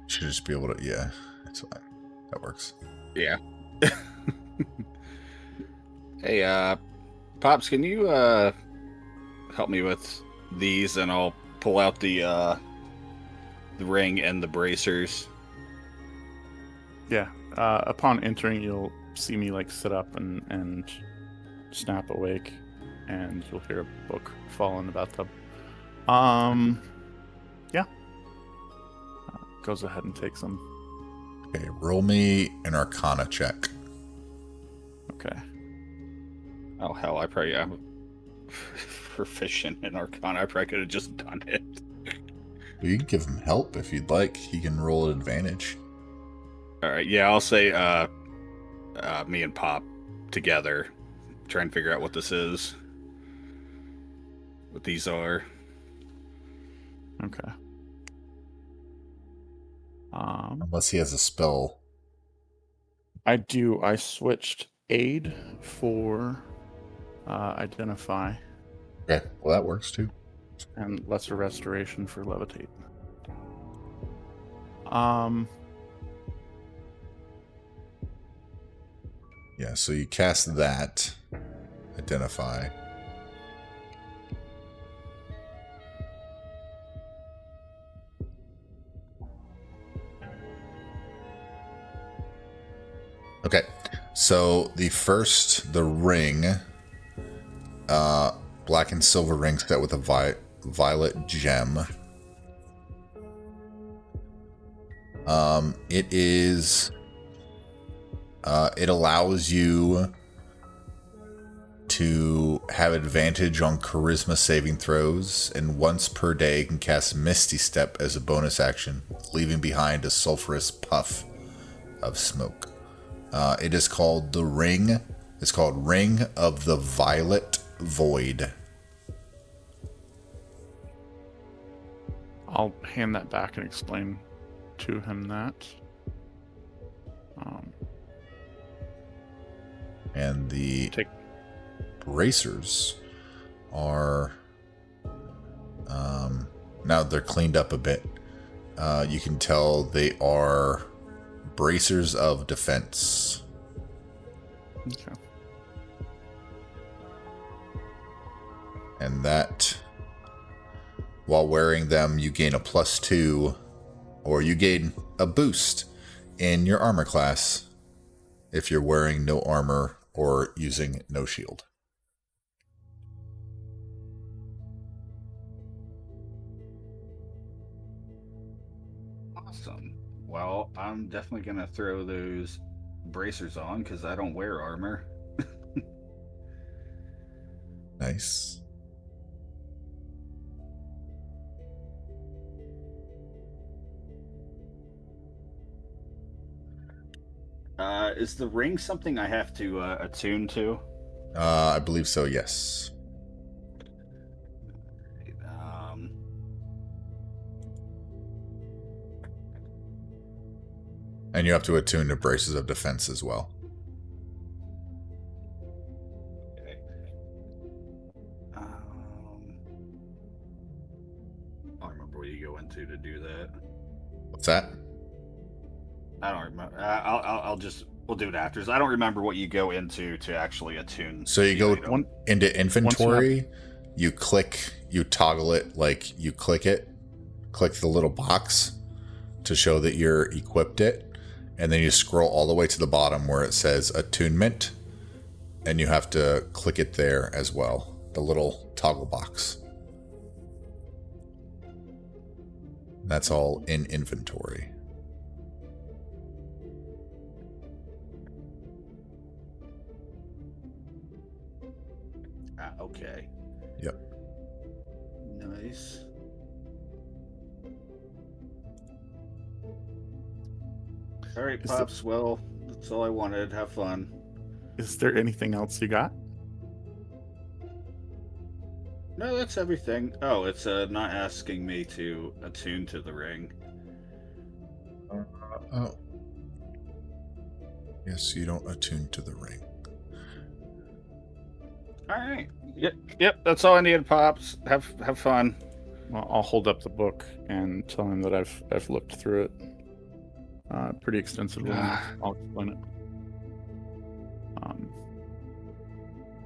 Should just be able to, yeah, that's fine. That works. Yeah. Hey, Pops, can you help me with these, and I'll pull out the ring and the bracers. Yeah. Upon entering, you'll see me like sit up and snap awake, and you'll hear a book fall in the bathtub. Yeah. Goes ahead and takes them. Okay, roll me an Arcana check. Okay. Oh hell, I'm proficient in Arcana. I probably could have just done it. Well, you can give him help if you'd like. He can roll at advantage. All right, yeah, I'll say me and Pop together try and figure out what this is. What these are. Okay. Unless he has a spell. I do. I switched aid for identify, Okay, well that works too. and lesser restoration for levitate. Yeah, so you cast that. Identify. Okay, so the ring, black and silver ring set with a violet gem. It allows you to have advantage on charisma saving throws, and once per day you can cast Misty Step as a bonus action, leaving behind a sulfurous puff of smoke. It is called the Ring. It's called Ring of the Violet Void. I'll hand that back and explain to him that. And the bracers are now they're cleaned up a bit. You can tell they are bracers of defense. Okay. And that, while wearing them, you gain a +2, or you gain a boost in your armor class if you're wearing no armor or using no shield. Awesome. Well, I'm definitely going to throw those bracers on because I don't wear armor. Nice. Is the ring something I have to attune to? I believe so, yes. And you have to attune to braces of defense as well. Okay. I don't remember what you go into to do that. What's that? I don't remember. We'll do it after. I don't remember what you go into to actually attune. So you go into inventory, you toggle it, like you click the little box to show that you're equipped it, and then you scroll all the way to the bottom where it says attunement, and you have to click it there as well, the little toggle box. That's all in inventory. Okay. Yep. Nice. All right, Pops. Well, that's all I wanted. Have fun. Is there anything else you got? No, that's everything. Oh, it's not asking me to attune to the ring. Oh. Yes, you don't attune to the ring. All right. Yep. That's all I needed, Pops. Have fun. Well, I'll hold up the book and tell him that I've looked through it pretty extensively. I'll explain it.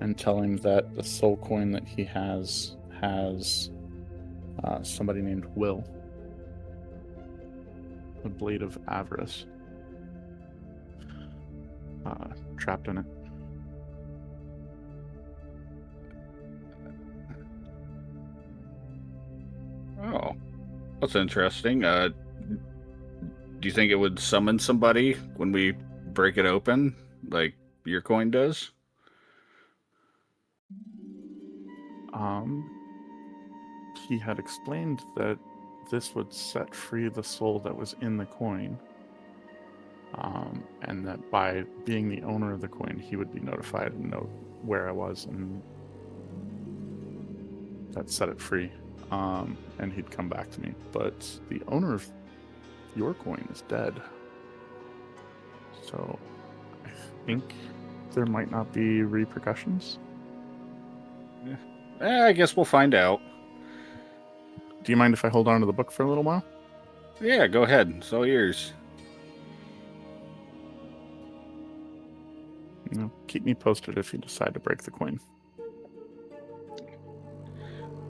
And tell him that the soul coin that he has somebody named Will, the Blade of Avarice, trapped in it. Oh, that's interesting. Do you think it would summon somebody when we break it open, like your coin does? He had explained that this would set free the soul that was in the coin, and that by being the owner of the coin, he would be notified and know where I was, and that set it free. And he'd come back to me. But the owner of your coin is dead. So I think there might not be repercussions. I guess we'll find out. Do you mind if I hold on to the book for a little while? Yeah, go ahead. It's all yours. Keep me posted if you decide to break the coin.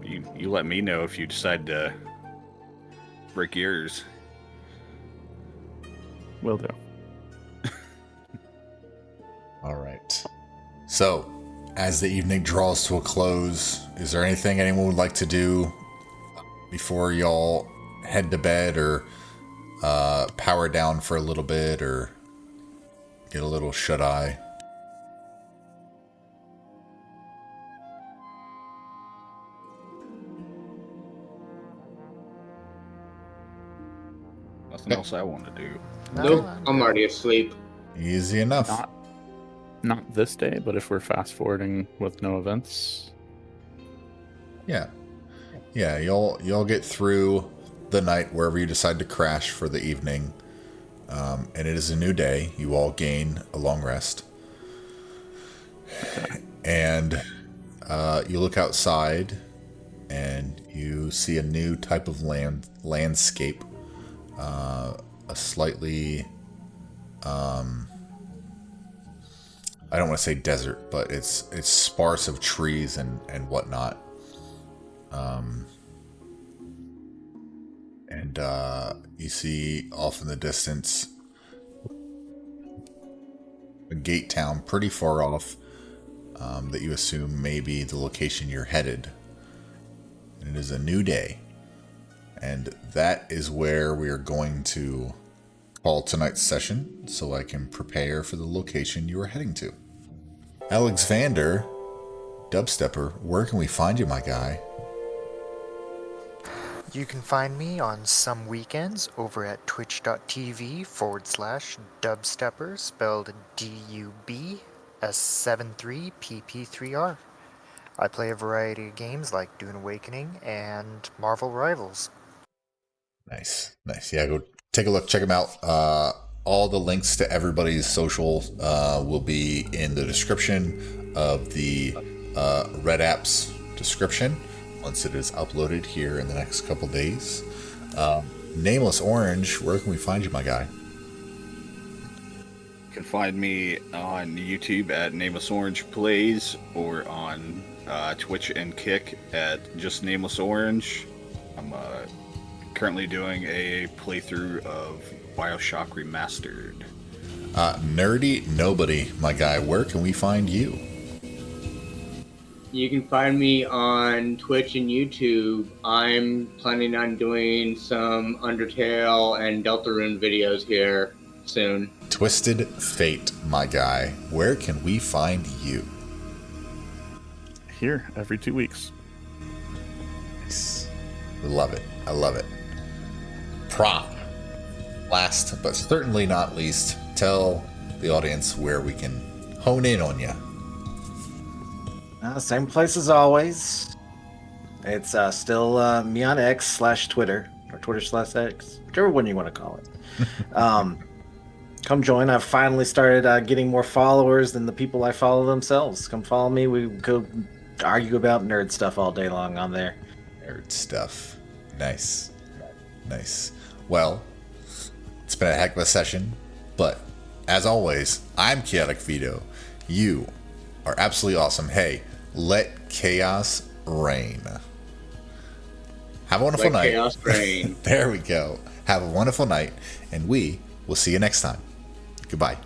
You let me know if you decide to break yours. Will do. All right. So, as the evening draws to a close, is there anything anyone would like to do before y'all head to bed, or power down for a little bit, or get a little shut-eye? Nothing else I want to do. Nope, I'm already asleep. Easy enough. Not this day, but if we're fast forwarding with no events. Yeah. Y'all get through the night wherever you decide to crash for the evening, and it is a new day. You all gain a long rest, and you look outside, and you see a new type of landscape, a slightly, I don't want to say desert, but it's sparse of trees and whatnot. And you see off in the distance a gate town pretty far off, that you assume may be the location you're headed. And it is a new day. And that is where we are going to call tonight's session, so I can prepare for the location you are heading to. Alexander, Dubstepper, where can we find you, my guy? You can find me on some weekends over at twitch.tv/dubstepper, spelled DUBS73PP3R. I play a variety of games like Dune Awakening and Marvel Rivals. Nice. Yeah, go take a look. Check them out. All the links to everybody's socials will be in the description of the Red App's description once it is uploaded here in the next couple days. Nameless Orange, where can we find you, my guy? You can find me on YouTube at Nameless Orange Plays, or on Twitch and Kick at just Nameless Orange. I'm currently doing a playthrough of BioShock Remastered. Nerdy Nobody, my guy, where can we find you? You can find me on Twitch and YouTube. I'm planning on doing some Undertale and Deltarune videos here soon. Twisted Fate, my guy, where can we find you? Here, every 2 weeks. Nice. I love it. Prop. Last, but certainly not least, tell the audience where we can hone in on you. Same place as always. It's still me on X/Twitter, or Twitter/X, whichever one you want to call it. Come join. I've finally started getting more followers than the people I follow themselves. Come follow me. We go argue about nerd stuff all day long on there. Nerd stuff. Nice. Well, it's been a heck of a session, but as always, I'm Chaotic Vito. You are absolutely awesome. Hey, let chaos reign. Have a wonderful night. Chaos reign. There we go. Have a wonderful night, and we will see you next time. Goodbye.